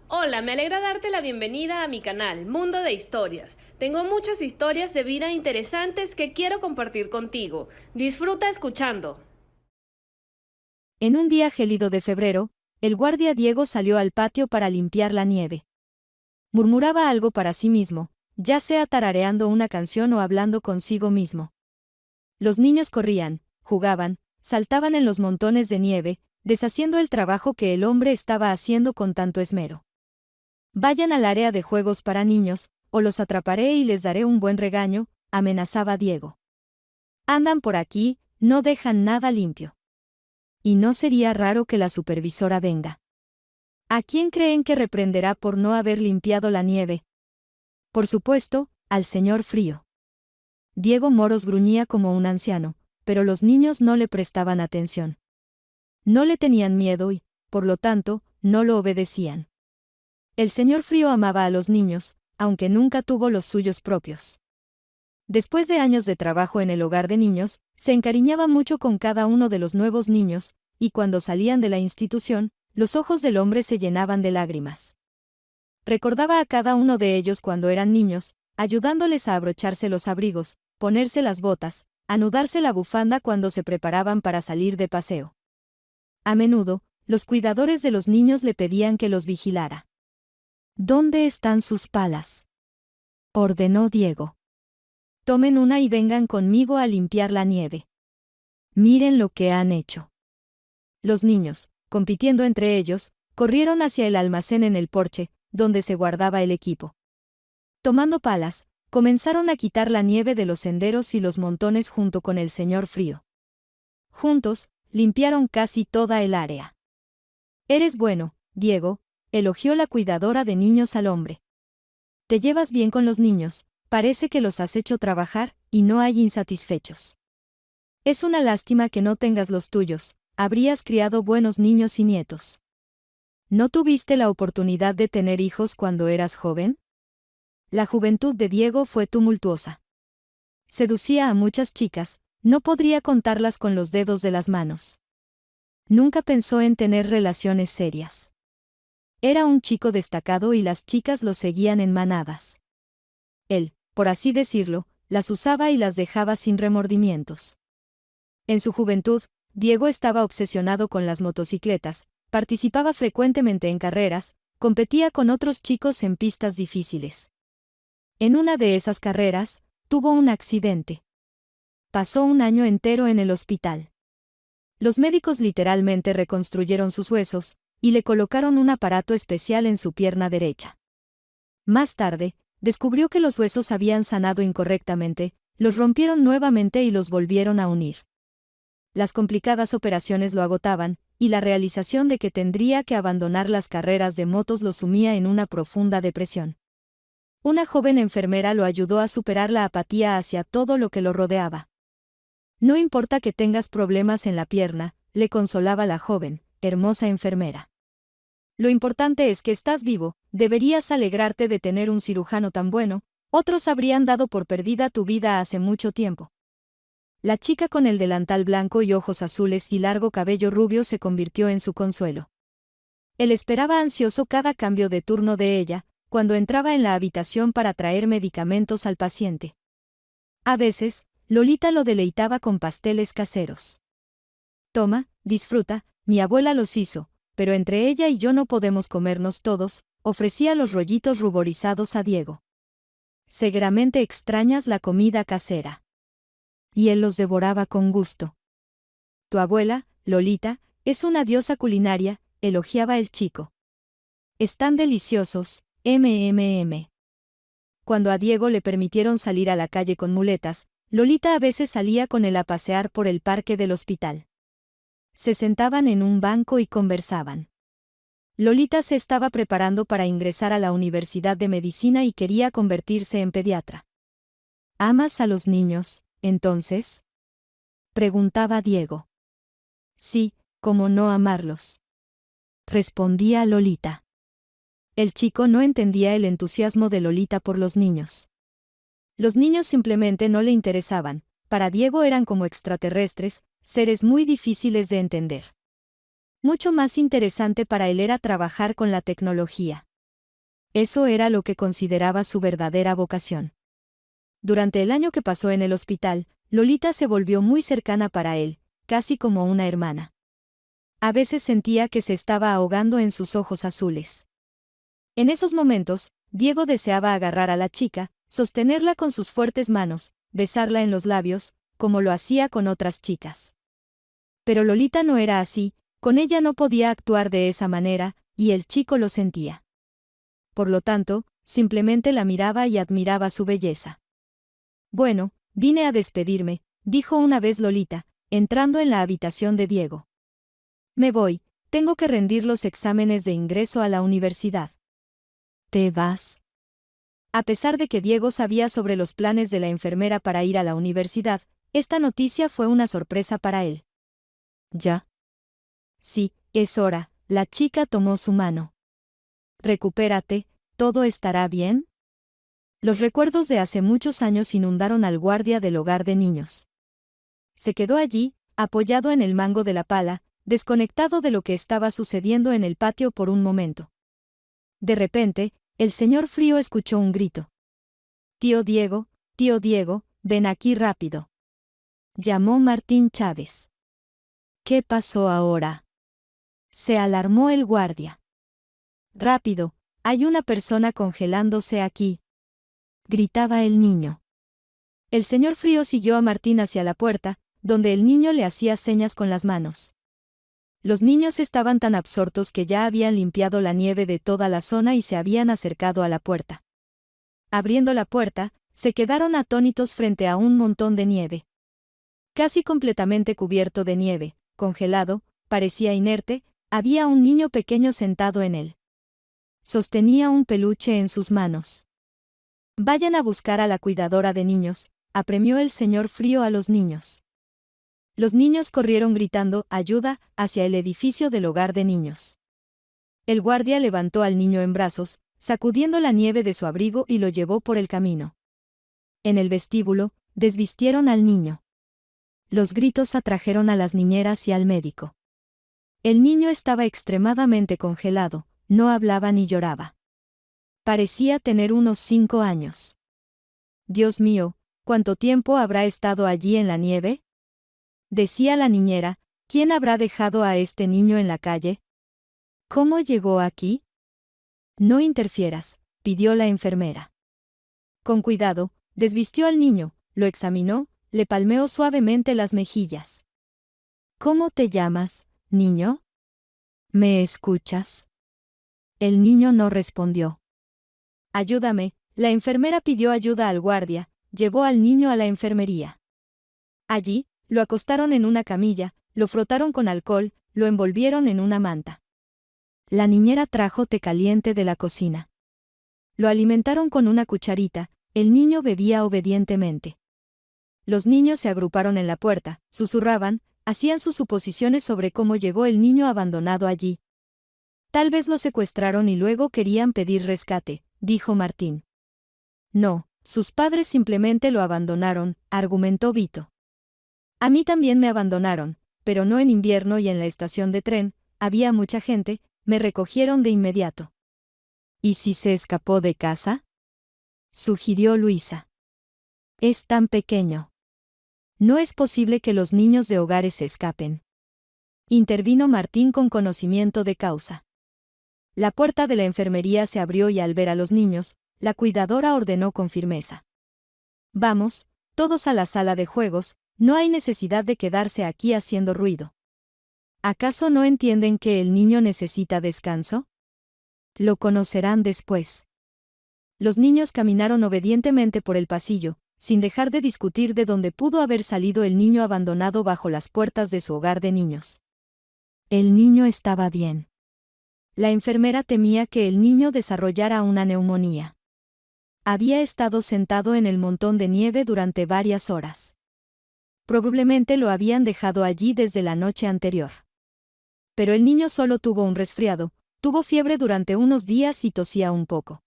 Hola, me alegra darte la bienvenida a mi canal, Mundo de Historias. Tengo muchas historias de vida interesantes que quiero compartir contigo. Disfruta escuchando. En un día gélido de febrero, el guardia Diego salió al patio para limpiar la nieve. Murmuraba algo para sí mismo, ya sea tarareando una canción o hablando consigo mismo. Los niños corrían, jugaban, saltaban en los montones de nieve, deshaciendo el trabajo que el hombre estaba haciendo con tanto esmero. Vayan al área de juegos para niños, o los atraparé y les daré un buen regaño, amenazaba Diego. Andan por aquí, no dejan nada limpio. Y no sería raro que la supervisora venga. ¿A quién creen que reprenderá por no haber limpiado la nieve? Por supuesto, al señor Frío. Diego Moros gruñía como un anciano, pero los niños no le prestaban atención. No le tenían miedo y, por lo tanto, no lo obedecían. El señor Frío amaba a los niños, aunque nunca tuvo los suyos propios. Después de años de trabajo en el hogar de niños, se encariñaba mucho con cada uno de los nuevos niños, y cuando salían de la institución, los ojos del hombre se llenaban de lágrimas. Recordaba a cada uno de ellos cuando eran niños, ayudándoles a abrocharse los abrigos, ponerse las botas, anudarse la bufanda cuando se preparaban para salir de paseo. A menudo, los cuidadores de los niños le pedían que los vigilara. ¿Dónde están sus palas?, ordenó Diego. Tomen una y vengan conmigo a limpiar la nieve. Miren lo que han hecho. Los niños, compitiendo entre ellos, corrieron hacia el almacén en el porche, donde se guardaba el equipo. Tomando palas, comenzaron a quitar la nieve de los senderos y los montones junto con el señor Frío. Juntos, limpiaron casi toda el área. Eres bueno, Diego, elogió la cuidadora de niños al hombre. Te llevas bien con los niños, parece que los has hecho trabajar, y no hay insatisfechos. Es una lástima que no tengas los tuyos, habrías criado buenos niños y nietos. ¿No tuviste la oportunidad de tener hijos cuando eras joven? La juventud de Diego fue tumultuosa. Seducía a muchas chicas, no podría contarlas con los dedos de las manos. Nunca pensó en tener relaciones serias. Era un chico destacado y las chicas lo seguían en manadas. Él, por así decirlo, las usaba y las dejaba sin remordimientos. En su juventud, Diego estaba obsesionado con las motocicletas, participaba frecuentemente en carreras, competía con otros chicos en pistas difíciles. En una de esas carreras, tuvo un accidente. Pasó un año entero en el hospital. Los médicos literalmente reconstruyeron sus huesos, y le colocaron un aparato especial en su pierna derecha. Más tarde, descubrió que los huesos habían sanado incorrectamente, los rompieron nuevamente y los volvieron a unir. Las complicadas operaciones lo agotaban, y la realización de que tendría que abandonar las carreras de motos lo sumía en una profunda depresión. Una joven enfermera lo ayudó a superar la apatía hacia todo lo que lo rodeaba. No importa que tengas problemas en la pierna, le consolaba la joven, hermosa enfermera. Lo importante es que estás vivo, deberías alegrarte de tener un cirujano tan bueno, otros habrían dado por perdida tu vida hace mucho tiempo. La chica con el delantal blanco y ojos azules y largo cabello rubio se convirtió en su consuelo. Él esperaba ansioso cada cambio de turno de ella, cuando entraba en la habitación para traer medicamentos al paciente. A veces, Lolita lo deleitaba con pasteles caseros. Toma, disfruta, mi abuela los hizo, pero entre ella y yo no podemos comernos todos, ofrecía los rollitos ruborizados a Diego. Seguramente extrañas la comida casera. Y él los devoraba con gusto. Tu abuela, Lolita, es una diosa culinaria, elogiaba el chico. Están deliciosos, mmm. Cuando a Diego le permitieron salir a la calle con muletas, Lolita a veces salía con él a pasear por el parque del hospital. Se sentaban en un banco y conversaban. Lolita se estaba preparando para ingresar a la Universidad de Medicina y quería convertirse en pediatra. ¿Amas a los niños, entonces?, preguntaba Diego. Sí, ¿cómo no amarlos?, respondía Lolita. El chico no entendía el entusiasmo de Lolita por los niños. Los niños simplemente no le interesaban, para Diego eran como extraterrestres, seres muy difíciles de entender. Mucho más interesante para él era trabajar con la tecnología. Eso era lo que consideraba su verdadera vocación. Durante el año que pasó en el hospital, Lolita se volvió muy cercana para él, casi como una hermana. A veces sentía que se estaba ahogando en sus ojos azules. En esos momentos, Diego deseaba agarrar a la chica, sostenerla con sus fuertes manos, besarla en los labios, como lo hacía con otras chicas. Pero Lolita no era así, con ella no podía actuar de esa manera, y el chico lo sentía. Por lo tanto, simplemente la miraba y admiraba su belleza. Bueno, vine a despedirme, dijo una vez Lolita, entrando en la habitación de Diego. Me voy, tengo que rendir los exámenes de ingreso a la universidad. ¿Te vas? A pesar de que Diego sabía sobre los planes de la enfermera para ir a la universidad, esta noticia fue una sorpresa para él. ¿Ya? Sí, es hora, la chica tomó su mano. Recupérate, ¿todo estará bien? Los recuerdos de hace muchos años inundaron al guardia del hogar de niños. Se quedó allí, apoyado en el mango de la pala, desconectado de lo que estaba sucediendo en el patio por un momento. De repente, el señor Frío escuchó un grito. Tío Diego, ven aquí rápido. Llamó Martín Chávez. ¿Qué pasó ahora? Se alarmó el guardia. Rápido, hay una persona congelándose aquí. Gritaba el niño. El señor Frío siguió a Martín hacia la puerta, donde el niño le hacía señas con las manos. Los niños estaban tan absortos que ya habían limpiado la nieve de toda la zona y se habían acercado a la puerta. Abriendo la puerta, se quedaron atónitos frente a un montón de nieve. Casi completamente cubierto de nieve, congelado, parecía inerte, había un niño pequeño sentado en él. Sostenía un peluche en sus manos. Vayan a buscar a la cuidadora de niños, apremió el señor Frío a los niños. Los niños corrieron gritando ayuda hacia el edificio del hogar de niños. El guardia levantó al niño en brazos, sacudiendo la nieve de su abrigo y lo llevó por el camino. En el vestíbulo, desvistieron al niño. Los gritos atrajeron a las niñeras y al médico. El niño estaba extremadamente congelado, no hablaba ni lloraba. Parecía tener unos 5 años. Dios mío, ¿cuánto tiempo habrá estado allí en la nieve? Decía la niñera, ¿quién habrá dejado a este niño en la calle? ¿Cómo llegó aquí? No interfieras, pidió la enfermera. Con cuidado, desvistió al niño, lo examinó, le palmeó suavemente las mejillas. ¿Cómo te llamas, niño? ¿Me escuchas? El niño no respondió. Ayúdame, la enfermera pidió ayuda al guardia, llevó al niño a la enfermería. Allí, lo acostaron en una camilla, lo frotaron con alcohol, lo envolvieron en una manta. La niñera trajo té caliente de la cocina. Lo alimentaron con una cucharita, el niño bebía obedientemente. Los niños se agruparon en la puerta, susurraban, hacían sus suposiciones sobre cómo llegó el niño abandonado allí. Tal vez lo secuestraron y luego querían pedir rescate, dijo Martín. No, sus padres simplemente lo abandonaron, argumentó Vito. A mí también me abandonaron, pero no en invierno y en la estación de tren, había mucha gente, me recogieron de inmediato. ¿Y si se escapó de casa? Sugirió Luisa. Es tan pequeño. No es posible que los niños de hogares se escapen. Intervino Martín con conocimiento de causa. La puerta de la enfermería se abrió y al ver a los niños, la cuidadora ordenó con firmeza. Vamos, todos a la sala de juegos, no hay necesidad de quedarse aquí haciendo ruido. ¿Acaso no entienden que el niño necesita descanso? Lo conocerán después. Los niños caminaron obedientemente por el pasillo, sin dejar de discutir de dónde pudo haber salido el niño abandonado bajo las puertas de su hogar de niños. El niño estaba bien. La enfermera temía que el niño desarrollara una neumonía. Había estado sentado en el montón de nieve durante varias horas. Probablemente lo habían dejado allí desde la noche anterior. Pero el niño solo tuvo un resfriado, tuvo fiebre durante unos días y tosía un poco.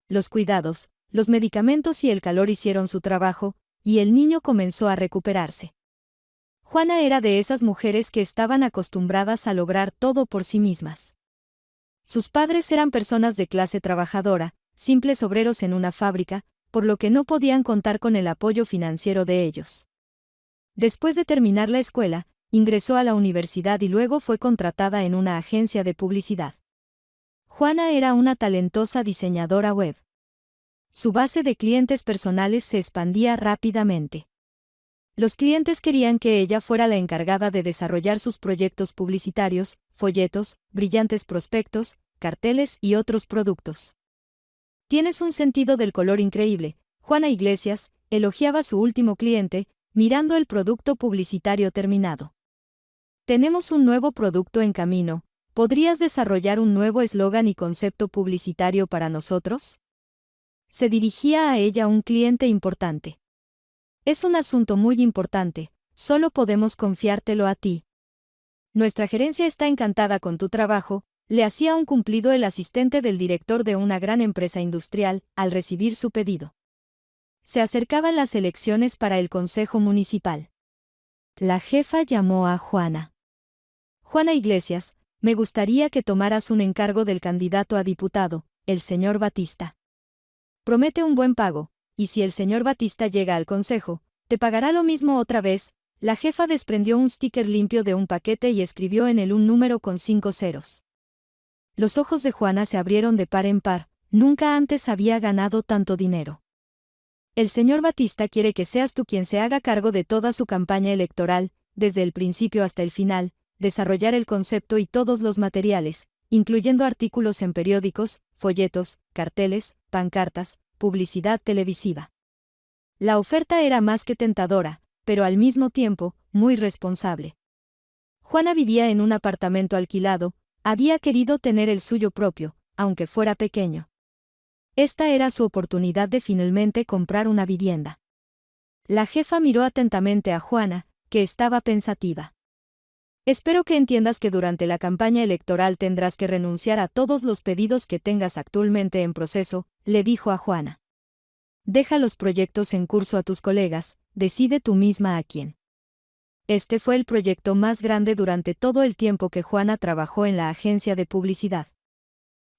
Los cuidados, los medicamentos y el calor hicieron su trabajo, y el niño comenzó a recuperarse. Juana era de esas mujeres que estaban acostumbradas a lograr todo por sí mismas. Sus padres eran personas de clase trabajadora, simples obreros en una fábrica, por lo que no podían contar con el apoyo financiero de ellos. Después de terminar la escuela, ingresó a la universidad y luego fue contratada en una agencia de publicidad. Juana era una talentosa diseñadora web. Su base de clientes personales se expandía rápidamente. Los clientes querían que ella fuera la encargada de desarrollar sus proyectos publicitarios, folletos, brillantes prospectos, carteles y otros productos. Tienes un sentido del color increíble, Juana Iglesias, elogiaba a su último cliente, mirando el producto publicitario terminado. Tenemos un nuevo producto en camino, ¿podrías desarrollar un nuevo eslogan y concepto publicitario para nosotros? Se dirigía a ella un cliente importante. Es un asunto muy importante, solo podemos confiártelo a ti. Nuestra gerencia está encantada con tu trabajo, le hacía un cumplido el asistente del director de una gran empresa industrial, al recibir su pedido. Se acercaban las elecciones para el consejo municipal. La jefa llamó a Juana. Juana Iglesias, me gustaría que tomaras un encargo del candidato a diputado, el señor Batista. Promete un buen pago, y si el señor Batista llega al consejo, te pagará lo mismo otra vez. La jefa desprendió un sticker limpio de un paquete y escribió en él un número con 5 ceros. Los ojos de Juana se abrieron de par en par, nunca antes había ganado tanto dinero. El señor Batista quiere que seas tú quien se haga cargo de toda su campaña electoral, desde el principio hasta el final, desarrollar el concepto y todos los materiales, incluyendo artículos en periódicos, folletos, carteles, pancartas, publicidad televisiva. La oferta era más que tentadora, pero al mismo tiempo, muy responsable. Juana vivía en un apartamento alquilado, había querido tener el suyo propio, aunque fuera pequeño. Esta era su oportunidad de finalmente comprar una vivienda. La jefa miró atentamente a Juana, que estaba pensativa. Espero que entiendas que durante la campaña electoral tendrás que renunciar a todos los pedidos que tengas actualmente en proceso, le dijo a Juana. Deja los proyectos en curso a tus colegas, decide tú misma a quién. Este fue el proyecto más grande durante todo el tiempo que Juana trabajó en la agencia de publicidad.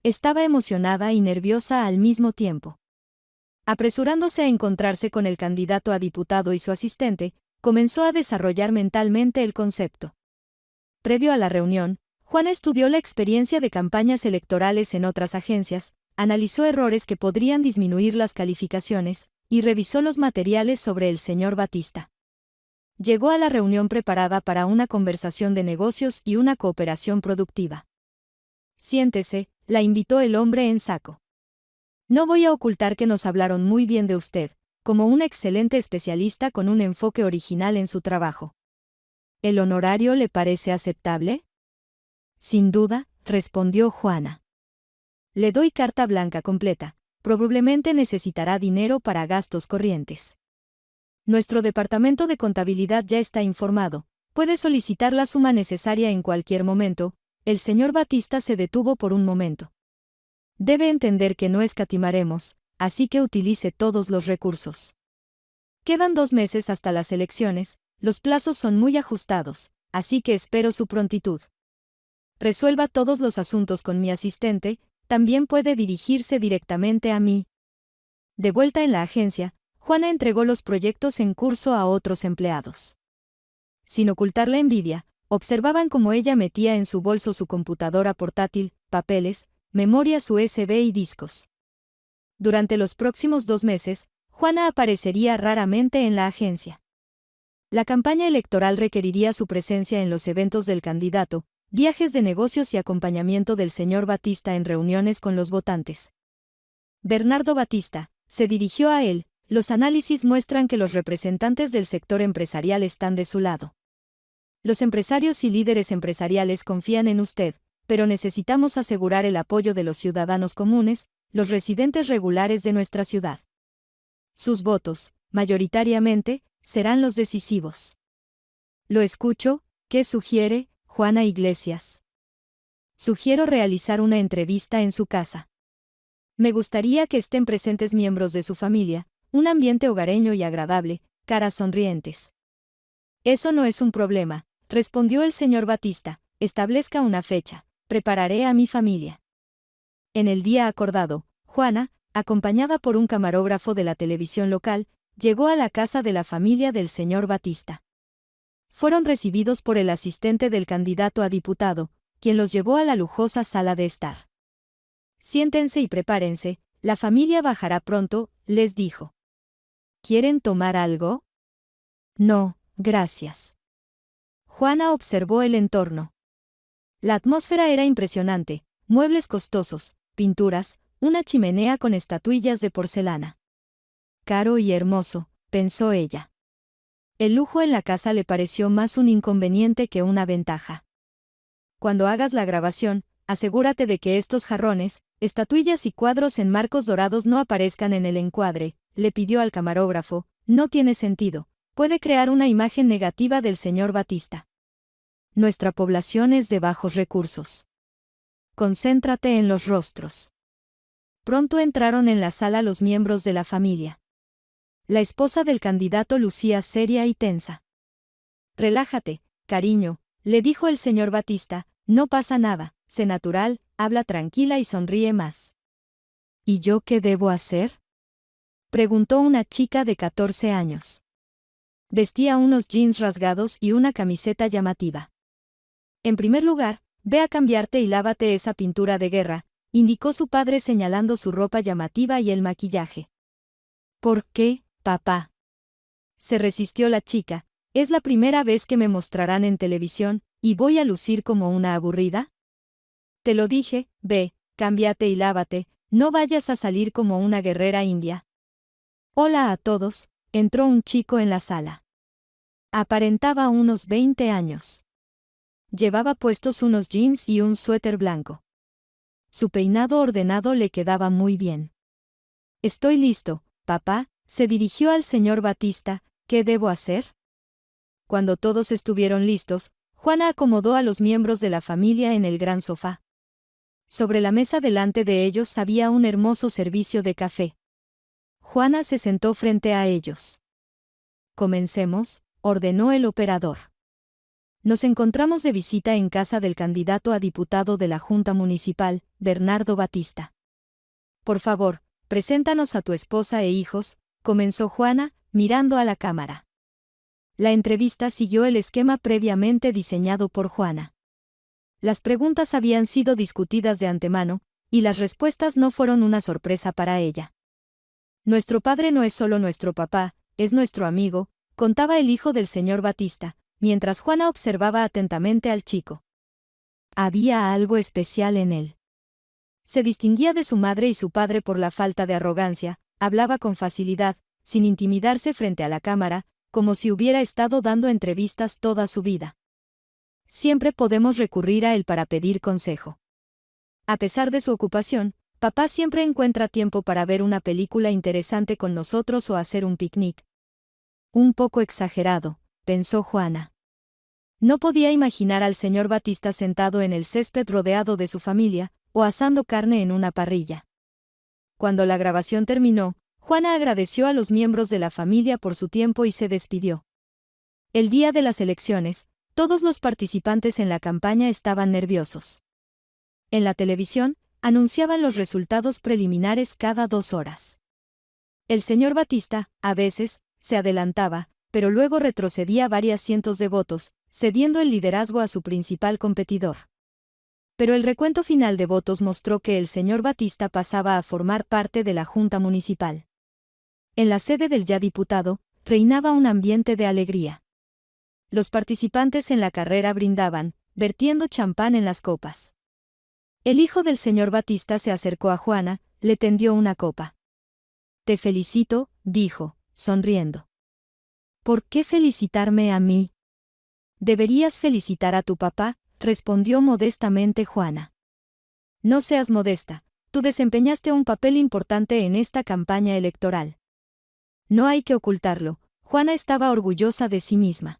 Estaba emocionada y nerviosa al mismo tiempo. Apresurándose a encontrarse con el candidato a diputado y su asistente, comenzó a desarrollar mentalmente el concepto. Previo a la reunión, Juana estudió la experiencia de campañas electorales en otras agencias, analizó errores que podrían disminuir las calificaciones, y revisó los materiales sobre el señor Batista. Llegó a la reunión preparada para una conversación de negocios y una cooperación productiva. Siéntese, la invitó el hombre en saco. No voy a ocultar que nos hablaron muy bien de usted, como un excelente especialista con un enfoque original en su trabajo. ¿El honorario le parece aceptable? Sin duda, respondió Juana. Le doy carta blanca completa, probablemente necesitará dinero para gastos corrientes. Nuestro departamento de contabilidad ya está informado, puede solicitar la suma necesaria en cualquier momento. El señor Batista se detuvo por un momento. Debe entender que no escatimaremos, así que utilice todos los recursos. Quedan 2 meses hasta las elecciones, los plazos son muy ajustados, así que espero su prontitud. Resuelva todos los asuntos con mi asistente, también puede dirigirse directamente a mí. De vuelta en la agencia, Juana entregó los proyectos en curso a otros empleados. Sin ocultar la envidia, observaban cómo ella metía en su bolso su computadora portátil, papeles, memorias USB y discos. Durante los próximos 2 meses, Juana aparecería raramente en la agencia. La campaña electoral requeriría su presencia en los eventos del candidato, viajes de negocios y acompañamiento del señor Batista en reuniones con los votantes. Bernardo Batista se dirigió a él. Los análisis muestran que los representantes del sector empresarial están de su lado. Los empresarios y líderes empresariales confían en usted, pero necesitamos asegurar el apoyo de los ciudadanos comunes, los residentes regulares de nuestra ciudad. Sus votos, mayoritariamente, serán los decisivos. Lo escucho. ¿Qué sugiere, Juana Iglesias? Sugiero realizar una entrevista en su casa. Me gustaría que estén presentes miembros de su familia, un ambiente hogareño y agradable, caras sonrientes. Eso no es un problema, respondió el señor Batista, establezca una fecha, prepararé a mi familia. En el día acordado, Juana, acompañada por un camarógrafo de la televisión local, llegó a la casa de la familia del señor Batista. Fueron recibidos por el asistente del candidato a diputado, quien los llevó a la lujosa sala de estar. Siéntense y prepárense, la familia bajará pronto, les dijo. ¿Quieren tomar algo? No, gracias. Juana observó el entorno. La atmósfera era impresionante, muebles costosos, pinturas, una chimenea con estatuillas de porcelana. Caro y hermoso, pensó ella. El lujo en la casa le pareció más un inconveniente que una ventaja. Cuando hagas la grabación, asegúrate de que estos jarrones, estatuillas y cuadros en marcos dorados no aparezcan en el encuadre, le pidió al camarógrafo. No tiene sentido, puede crear una imagen negativa del señor Batista. Nuestra población es de bajos recursos. Concéntrate en los rostros. Pronto entraron en la sala los miembros de la familia. La esposa del candidato lucía seria y tensa. Relájate, cariño, le dijo el señor Batista, no pasa nada, sé natural, habla tranquila y sonríe más. ¿Y yo qué debo hacer?, preguntó una chica de 14 años. Vestía unos jeans rasgados y una camiseta llamativa. En primer lugar, ve a cambiarte y lávate esa pintura de guerra, indicó su padre señalando su ropa llamativa y el maquillaje. ¿Por qué, papá? Se resistió la chica. ¿Es la primera vez que me mostrarán en televisión, y voy a lucir como una aburrida? Te lo dije, ve, cámbiate y lávate, no vayas a salir como una guerrera india. Hola a todos, entró un chico en la sala. Aparentaba unos 20 años. Llevaba puestos unos jeans y un suéter blanco. Su peinado ordenado le quedaba muy bien. Estoy listo, papá, se dirigió al señor Batista, ¿qué debo hacer? Cuando todos estuvieron listos, Juana acomodó a los miembros de la familia en el gran sofá. Sobre la mesa delante de ellos había un hermoso servicio de café. Juana se sentó frente a ellos. Comencemos, ordenó el operador. Nos encontramos de visita en casa del candidato a diputado de la Junta Municipal, Bernardo Batista. Por favor, preséntanos a tu esposa e hijos, comenzó Juana, mirando a la cámara. La entrevista siguió el esquema previamente diseñado por Juana. Las preguntas habían sido discutidas de antemano, y las respuestas no fueron una sorpresa para ella. Nuestro padre no es solo nuestro papá, es nuestro amigo, contaba el hijo del señor Batista, mientras Juana observaba atentamente al chico. Había algo especial en él. Se distinguía de su madre y su padre por la falta de arrogancia, hablaba con facilidad, sin intimidarse frente a la cámara, como si hubiera estado dando entrevistas toda su vida. Siempre podemos recurrir a él para pedir consejo. A pesar de su ocupación, papá siempre encuentra tiempo para ver una película interesante con nosotros o hacer un picnic. Un poco exagerado, pensó Juana. No podía imaginar al señor Batista sentado en el césped rodeado de su familia, o asando carne en una parrilla. Cuando la grabación terminó, Juana agradeció a los miembros de la familia por su tiempo y se despidió. El día de las elecciones, todos los participantes en la campaña estaban nerviosos. En la televisión, anunciaban los resultados preliminares cada 2 horas. El señor Batista, a veces, se adelantaba, pero luego retrocedía varias cientos de votos, cediendo el liderazgo a su principal competidor. Pero el recuento final de votos mostró que el señor Batista pasaba a formar parte de la Junta Municipal. En la sede del ya diputado, reinaba un ambiente de alegría. Los participantes en la carrera brindaban, vertiendo champán en las copas. El hijo del señor Batista se acercó a Juana, le tendió una copa. Te felicito, dijo, sonriendo. ¿Por qué felicitarme a mí? Deberías felicitar a tu papá, respondió modestamente Juana. No seas modesta, tú desempeñaste un papel importante en esta campaña electoral. No hay que ocultarlo, Juana estaba orgullosa de sí misma.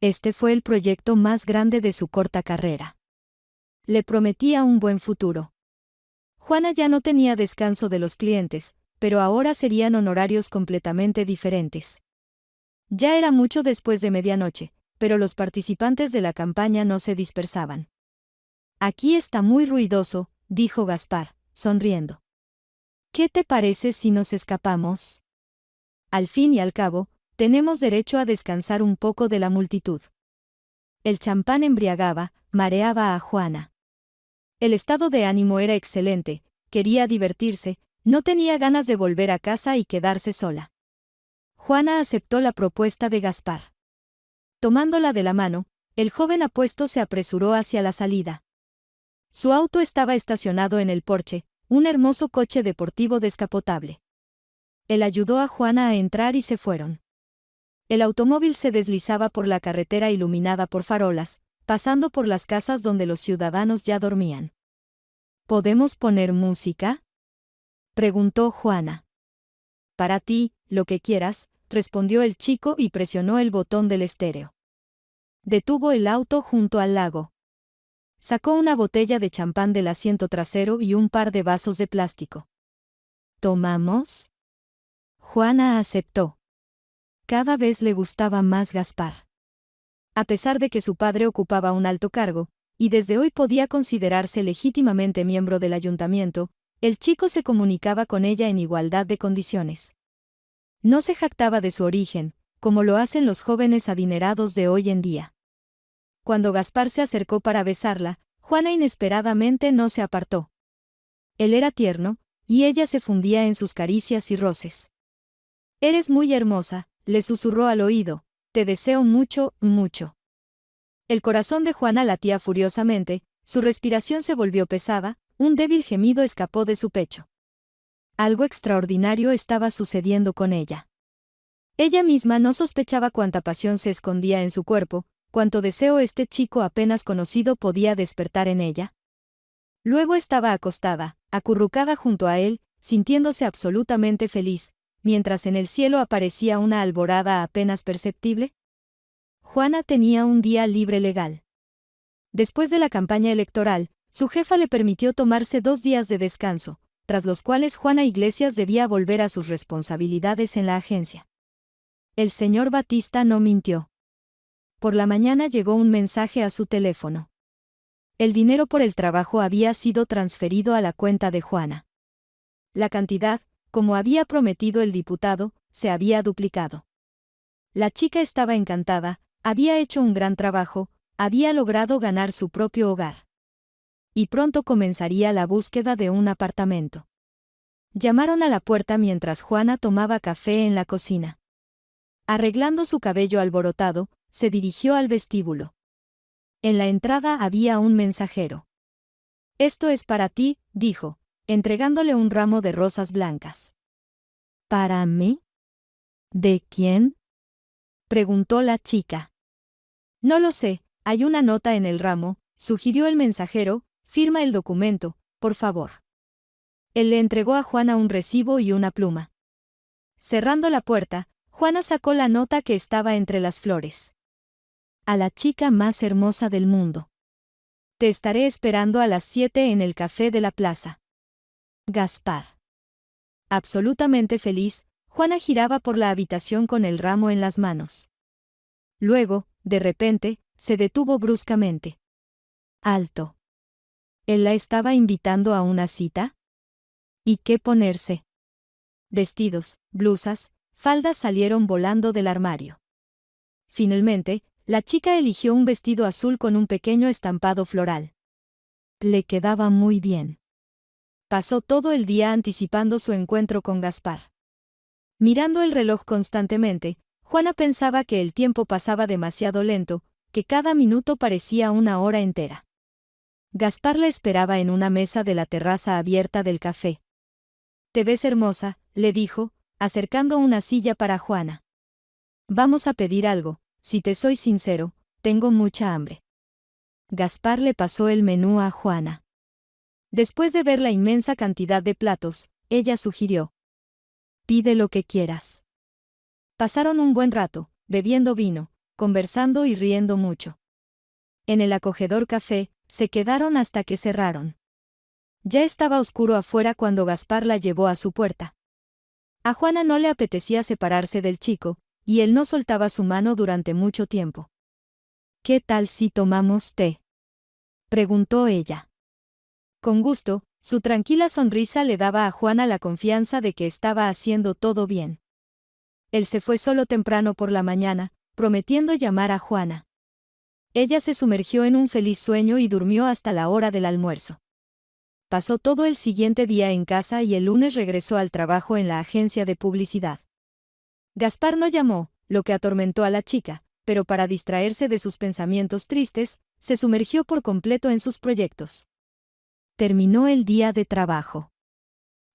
Este fue el proyecto más grande de su corta carrera. Le prometía un buen futuro. Juana ya no tenía descanso de los clientes, pero ahora serían honorarios completamente diferentes. Ya era mucho después de medianoche, pero los participantes de la campaña no se dispersaban. Aquí está muy ruidoso, dijo Gaspar, sonriendo. ¿Qué te parece si nos escapamos? Al fin y al cabo, tenemos derecho a descansar un poco de la multitud. El champán embriagaba, mareaba a Juana. El estado de ánimo era excelente, quería divertirse, no tenía ganas de volver a casa y quedarse sola. Juana aceptó la propuesta de Gaspar. Tomándola de la mano, el joven apuesto se apresuró hacia la salida. Su auto estaba estacionado en el porche, un hermoso coche deportivo descapotable. Él ayudó a Juana a entrar y se fueron. El automóvil se deslizaba por la carretera iluminada por farolas, pasando por las casas donde los ciudadanos ya dormían. ¿Podemos poner música?, preguntó Juana. Para ti, lo que quieras, respondió el chico y presionó el botón del estéreo. Detuvo el auto junto al lago. Sacó una botella de champán del asiento trasero y un par de vasos de plástico. ¿Tomamos? Juana aceptó. Cada vez le gustaba más Gaspar. A pesar de que su padre ocupaba un alto cargo, y desde hoy podía considerarse legítimamente miembro del ayuntamiento, el chico se comunicaba con ella en igualdad de condiciones. No se jactaba de su origen, como lo hacen los jóvenes adinerados de hoy en día. Cuando Gaspar se acercó para besarla, Juana inesperadamente no se apartó. Él era tierno, y ella se fundía en sus caricias y roces. «Eres muy hermosa», le susurró al oído, «te deseo mucho, mucho». El corazón de Juana latía furiosamente, su respiración se volvió pesada, un débil gemido escapó de su pecho. Algo extraordinario estaba sucediendo con ella. Ella misma no sospechaba cuánta pasión se escondía en su cuerpo, cuánto deseo este chico apenas conocido podía despertar en ella. Luego estaba acostada, acurrucada junto a él, sintiéndose absolutamente feliz, mientras en el cielo aparecía una alborada apenas perceptible. Juana tenía un día libre legal. Después de la campaña electoral, su jefa le permitió tomarse 2 días de descanso, tras los cuales Juana Iglesias debía volver a sus responsabilidades en la agencia. El señor Batista no mintió. Por la mañana llegó un mensaje a su teléfono. El dinero por el trabajo había sido transferido a la cuenta de Juana. La cantidad, como había prometido el diputado, se había duplicado. La chica estaba encantada, había hecho un gran trabajo, había logrado ganar su propio hogar. Y pronto comenzaría la búsqueda de un apartamento. Llamaron a la puerta mientras Juana tomaba café en la cocina. Arreglando su cabello alborotado, se dirigió al vestíbulo. En la entrada había un mensajero. «Esto es para ti», dijo, entregándole un ramo de rosas blancas. «¿Para mí? ¿De quién?», preguntó la chica. «No lo sé, hay una nota en el ramo», sugirió el mensajero, «firma el documento, por favor». Él le entregó a Juana un recibo y una pluma. Cerrando la puerta, Juana sacó la nota que estaba entre las flores. «A la chica más hermosa del mundo. Te estaré esperando a las 7 en el café de la plaza. Gaspar». Absolutamente feliz, Juana giraba por la habitación con el ramo en las manos. Luego, de repente, se detuvo bruscamente. «Alto. ¿Él la estaba invitando a una cita? ¿Y qué ponerse?». Vestidos, blusas, faldas salieron volando del armario. Finalmente, la chica eligió un vestido azul con un pequeño estampado floral. Le quedaba muy bien. Pasó todo el día anticipando su encuentro con Gaspar. Mirando el reloj constantemente, Juana pensaba que el tiempo pasaba demasiado lento, que cada minuto parecía una hora entera. Gaspar la esperaba en una mesa de la terraza abierta del café. «Te ves hermosa», le dijo, acercando una silla para Juana. «Vamos a pedir algo, si te soy sincero, tengo mucha hambre». Gaspar le pasó el menú a Juana. Después de ver la inmensa cantidad de platos, ella sugirió: «Pide lo que quieras». Pasaron un buen rato, bebiendo vino, conversando y riendo mucho. En el acogedor café, se quedaron hasta que cerraron. Ya estaba oscuro afuera cuando Gaspar la llevó a su puerta. A Juana no le apetecía separarse del chico, y él no soltaba su mano durante mucho tiempo. «¿Qué tal si tomamos té?», preguntó ella. «Con gusto», Su tranquila sonrisa le daba a Juana la confianza de que estaba haciendo todo bien. Él se fue solo temprano por la mañana, prometiendo llamar a Juana. Ella se sumergió en un feliz sueño y durmió hasta la hora del almuerzo. Pasó todo el siguiente día en casa y el lunes regresó al trabajo en la agencia de publicidad. Gaspar no llamó, lo que atormentó a la chica, pero para distraerse de sus pensamientos tristes, se sumergió por completo en sus proyectos. Terminó el día de trabajo.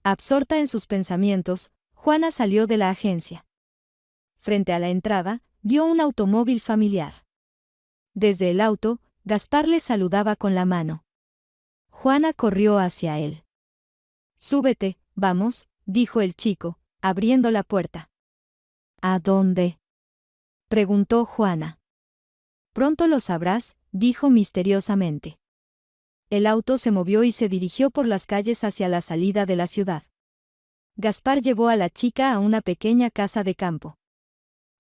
Absorta en sus pensamientos, Juana salió de la agencia. Frente a la entrada, vio un automóvil familiar. Desde el auto, Gaspar le saludaba con la mano. Juana corrió hacia él. «Súbete, vamos», dijo el chico, abriendo la puerta. «¿A dónde?», preguntó Juana. «Pronto lo sabrás», dijo misteriosamente. El auto se movió y se dirigió por las calles hacia la salida de la ciudad. Gaspar llevó a la chica a una pequeña casa de campo.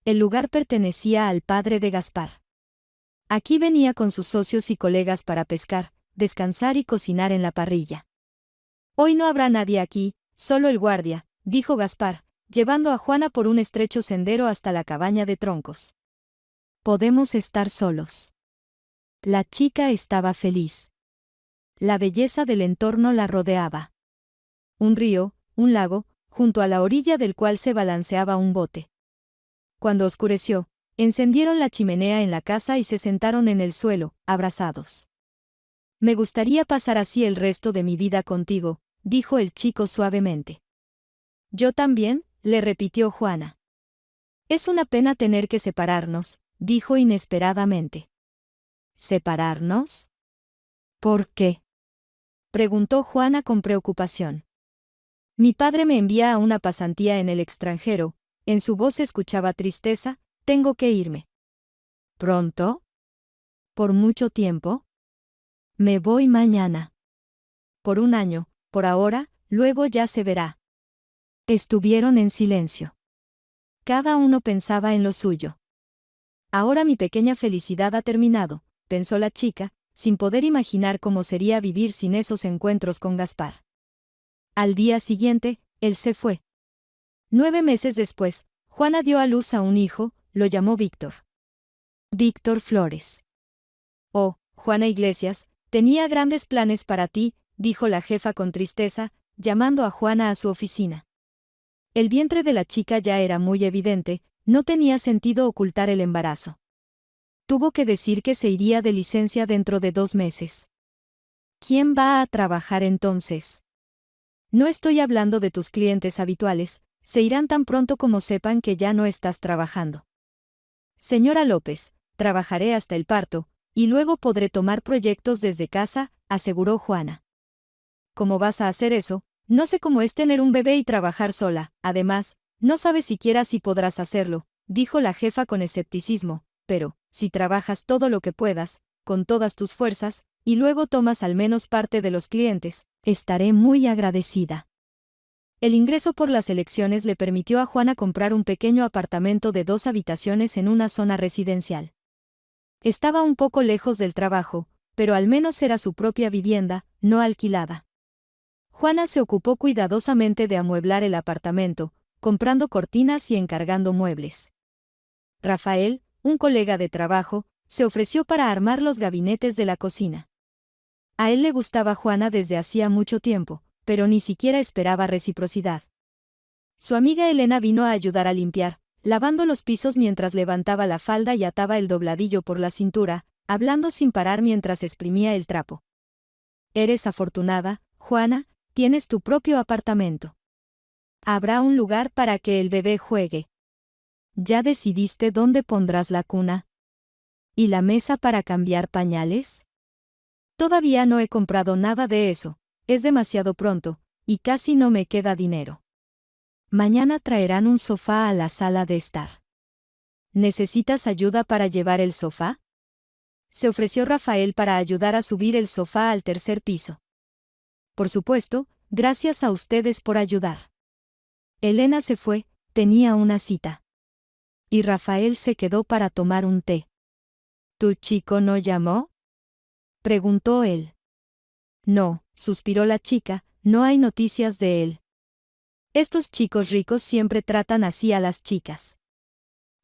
El lugar pertenecía al padre de Gaspar. Aquí venía con sus socios y colegas para pescar, descansar y cocinar en la parrilla. «Hoy no habrá nadie aquí, solo el guardia», dijo Gaspar, llevando a Juana por un estrecho sendero hasta la cabaña de troncos. «Podemos estar solos». La chica estaba feliz. La belleza del entorno la rodeaba. Un río, un lago, junto a la orilla del cual se balanceaba un bote. Cuando oscureció, encendieron la chimenea en la casa y se sentaron en el suelo, abrazados. «Me gustaría pasar así el resto de mi vida contigo», dijo el chico suavemente. «Yo también», le repitió Juana. «Es una pena tener que separarnos», dijo inesperadamente. «¿Separarnos? ¿Por qué?», preguntó Juana con preocupación. «Mi padre me envía a una pasantía en el extranjero», en su voz se escuchaba tristeza. «Tengo que irme». «¿Pronto? ¿Por mucho tiempo?» «Me voy mañana». «Por un año, por ahora, luego ya se verá». Estuvieron en silencio. Cada uno pensaba en lo suyo. «Ahora mi pequeña felicidad ha terminado», pensó la chica, sin poder imaginar cómo sería vivir sin esos encuentros con Gaspar. Al día siguiente, él se fue. 9 meses después, Juana dio a luz a un hijo, lo llamó Víctor. Víctor Flores. «Oh, Juana Iglesias, tenía grandes planes para ti», dijo la jefa con tristeza, llamando a Juana a su oficina. El vientre de la chica ya era muy evidente, no tenía sentido ocultar el embarazo. Tuvo que decir que se iría de licencia dentro de 2 meses. «¿Quién va a trabajar entonces?». «No estoy hablando de tus clientes habituales, se irán tan pronto como sepan que ya no estás trabajando». «Señora López, trabajaré hasta el parto, y luego podré tomar proyectos desde casa», aseguró Juana. «¿Cómo vas a hacer eso? No sé cómo es tener un bebé y trabajar sola, además, no sabes siquiera si podrás hacerlo», dijo la jefa con escepticismo, «pero, si trabajas todo lo que puedas, con todas tus fuerzas, y luego tomas al menos parte de los clientes, estaré muy agradecida». El ingreso por las elecciones le permitió a Juana comprar un pequeño apartamento de 2 habitaciones en una zona residencial. Estaba un poco lejos del trabajo, pero al menos era su propia vivienda, no alquilada. Juana se ocupó cuidadosamente de amueblar el apartamento, comprando cortinas y encargando muebles. Rafael, un colega de trabajo, se ofreció para armar los gabinetes de la cocina. A él le gustaba Juana desde hacía mucho tiempo, pero ni siquiera esperaba reciprocidad. Su amiga Elena vino a ayudar a limpiar, lavando los pisos mientras levantaba la falda y ataba el dobladillo por la cintura, hablando sin parar mientras exprimía el trapo. «Eres afortunada, Juana, tienes tu propio apartamento. Habrá un lugar para que el bebé juegue. ¿Ya decidiste dónde pondrás la cuna? ¿Y la mesa para cambiar pañales?». «Todavía no he comprado nada de eso, es demasiado pronto, y casi no me queda dinero. Mañana traerán un sofá a la sala de estar». «¿Necesitas ayuda para llevar el sofá?». Se ofreció Rafael para ayudar a subir el sofá al 3er piso. «Por supuesto, gracias a ustedes por ayudar». Elena se fue, tenía una cita. Y Rafael se quedó para tomar un té. «¿Tu chico no llamó?», preguntó él. No, suspiró la chica, no hay noticias de él. Estos chicos ricos siempre tratan así a las chicas.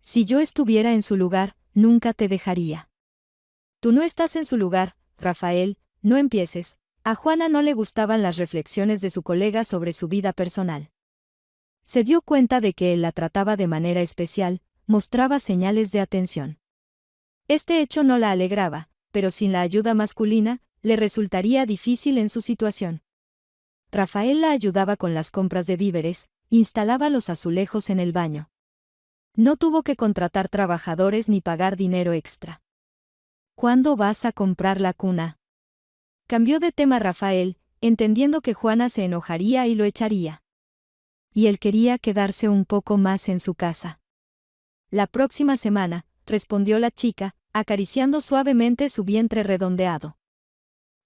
Si yo estuviera en su lugar, nunca te dejaría. Tú no estás en su lugar, Rafael, no empieces. A Juana no le gustaban las reflexiones de su colega sobre su vida personal. Se dio cuenta de que él la trataba de manera especial, mostraba señales de atención. Este hecho no la alegraba, pero sin la ayuda masculina, le resultaría difícil en su situación. Rafael la ayudaba con las compras de víveres, instalaba los azulejos en el baño. No tuvo que contratar trabajadores ni pagar dinero extra. ¿Cuándo vas a comprar la cuna? Cambió de tema Rafael, entendiendo que Juana se enojaría y lo echaría. Y él quería quedarse un poco más en su casa. La próxima semana, respondió la chica, acariciando suavemente su vientre redondeado.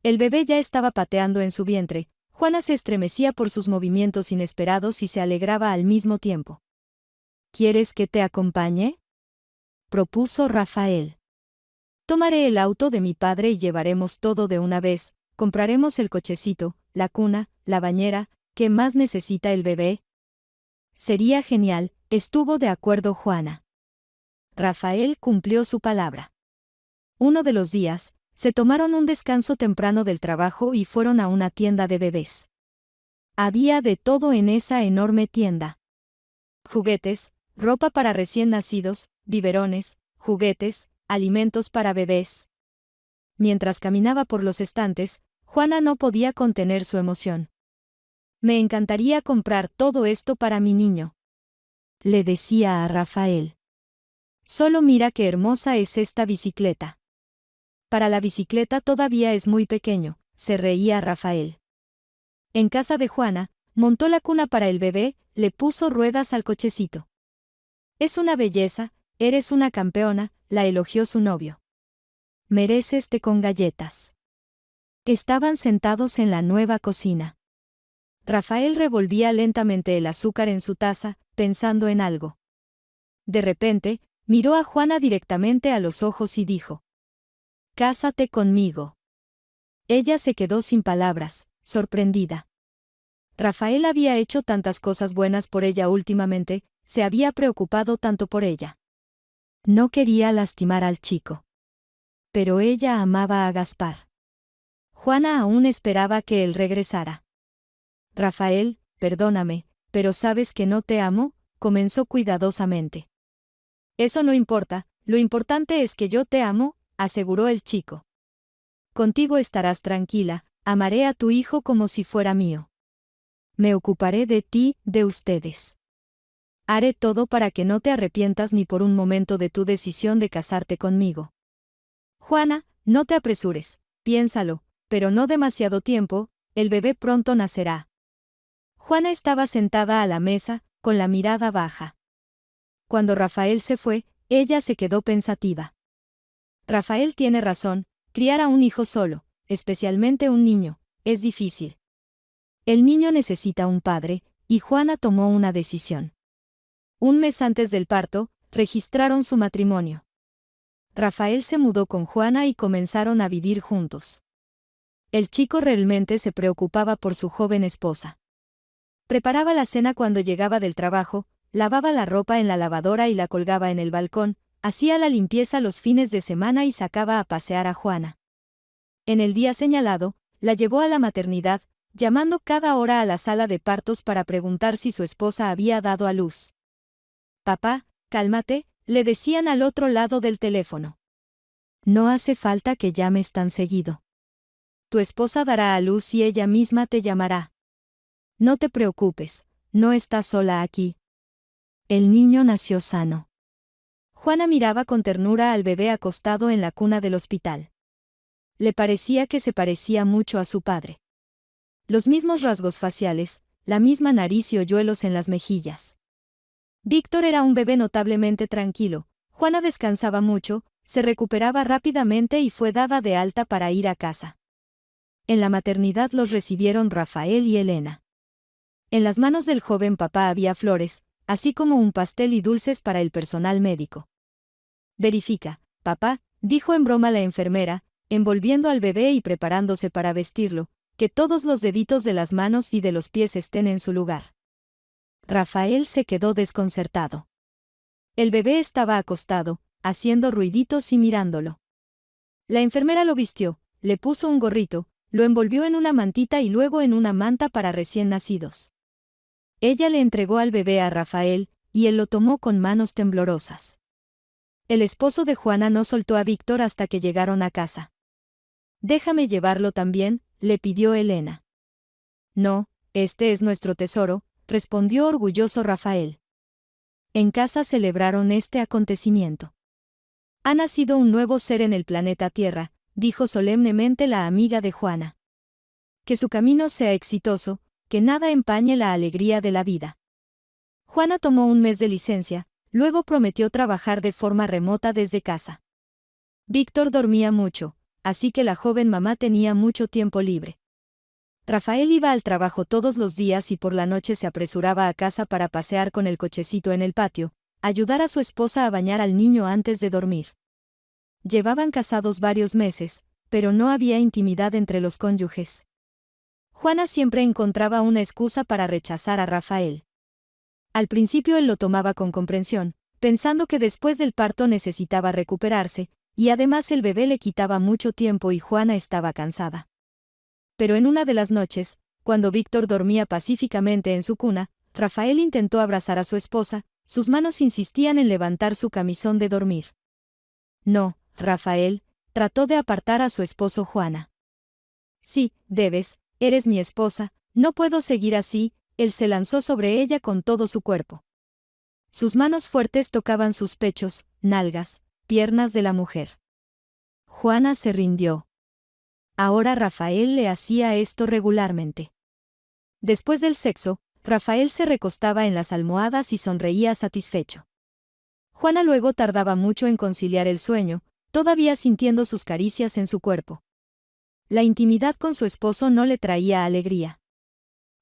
El bebé ya estaba pateando en su vientre. Juana se estremecía por sus movimientos inesperados y se alegraba al mismo tiempo. ¿Quieres que te acompañe?, propuso Rafael. Tomaré el auto de mi padre y llevaremos todo de una vez, compraremos el cochecito, la cuna, la bañera, ¿qué más necesita el bebé? Sería genial, estuvo de acuerdo Juana. Rafael cumplió su palabra. Uno de los días, se tomaron un descanso temprano del trabajo y fueron a una tienda de bebés. Había de todo en esa enorme tienda. Juguetes, ropa para recién nacidos, biberones, juguetes, alimentos para bebés. Mientras caminaba por los estantes, Juana no podía contener su emoción. Me encantaría comprar todo esto para mi niño, le decía a Rafael. Solo mira qué hermosa es esta bicicleta. Para la bicicleta todavía es muy pequeño, se reía Rafael. En casa de Juana, montó la cuna para el bebé, le puso ruedas al cochecito. Es una belleza, eres una campeona, la elogió su novio. Mereces té con galletas. Estaban sentados en la nueva cocina. Rafael revolvía lentamente el azúcar en su taza, pensando en algo. De repente, miró a Juana directamente a los ojos y dijo: «Cásate conmigo». Ella se quedó sin palabras, sorprendida. Rafael había hecho tantas cosas buenas por ella últimamente, se había preocupado tanto por ella. No quería lastimar al chico. Pero ella amaba a Gaspar. Juana aún esperaba que él regresara. «Rafael, perdóname, pero ¿sabes que no te amo?», comenzó cuidadosamente. «Eso no importa, lo importante es que yo te amo», aseguró el chico. «Contigo estarás tranquila, amaré a tu hijo como si fuera mío. Me ocuparé de ti, de ustedes. Haré todo para que no te arrepientas ni por un momento de tu decisión de casarte conmigo. Juana, no te apresures, piénsalo, pero no demasiado tiempo, el bebé pronto nacerá». Juana estaba sentada a la mesa, con la mirada baja. Cuando Rafael se fue, ella se quedó pensativa. Rafael tiene razón, criar a un hijo solo, especialmente un niño, es difícil. El niño necesita un padre, y Juana tomó una decisión. Un mes antes del parto, registraron su matrimonio. Rafael se mudó con Juana y comenzaron a vivir juntos. El chico realmente se preocupaba por su joven esposa. Preparaba la cena cuando llegaba del trabajo, lavaba la ropa en la lavadora y la colgaba en el balcón, hacía la limpieza los fines de semana y sacaba a pasear a Juana. En el día señalado, la llevó a la maternidad, llamando cada hora a la sala de partos para preguntar si su esposa había dado a luz. «Papá, cálmate», le decían al otro lado del teléfono. «No hace falta que llames tan seguido. Tu esposa dará a luz y ella misma te llamará. No te preocupes, no estás sola aquí. El niño nació sano». Juana miraba con ternura al bebé acostado en la cuna del hospital. Le parecía que se parecía mucho a su padre. Los mismos rasgos faciales, la misma nariz y hoyuelos en las mejillas. Víctor era un bebé notablemente tranquilo. Juana descansaba mucho, se recuperaba rápidamente y fue dada de alta para ir a casa. En la maternidad los recibieron Rafael y Elena. En las manos del joven papá había flores, así como un pastel y dulces para el personal médico. «Verifica, papá», dijo en broma la enfermera, envolviendo al bebé y preparándose para vestirlo, que todos los deditos de las manos y de los pies estén en su lugar. Rafael se quedó desconcertado. El bebé estaba acostado, haciendo ruiditos y mirándolo. La enfermera lo vistió, le puso un gorrito, lo envolvió en una mantita y luego en una manta para recién nacidos. Ella le entregó al bebé a Rafael, y él lo tomó con manos temblorosas. El esposo de Juana no soltó a Víctor hasta que llegaron a casa. «Déjame llevarlo también», le pidió Elena. «No, este es nuestro tesoro», respondió orgulloso Rafael. En casa celebraron este acontecimiento. «Ha nacido un nuevo ser en el planeta Tierra», dijo solemnemente la amiga de Juana. «Que su camino sea exitoso, que nada empañe la alegría de la vida». Juana tomó un mes de licencia, luego prometió trabajar de forma remota desde casa. Víctor dormía mucho, así que la joven mamá tenía mucho tiempo libre. Rafael iba al trabajo todos los días y por la noche se apresuraba a casa para pasear con el cochecito en el patio, ayudar a su esposa a bañar al niño antes de dormir. Llevaban casados varios meses, pero no había intimidad entre los cónyuges. Juana siempre encontraba una excusa para rechazar a Rafael. Al principio él lo tomaba con comprensión, pensando que después del parto necesitaba recuperarse, y además el bebé le quitaba mucho tiempo y Juana estaba cansada. Pero en una de las noches, cuando Víctor dormía pacíficamente en su cuna, Rafael intentó abrazar a su esposa, sus manos insistían en levantar su camisón de dormir. «No, Rafael», trató de apartar a su esposo Juana. «Sí, debes, eres mi esposa, no puedo seguir así», él se lanzó sobre ella con todo su cuerpo. Sus manos fuertes tocaban sus pechos, nalgas, piernas de la mujer. Juana se rindió. Ahora Rafael le hacía esto regularmente. Después del sexo, Rafael se recostaba en las almohadas y sonreía satisfecho. Juana luego tardaba mucho en conciliar el sueño, todavía sintiendo sus caricias en su cuerpo. La intimidad con su esposo no le traía alegría.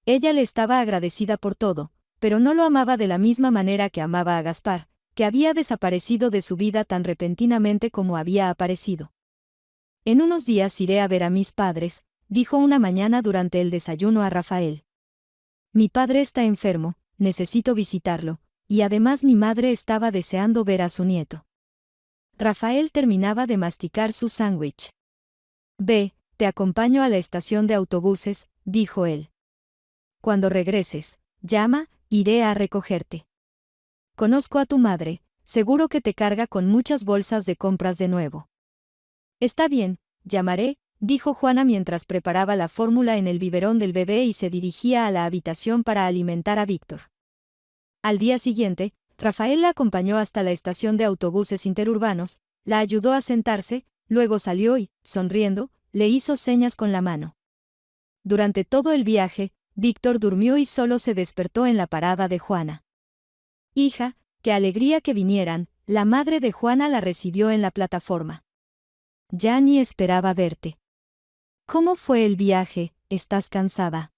Ella le estaba agradecida por todo, pero no lo amaba de la misma manera que amaba a Gaspar, que había desaparecido de su vida tan repentinamente como había aparecido. «En unos días iré a ver a mis padres», dijo una mañana durante el desayuno a Rafael. «Mi padre está enfermo, necesito visitarlo, y además mi madre estaba deseando ver a su nieto». Rafael terminaba de masticar su sándwich. «Ve, te acompaño a la estación de autobuses», dijo él. «Cuando regreses, llama, iré a recogerte. Conozco a tu madre, seguro que te carga con muchas bolsas de compras de nuevo». «Está bien, llamaré», dijo Juana mientras preparaba la fórmula en el biberón del bebé y se dirigía a la habitación para alimentar a Víctor. Al día siguiente, Rafael la acompañó hasta la estación de autobuses interurbanos, la ayudó a sentarse, luego salió y, sonriendo, le hizo señas con la mano. Durante todo el viaje, Víctor durmió y solo se despertó en la parada de Juana. «Hija, qué alegría que vinieran», la madre de Juana la recibió en la plataforma. «Ya ni esperaba verte. ¿Cómo fue el viaje? ¿Estás cansada?»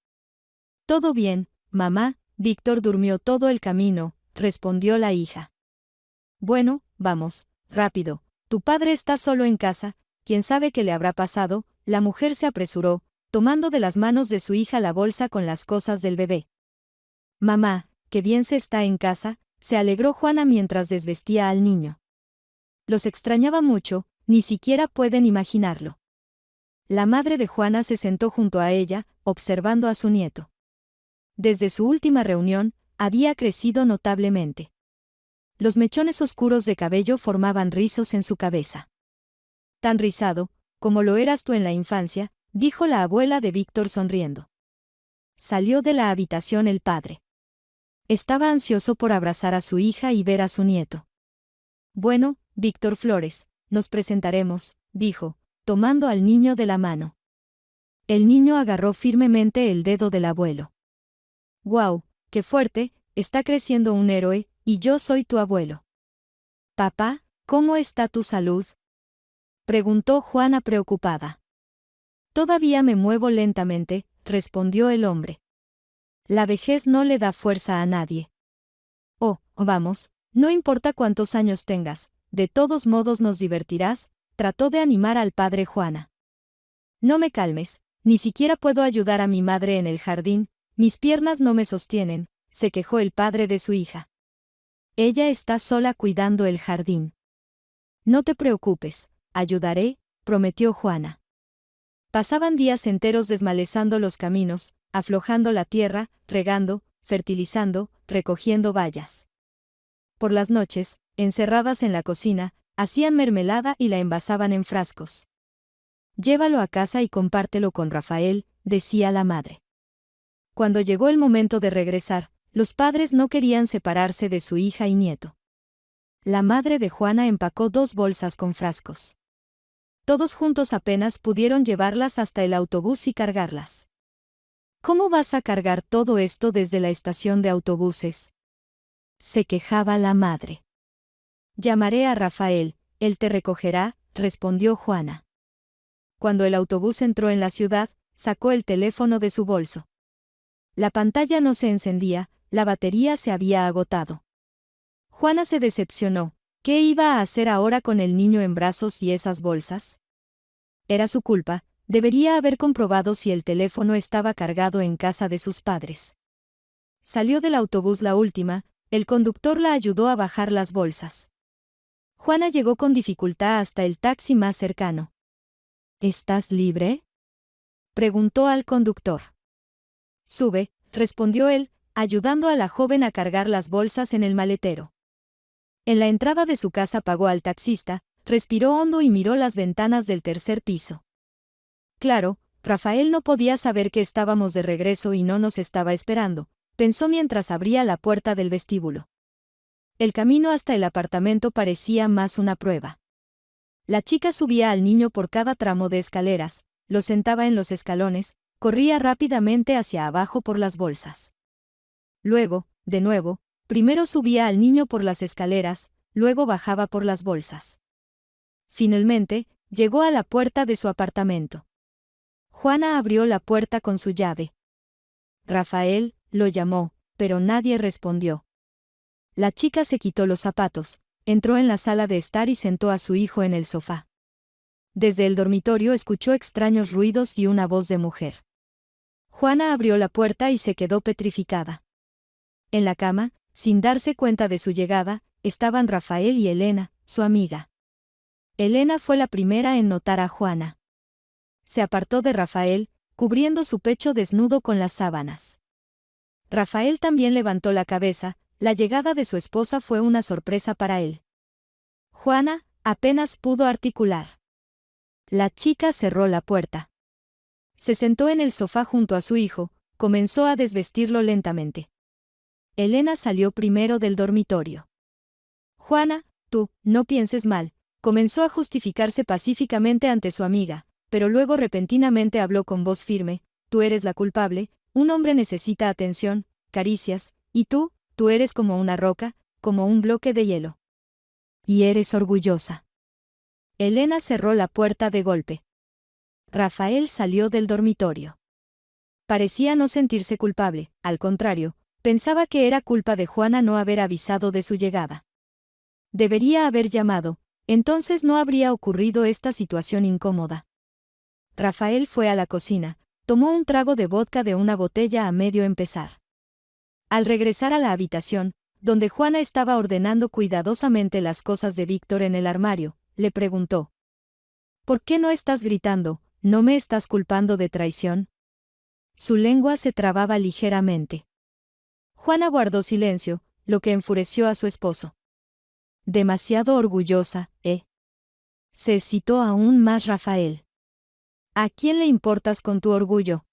«Todo bien, mamá, Víctor durmió todo el camino», respondió la hija. «Bueno, vamos, rápido, tu padre está solo en casa, quién sabe qué le habrá pasado», la mujer se apresuró, tomando de las manos de su hija la bolsa con las cosas del bebé. «Mamá, qué bien se está en casa», se alegró Juana mientras desvestía al niño. Los extrañaba mucho, ni siquiera pueden imaginarlo. La madre de Juana se sentó junto a ella, observando a su nieto. Desde su última reunión, había crecido notablemente. Los mechones oscuros de cabello formaban rizos en su cabeza. «Tan rizado, como lo eras tú en la infancia», dijo la abuela de Víctor sonriendo. Salió de la habitación el padre. Estaba ansioso por abrazar a su hija y ver a su nieto. «Bueno, Víctor Flores, nos presentaremos», dijo, tomando al niño de la mano. El niño agarró firmemente el dedo del abuelo. «¡Guau! ¡Qué fuerte! Está creciendo un héroe, y yo soy tu abuelo». «Papá, ¿cómo está tu salud?», preguntó Juana preocupada. «Todavía me muevo lentamente», respondió el hombre. «La vejez no le da fuerza a nadie». «Oh, vamos, no importa cuántos años tengas, de todos modos nos divertirás», trató de animar al padre Juana. «No me calmes, Ni siquiera puedo ayudar a mi madre en el jardín, mis piernas no me sostienen, se quejó el padre de su hija. Ella está sola cuidando el jardín. No te preocupes, ayudaré, prometió Juana. Pasaban días enteros desmalezando los caminos, aflojando la tierra, regando, fertilizando, recogiendo bayas. Por las noches, encerradas en la cocina, hacían mermelada y la envasaban en frascos. Llévalo a casa y compártelo con Rafael, decía la madre. Cuando llegó el momento de regresar, los padres no querían separarse de su hija y nieto. La madre de Juana empacó 2 bolsas con frascos. Todos juntos apenas pudieron llevarlas hasta el autobús y cargarlas. ¿Cómo vas a cargar todo esto desde la estación de autobuses?, se quejaba la madre. Llamaré a Rafael, él te recogerá, respondió Juana. Cuando el autobús entró en la ciudad, sacó el teléfono de su bolso. La pantalla no se encendía, la batería se había agotado. Juana se decepcionó. ¿Qué iba a hacer ahora con el niño en brazos y esas bolsas? Era su culpa, debería haber comprobado si el teléfono estaba cargado en casa de sus padres. Salió del autobús la última, el conductor la ayudó a bajar las bolsas. Juana llegó con dificultad hasta el taxi más cercano. ¿Estás libre?, preguntó al conductor. Sube, respondió él, ayudando a la joven a cargar las bolsas en el maletero. En la entrada de su casa pagó al taxista, respiró hondo y miró las ventanas del 3er piso. Claro, Rafael no podía saber que estábamos de regreso y no nos estaba esperando, pensó mientras abría la puerta del vestíbulo. El camino hasta el apartamento parecía más una prueba. La chica subía al niño por cada tramo de escaleras, lo sentaba en los escalones, corría rápidamente hacia abajo por las bolsas. Luego, de nuevo, primero subía al niño por las escaleras, luego bajaba por las bolsas. Finalmente, llegó a la puerta de su apartamento. Juana abrió la puerta con su llave. Rafael, lo llamó, pero nadie respondió. La chica se quitó los zapatos, entró en la sala de estar y sentó a su hijo en el sofá. Desde el dormitorio escuchó extraños ruidos y una voz de mujer. Juana abrió la puerta y se quedó petrificada. En la cama, sin darse cuenta de su llegada, estaban Rafael y Elena, su amiga. Elena fue la primera en notar a Juana. Se apartó de Rafael, cubriendo su pecho desnudo con las sábanas. Rafael también levantó la cabeza, la llegada de su esposa fue una sorpresa para él. Juana apenas pudo articular. La chica cerró la puerta. Se sentó en el sofá junto a su hijo, comenzó a desvestirlo lentamente. Elena salió primero del dormitorio. Juana, tú, no pienses mal, comenzó a justificarse pacíficamente ante su amiga, pero luego repentinamente habló con voz firme, tú eres la culpable, un hombre necesita atención, caricias, y tú eres como una roca, como un bloque de hielo. Y eres orgullosa. Elena cerró la puerta de golpe. Rafael salió del dormitorio. Parecía no sentirse culpable, al contrario, pensaba que era culpa de Juana no haber avisado de su llegada. Debería haber llamado, entonces no habría ocurrido esta situación incómoda. Rafael fue a la cocina, tomó un trago de vodka de una botella a medio empezar. Al regresar a la habitación, donde Juana estaba ordenando cuidadosamente las cosas de Víctor en el armario, le preguntó: ¿por qué no estás gritando? ¿No me estás culpando de traición? Su lengua se trababa ligeramente. Juana guardó silencio, lo que enfureció a su esposo. Demasiado orgullosa, ¿eh? Se excitó aún más Rafael. ¿A quién le importas con tu orgullo?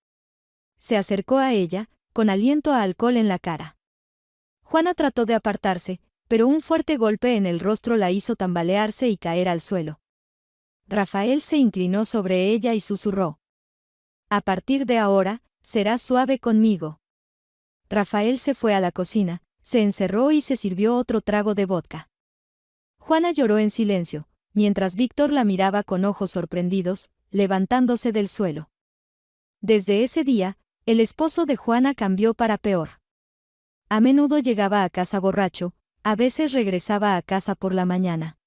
Se acercó a ella, con aliento a alcohol en la cara. Juana trató de apartarse, pero un fuerte golpe en el rostro la hizo tambalearse y caer al suelo. Rafael se inclinó sobre ella y susurró: a partir de ahora, serás suave conmigo. Rafael se fue a la cocina, se encerró y se sirvió otro trago de vodka. Juana lloró en silencio, mientras Víctor la miraba con ojos sorprendidos, levantándose del suelo. Desde ese día, el esposo de Juana cambió para peor. A menudo llegaba a casa borracho, a veces regresaba a casa por la mañana.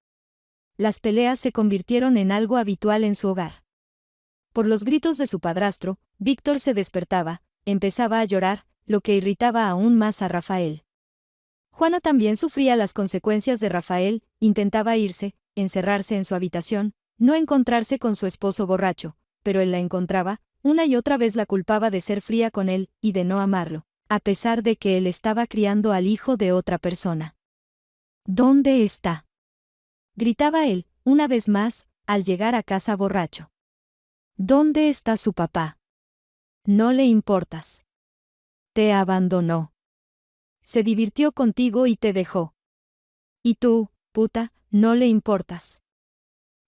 Las peleas se convirtieron en algo habitual en su hogar. Por los gritos de su padrastro, Víctor se despertaba, empezaba a llorar, lo que irritaba aún más a Rafael. Juana también sufría las consecuencias de Rafael, intentaba irse, encerrarse en su habitación, no encontrarse con su esposo borracho, pero él la encontraba, una y otra vez la culpaba de ser fría con él y de no amarlo, a pesar de que él estaba criando al hijo de otra persona. ¿Dónde está?, gritaba él, una vez más, al llegar a casa borracho. ¿Dónde está su papá? No le importas. Te abandonó. Se divirtió contigo y te dejó. Y tú, puta, no le importas.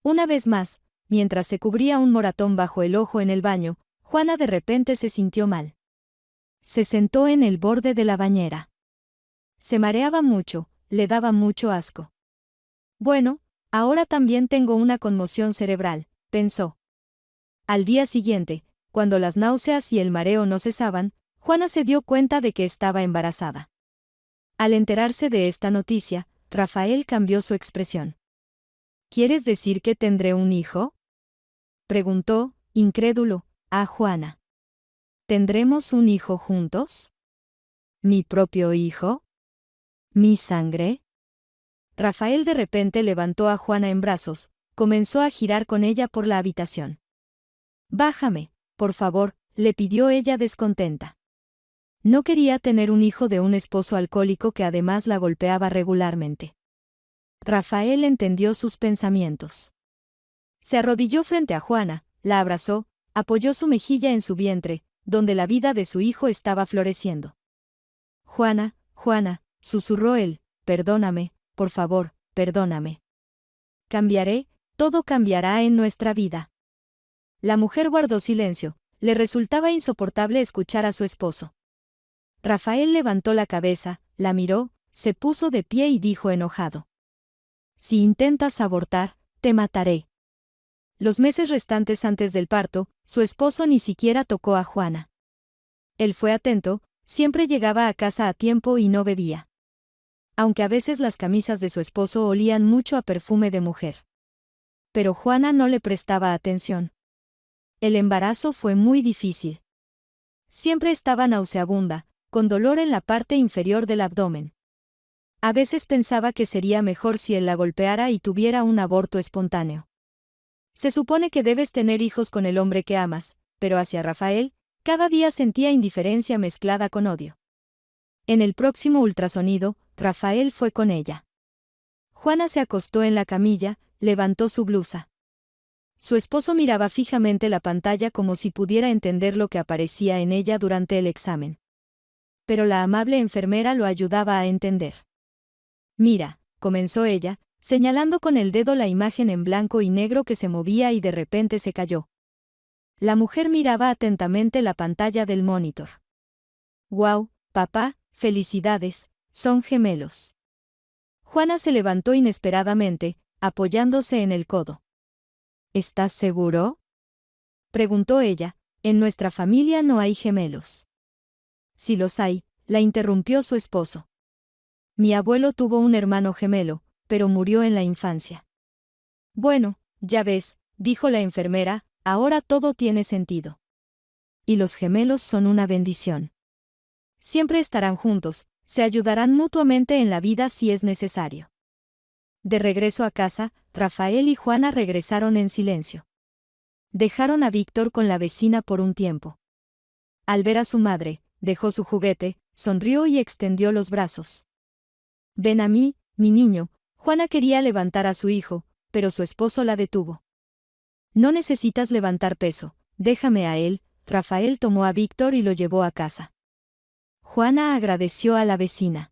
Una vez más, mientras se cubría un moratón bajo el ojo en el baño, Juana de repente se sintió mal. Se sentó en el borde de la bañera. Se mareaba mucho, le daba mucho asco. Bueno, ahora también tengo una conmoción cerebral, pensó. Al día siguiente, cuando las náuseas y el mareo no cesaban, Juana se dio cuenta de que estaba embarazada. Al enterarse de esta noticia, Rafael cambió su expresión. ¿Quieres decir que tendré un hijo?, preguntó, incrédulo, a Juana. ¿Tendremos un hijo juntos? ¿Mi propio hijo? ¿Mi sangre? Rafael de repente levantó a Juana en brazos, comenzó a girar con ella por la habitación. Bájame, por favor, le pidió ella descontenta. No quería tener un hijo de un esposo alcohólico que además la golpeaba regularmente. Rafael entendió sus pensamientos. Se arrodilló frente a Juana, la abrazó, apoyó su mejilla en su vientre, donde la vida de su hijo estaba floreciendo. Juana, Juana, susurró él, perdóname, por favor, perdóname. Cambiaré, todo cambiará en nuestra vida. La mujer guardó silencio, le resultaba insoportable escuchar a su esposo. Rafael levantó la cabeza, la miró, se puso de pie y dijo enojado: Si intentas abortar, te mataré. Los meses restantes antes del parto, su esposo ni siquiera tocó a Juana. Él fue atento, siempre llegaba a casa a tiempo y no bebía. Aunque a veces las camisas de su esposo olían mucho a perfume de mujer. Pero Juana no le prestaba atención. El embarazo fue muy difícil. Siempre estaba nauseabunda, con dolor en la parte inferior del abdomen. A veces pensaba que sería mejor si él la golpeara y tuviera un aborto espontáneo. Se supone que debes tener hijos con el hombre que amas, pero hacia Rafael, cada día sentía indiferencia mezclada con odio. En el próximo ultrasonido, Rafael fue con ella. Juana se acostó en la camilla, levantó su blusa. Su esposo miraba fijamente la pantalla como si pudiera entender lo que aparecía en ella durante el examen. Pero la amable enfermera lo ayudaba a entender. Mira, comenzó ella, señalando con el dedo la imagen en blanco y negro que se movía y de repente se cayó. La mujer miraba atentamente la pantalla del monitor. «Guau, papá, felicidades, son gemelos». Juana se levantó inesperadamente, apoyándose en el codo. ¿Estás seguro?, preguntó ella. En nuestra familia no hay gemelos. Si los hay, la interrumpió su esposo. Mi abuelo tuvo un hermano gemelo, pero murió en la infancia. Bueno, ya ves, dijo la enfermera, ahora todo tiene sentido. Y los gemelos son una bendición. Siempre estarán juntos, se ayudarán mutuamente en la vida si es necesario. De regreso a casa, Rafael y Juana regresaron en silencio. Dejaron a Víctor con la vecina por un tiempo. Al ver a su madre, dejó su juguete, sonrió y extendió los brazos. Ven a mí, mi niño. Juana quería levantar a su hijo, pero su esposo la detuvo. No necesitas levantar peso, déjame a él. Rafael tomó a Víctor y lo llevó a casa. Juana agradeció a la vecina.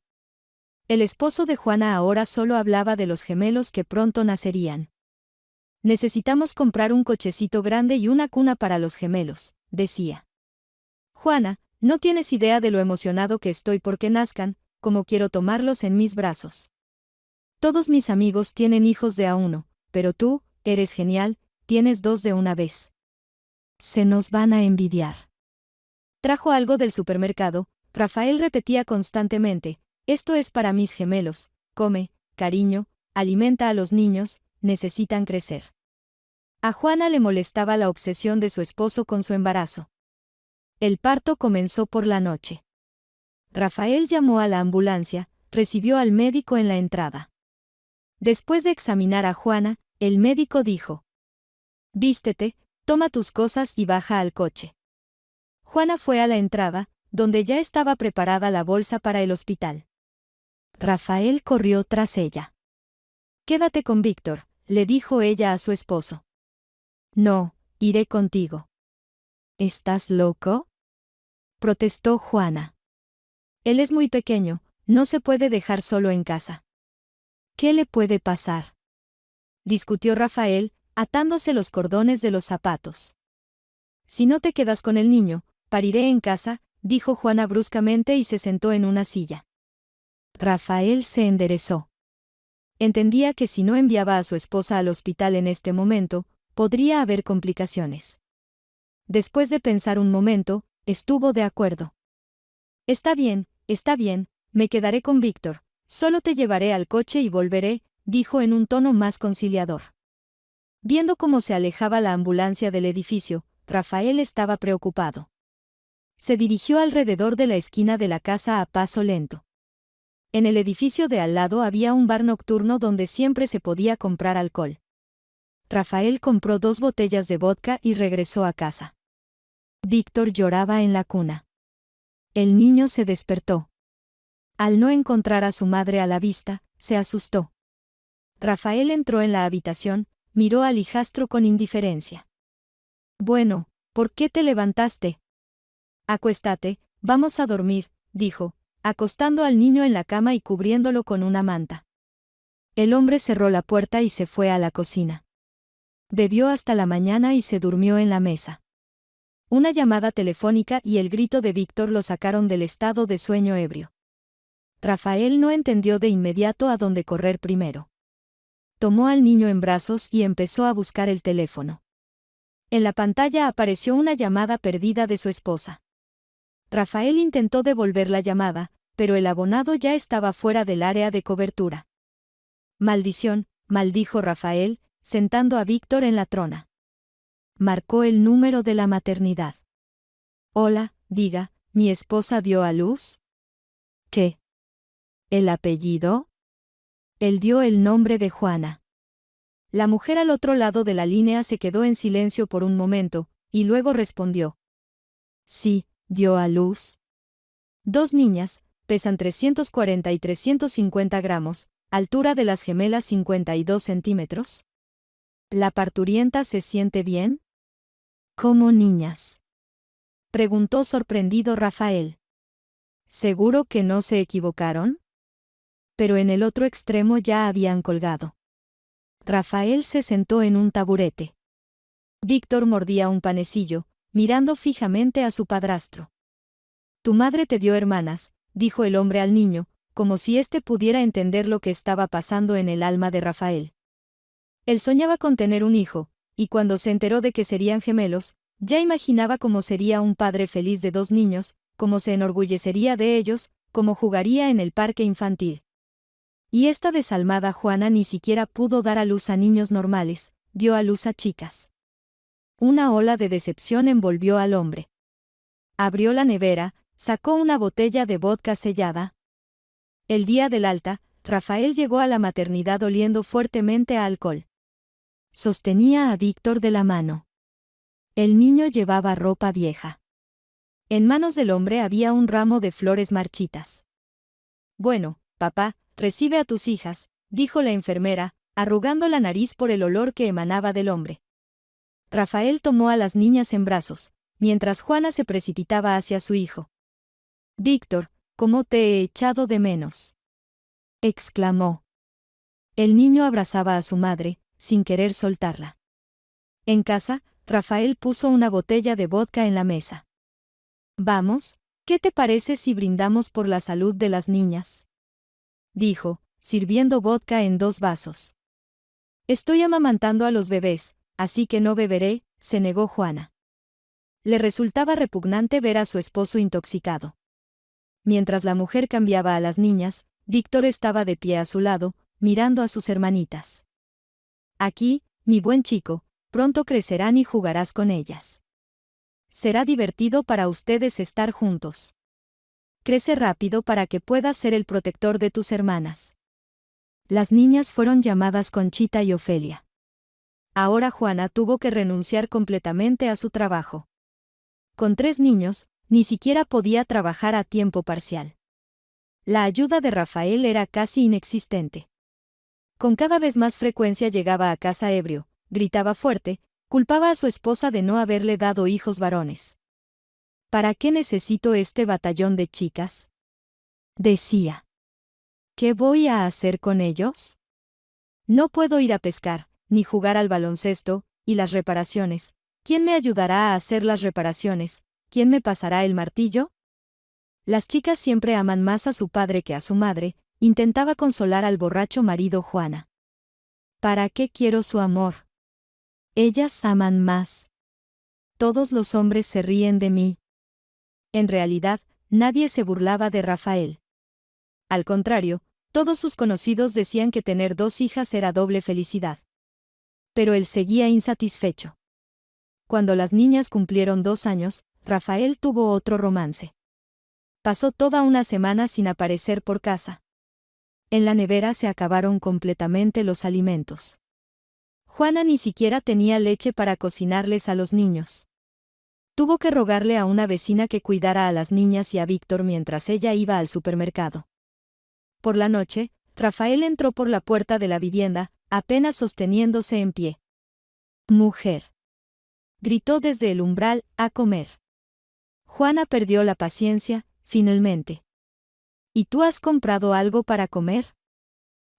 El esposo de Juana ahora solo hablaba de los gemelos que pronto nacerían. Necesitamos comprar un cochecito grande y una cuna para los gemelos, decía. Juana, no tienes idea de lo emocionado que estoy porque nazcan, como quiero tomarlos en mis brazos. Todos mis amigos tienen hijos de a uno, pero tú, eres genial, tienes 2 de una vez. Se nos van a envidiar. Trajo algo del supermercado. Rafael repetía constantemente: esto es para mis gemelos, come, cariño, alimenta a los niños, necesitan crecer. A Juana le molestaba la obsesión de su esposo con su embarazo. El parto comenzó por la noche. Rafael llamó a la ambulancia, recibió al médico en la entrada. Después de examinar a Juana, el médico dijo: «Vístete, toma tus cosas y baja al coche». Juana fue a la entrada, donde ya estaba preparada la bolsa para el hospital. Rafael corrió tras ella. «Quédate con Víctor», le dijo ella a su esposo. «No, iré contigo». «¿Estás loco?», protestó Juana. «Él es muy pequeño, no se puede dejar solo en casa». «¿Qué le puede pasar?», discutió Rafael, atándose los cordones de los zapatos. «Si no te quedas con el niño, pariré en casa», dijo Juana bruscamente y se sentó en una silla. Rafael se enderezó. Entendía que si no enviaba a su esposa al hospital en este momento, podría haber complicaciones. Después de pensar un momento, estuvo de acuerdo. Está bien, me quedaré con Víctor, solo te llevaré al coche y volveré», dijo en un tono más conciliador. Viendo cómo se alejaba la ambulancia del edificio, Rafael estaba preocupado. Se dirigió alrededor de la esquina de la casa a paso lento. En el edificio de al lado había un bar nocturno donde siempre se podía comprar alcohol. Rafael compró 2 botellas de vodka y regresó a casa. Víctor lloraba en la cuna. El niño se despertó. Al no encontrar a su madre a la vista, se asustó. Rafael entró en la habitación, miró al hijastro con indiferencia. «Bueno, ¿por qué te levantaste?». «Acuéstate, vamos a dormir», dijo, acostando al niño en la cama y cubriéndolo con una manta. El hombre cerró la puerta y se fue a la cocina. Bebió hasta la mañana y se durmió en la mesa. Una llamada telefónica y el grito de Víctor lo sacaron del estado de sueño ebrio. Rafael no entendió de inmediato a dónde correr primero. Tomó al niño en brazos y empezó a buscar el teléfono. En la pantalla apareció una llamada perdida de su esposa. Rafael intentó devolver la llamada, pero el abonado ya estaba fuera del área de cobertura. «Maldición», maldijo Rafael, sentando a Víctor en la trona. Marcó el número de la maternidad. «Hola, diga, ¿mi esposa dio a luz?». «¿Qué? ¿El apellido?». Él dio el nombre de Juana. La mujer al otro lado de la línea se quedó en silencio por un momento, y luego respondió: «Sí, dio a luz. 2 niñas, pesan 340 y 350 gramos, altura de las gemelas 52 centímetros. ¿La parturienta se siente bien?». «¿Cómo niñas?», preguntó sorprendido Rafael. «¿Seguro que no se equivocaron?». Pero en el otro extremo ya habían colgado. Rafael se sentó en un taburete. Víctor mordía un panecillo, mirando fijamente a su padrastro. «Tu madre te dio hermanas», dijo el hombre al niño, como si éste pudiera entender lo que estaba pasando en el alma de Rafael. Él soñaba con tener un hijo, y cuando se enteró de que serían gemelos, ya imaginaba cómo sería un padre feliz de 2 niños, cómo se enorgullecería de ellos, cómo jugaría en el parque infantil. Y esta desalmada Juana ni siquiera pudo dar a luz a niños normales, dio a luz a chicas. Una ola de decepción envolvió al hombre. Abrió la nevera, sacó una botella de vodka sellada. El día del alta, Rafael llegó a la maternidad oliendo fuertemente a alcohol. Sostenía a Víctor de la mano. El niño llevaba ropa vieja. En manos del hombre había un ramo de flores marchitas. «Bueno, papá, recibe a tus hijas», dijo la enfermera, arrugando la nariz por el olor que emanaba del hombre. Rafael tomó a las niñas en brazos, mientras Juana se precipitaba hacia su hijo. «Víctor, ¿cómo te he echado de menos?», exclamó. El niño abrazaba a su madre, sin querer soltarla. En casa, Rafael puso una botella de vodka en la mesa. «Vamos, ¿qué te parece si brindamos por la salud de las niñas?», dijo, sirviendo vodka en 2 vasos. «Estoy amamantando a los bebés, así que no beberé», se negó Juana. Le resultaba repugnante ver a su esposo intoxicado. Mientras la mujer cambiaba a las niñas, Víctor estaba de pie a su lado, mirando a sus hermanitas. «Aquí, mi buen chico, pronto crecerán y jugarás con ellas. Será divertido para ustedes estar juntos. Crece rápido para que puedas ser el protector de tus hermanas. Las niñas fueron llamadas Conchita y Ofelia. Ahora Juana tuvo que renunciar completamente a su trabajo. Con 3 niños, ni siquiera podía trabajar a tiempo parcial. La ayuda de Rafael era casi inexistente. Con cada vez más frecuencia llegaba a casa ebrio, gritaba fuerte, culpaba a su esposa de no haberle dado hijos varones. ¿Para qué necesito este batallón de chicas?, decía. ¿Qué voy a hacer con ellos? No puedo ir a pescar, ni jugar al baloncesto, y las reparaciones. ¿Quién me ayudará a hacer las reparaciones? ¿Quién me pasará el martillo? Las chicas siempre aman más a su padre que a su madre, intentaba consolar al borracho marido Juana. ¿Para qué quiero su amor? Ellas aman más. Todos los hombres se ríen de mí. En realidad, nadie se burlaba de Rafael. Al contrario, todos sus conocidos decían que tener 2 hijas era doble felicidad. Pero él seguía insatisfecho. Cuando las niñas cumplieron 2 años, Rafael tuvo otro romance. Pasó toda una semana sin aparecer por casa. En la nevera se acabaron completamente los alimentos. Juana ni siquiera tenía leche para cocinarles a los niños. Tuvo que rogarle a una vecina que cuidara a las niñas y a Víctor mientras ella iba al supermercado. Por la noche, Rafael entró por la puerta de la vivienda, apenas sosteniéndose en pie. «Mujer», gritó desde el umbral, «a comer». Juana perdió la paciencia, finalmente. ¿Y tú has comprado algo para comer?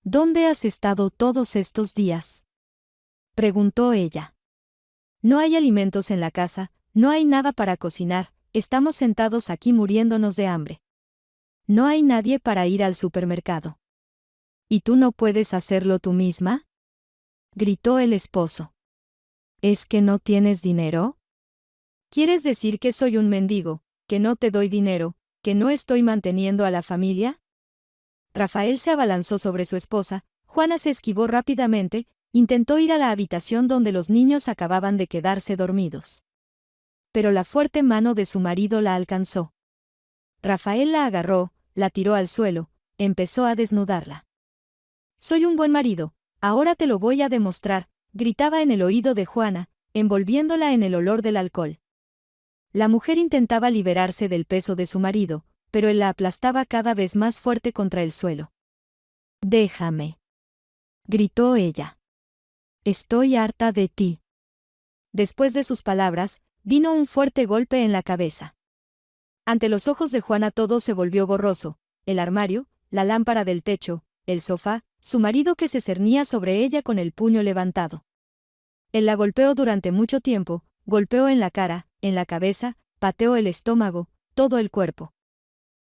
¿Dónde has estado todos estos días?, preguntó ella. No hay alimentos en la casa, no hay nada para cocinar, estamos sentados aquí muriéndonos de hambre. No hay nadie para ir al supermercado. ¿Y tú no puedes hacerlo tú misma?, gritó el esposo. ¿Es que no tienes dinero? ¿Quieres decir que soy un mendigo, que no te doy dinero, que no estoy manteniendo a la familia? Rafael se abalanzó sobre su esposa, Juana se esquivó rápidamente, intentó ir a la habitación donde los niños acababan de quedarse dormidos. Pero la fuerte mano de su marido la alcanzó. Rafael la agarró, la tiró al suelo, empezó a desnudarla. «Soy un buen marido, ahora te lo voy a demostrar», gritaba en el oído de Juana, envolviéndola en el olor del alcohol. La mujer intentaba liberarse del peso de su marido, pero él la aplastaba cada vez más fuerte contra el suelo. «Déjame», gritó ella. «Estoy harta de ti». Después de sus palabras, vino un fuerte golpe en la cabeza. Ante los ojos de Juana todo se volvió borroso: el armario, la lámpara del techo, el sofá, su marido que se cernía sobre ella con el puño levantado. Él la golpeó durante mucho tiempo, golpeó en la cara, en la cabeza, pateó el estómago, todo el cuerpo.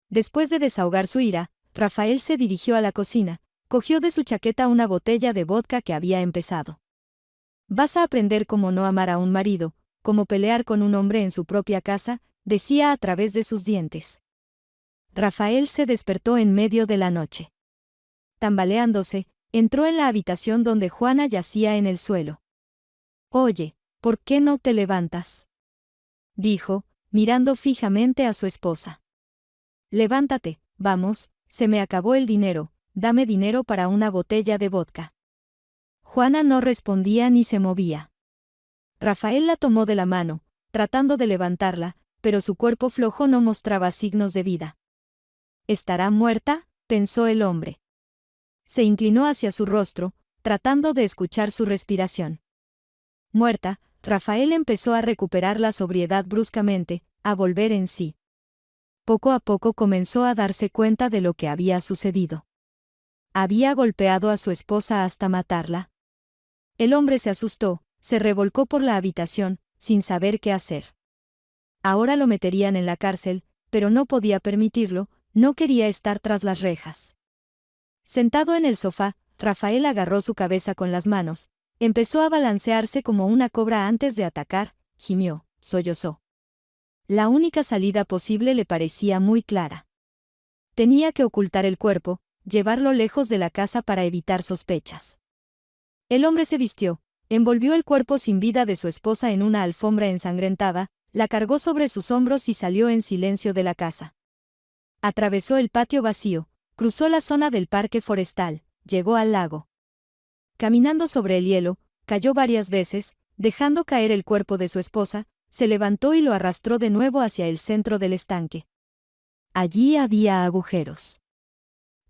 Después de desahogar su ira, Rafael se dirigió a la cocina, cogió de su chaqueta una botella de vodka que había empezado. «Vas a aprender cómo no amar a un marido, cómo pelear con un hombre en su propia casa», decía a través de sus dientes. Rafael se despertó en medio de la noche. Tambaleándose, entró en la habitación donde Juana yacía en el suelo. «Oye, ¿por qué no te levantas?», dijo, mirando fijamente a su esposa. «Levántate, vamos, se me acabó el dinero, dame dinero para una botella de vodka». Juana no respondía ni se movía. Rafael la tomó de la mano, tratando de levantarla, pero su cuerpo flojo no mostraba signos de vida. «¿Estará muerta?», pensó el hombre. Se inclinó hacia su rostro, tratando de escuchar su respiración. Muerta, Rafael empezó a recuperar la sobriedad bruscamente, a volver en sí. Poco a poco comenzó a darse cuenta de lo que había sucedido. ¿Había golpeado a su esposa hasta matarla? El hombre se asustó, se revolcó por la habitación, sin saber qué hacer. Ahora lo meterían en la cárcel, pero no podía permitirlo, no quería estar tras las rejas. Sentado en el sofá, Rafael agarró su cabeza con las manos, empezó a balancearse como una cobra antes de atacar, gimió, sollozó. La única salida posible le parecía muy clara. Tenía que ocultar el cuerpo, llevarlo lejos de la casa para evitar sospechas. El hombre se vistió, envolvió el cuerpo sin vida de su esposa en una alfombra ensangrentada, la cargó sobre sus hombros y salió en silencio de la casa. Atravesó el patio vacío, cruzó la zona del parque forestal, llegó al lago. Caminando sobre el hielo, cayó varias veces, dejando caer el cuerpo de su esposa, se levantó y lo arrastró de nuevo hacia el centro del estanque. Allí había agujeros.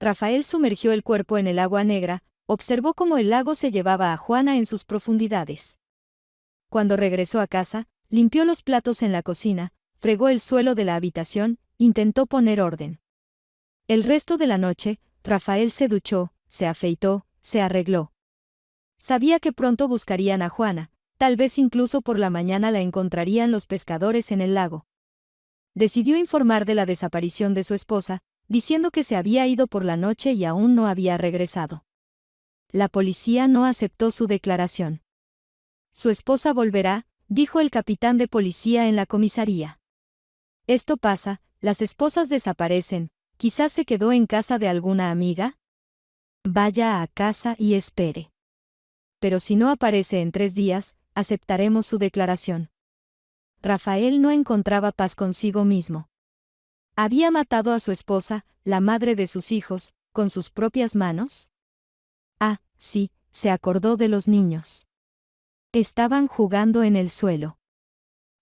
Rafael sumergió el cuerpo en el agua negra, observó cómo el lago se llevaba a Juana en sus profundidades. Cuando regresó a casa, limpió los platos en la cocina, fregó el suelo de la habitación, intentó poner orden. El resto de la noche, Rafael se duchó, se afeitó, se arregló. Sabía que pronto buscarían a Juana, tal vez incluso por la mañana la encontrarían los pescadores en el lago. Decidió informar de la desaparición de su esposa, diciendo que se había ido por la noche y aún no había regresado. La policía no aceptó su declaración. Su esposa volverá, dijo el capitán de policía en la comisaría. Esto pasa, las esposas desaparecen, quizás se quedó en casa de alguna amiga. Vaya a casa y espere. Pero si no aparece en 3 días, aceptaremos su declaración. Rafael no encontraba paz consigo mismo. ¿Había matado a su esposa, la madre de sus hijos, con sus propias manos? Ah, sí, se acordó de los niños. Estaban jugando en el suelo.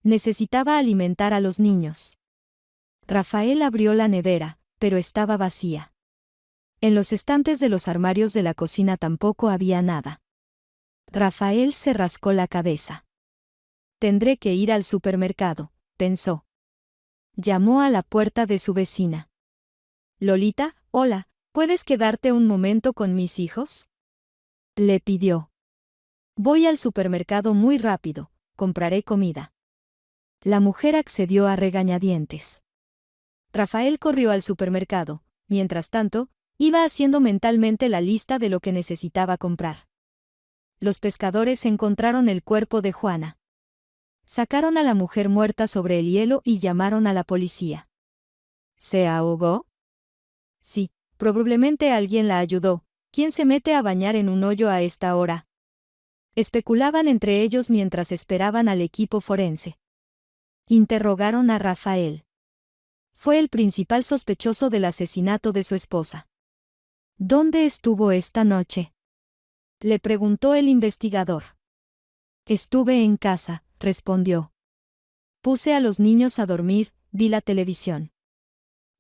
Necesitaba alimentar a los niños. Rafael abrió la nevera, pero estaba vacía. En los estantes de los armarios de la cocina tampoco había nada. Rafael se rascó la cabeza. Tendré que ir al supermercado, pensó. Llamó a la puerta de su vecina. Lolita, hola, ¿puedes quedarte un momento con mis hijos? Le pidió. Voy al supermercado muy rápido, compraré comida. La mujer accedió a regañadientes. Rafael corrió al supermercado, mientras tanto, iba haciendo mentalmente la lista de lo que necesitaba comprar. Los pescadores encontraron el cuerpo de Juana. Sacaron a la mujer muerta sobre el hielo y llamaron a la policía. ¿Se ahogó? Sí, probablemente alguien la ayudó. ¿Quién se mete a bañar en un hoyo a esta hora? Especulaban entre ellos mientras esperaban al equipo forense. Interrogaron a Rafael. Fue el principal sospechoso del asesinato de su esposa. ¿Dónde estuvo esta noche?, le preguntó el investigador. Estuve en casa, respondió. Puse a los niños a dormir, vi la televisión.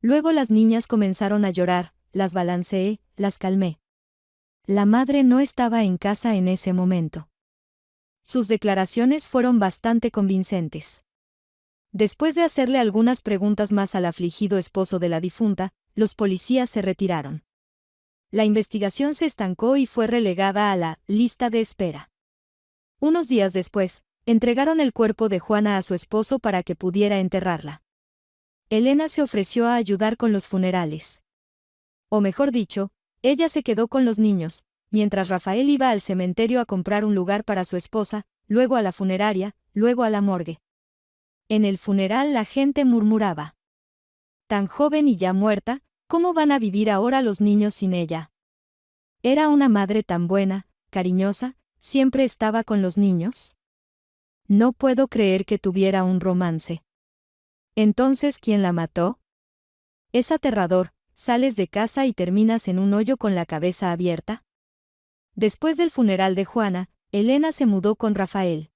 Luego las niñas comenzaron a llorar, las balanceé, las calmé. La madre no estaba en casa en ese momento. Sus declaraciones fueron bastante convincentes. Después de hacerle algunas preguntas más al afligido esposo de la difunta, los policías se retiraron. La investigación se estancó y fue relegada a la lista de espera. Unos días después, entregaron el cuerpo de Juana a su esposo para que pudiera enterrarla. Elena se ofreció a ayudar con los funerales. O mejor dicho, ella se quedó con los niños, mientras Rafael iba al cementerio a comprar un lugar para su esposa, luego a la funeraria, luego a la morgue. En el funeral la gente murmuraba. Tan joven y ya muerta, ¿cómo van a vivir ahora los niños sin ella? Era una madre tan buena, cariñosa, siempre estaba con los niños. No puedo creer que tuviera un romance. Entonces, ¿quién la mató? Es aterrador, sales de casa y terminas en un hoyo con la cabeza abierta. Después del funeral de Juana, Elena se mudó con Rafael.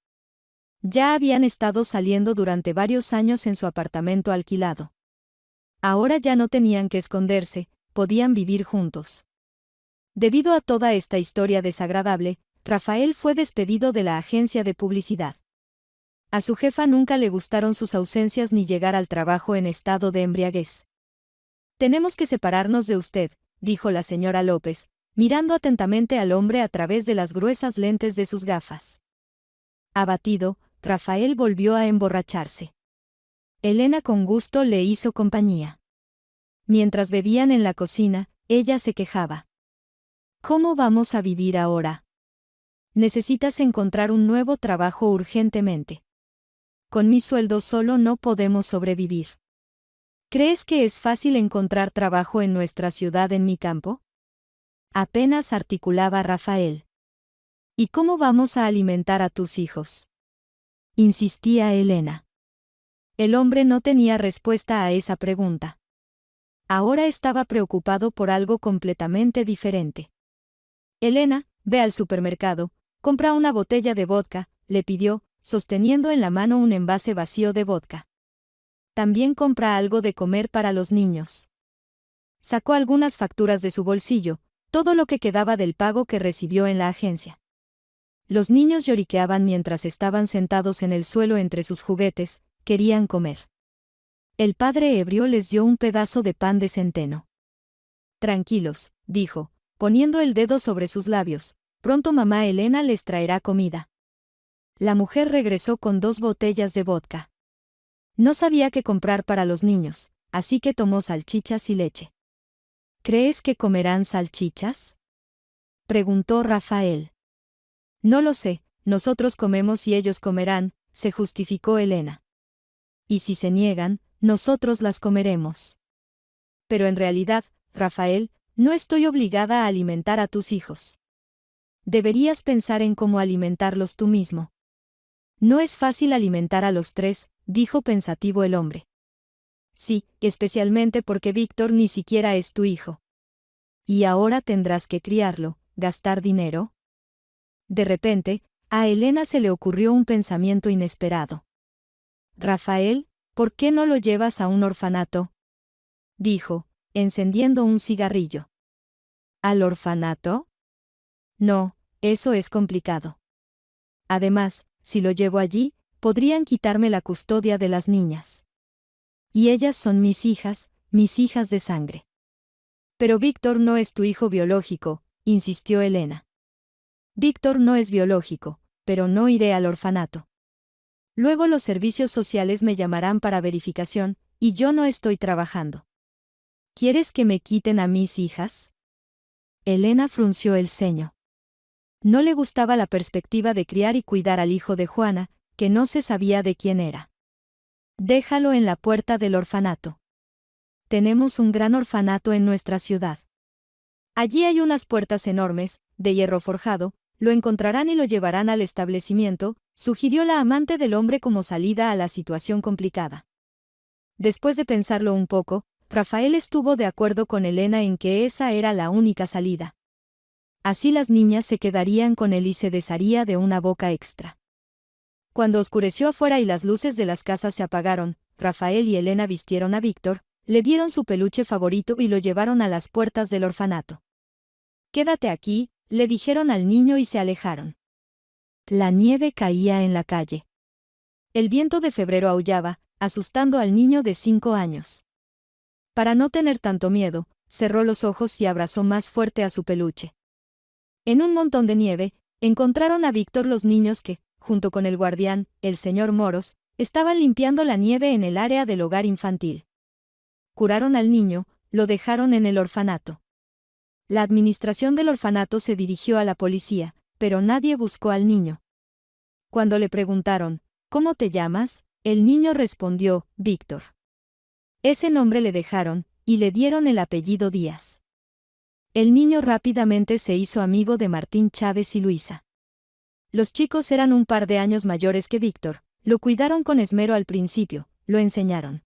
Ya habían estado saliendo durante varios años en su apartamento alquilado. Ahora ya no tenían que esconderse, podían vivir juntos. Debido a toda esta historia desagradable, Rafael fue despedido de la agencia de publicidad. A su jefa nunca le gustaron sus ausencias ni llegar al trabajo en estado de embriaguez. Tenemos que separarnos de usted, dijo la señora López, mirando atentamente al hombre a través de las gruesas lentes de sus gafas. Abatido, Rafael volvió a emborracharse. Elena con gusto le hizo compañía. Mientras bebían en la cocina, ella se quejaba. ¿Cómo vamos a vivir ahora? Necesitas encontrar un nuevo trabajo urgentemente. Con mi sueldo solo no podemos sobrevivir. ¿Crees que es fácil encontrar trabajo en nuestra ciudad en mi campo? Apenas articulaba Rafael. ¿Y cómo vamos a alimentar a tus hijos?, insistía Elena. El hombre no tenía respuesta a esa pregunta. Ahora estaba preocupado por algo completamente diferente. Elena, ve al supermercado, compra una botella de vodka, le pidió, sosteniendo en la mano un envase vacío de vodka. También compra algo de comer para los niños. Sacó algunas facturas de su bolsillo, todo lo que quedaba del pago que recibió en la agencia. Los niños lloriqueaban mientras estaban sentados en el suelo entre sus juguetes, querían comer. El padre ebrio les dio un pedazo de pan de centeno. Tranquilos, dijo, poniendo el dedo sobre sus labios, pronto mamá Elena les traerá comida. La mujer regresó con 2 botellas de vodka. No sabía qué comprar para los niños, así que tomó salchichas y leche. ¿Crees que comerán salchichas?, preguntó Rafael. No lo sé, nosotros comemos y ellos comerán, se justificó Elena. Y si se niegan, nosotros las comeremos. Pero en realidad, Rafael, no estoy obligada a alimentar a tus hijos. Deberías pensar en cómo alimentarlos tú mismo. No es fácil alimentar a los 3, dijo pensativo el hombre. Sí, especialmente porque Víctor ni siquiera es tu hijo. Y ahora tendrás que criarlo, gastar dinero. De repente, a Elena se le ocurrió un pensamiento inesperado. Rafael, ¿por qué no lo llevas a un orfanato?, dijo, encendiendo un cigarrillo. ¿Al orfanato? No, eso es complicado. Además, si lo llevo allí, podrían quitarme la custodia de las niñas. Y ellas son mis hijas de sangre. Pero Víctor no es tu hijo biológico, insistió Elena. Víctor no es biológico, pero no iré al orfanato. Luego los servicios sociales me llamarán para verificación, y yo no estoy trabajando. ¿Quieres que me quiten a mis hijas?, Elena frunció el ceño. No le gustaba la perspectiva de criar y cuidar al hijo de Juana, que no se sabía de quién era. Déjalo en la puerta del orfanato. Tenemos un gran orfanato en nuestra ciudad. Allí hay unas puertas enormes, de hierro forjado, lo encontrarán y lo llevarán al establecimiento, sugirió la amante del hombre como salida a la situación complicada. Después de pensarlo un poco, Rafael estuvo de acuerdo con Elena en que esa era la única salida. Así las niñas se quedarían con él y se desharía de una boca extra. Cuando oscureció afuera y las luces de las casas se apagaron, Rafael y Elena vistieron a Víctor, le dieron su peluche favorito y lo llevaron a las puertas del orfanato. Quédate aquí, le dijeron al niño y se alejaron. La nieve caía en la calle. El viento de febrero aullaba, asustando al niño de 5 años. Para no tener tanto miedo, cerró los ojos y abrazó más fuerte a su peluche. En un montón de nieve, encontraron a Víctor los niños que, junto con el guardián, el señor Moros, estaban limpiando la nieve en el área del hogar infantil. Curaron al niño, lo dejaron en el orfanato. La administración del orfanato se dirigió a la policía, pero nadie buscó al niño. Cuando le preguntaron, ¿cómo te llamas?, el niño respondió, Víctor. Ese nombre le dejaron, y le dieron el apellido Díaz. El niño rápidamente se hizo amigo de Martín Chávez y Luisa. Los chicos eran un par de años mayores que Víctor, lo cuidaron con esmero al principio, lo enseñaron.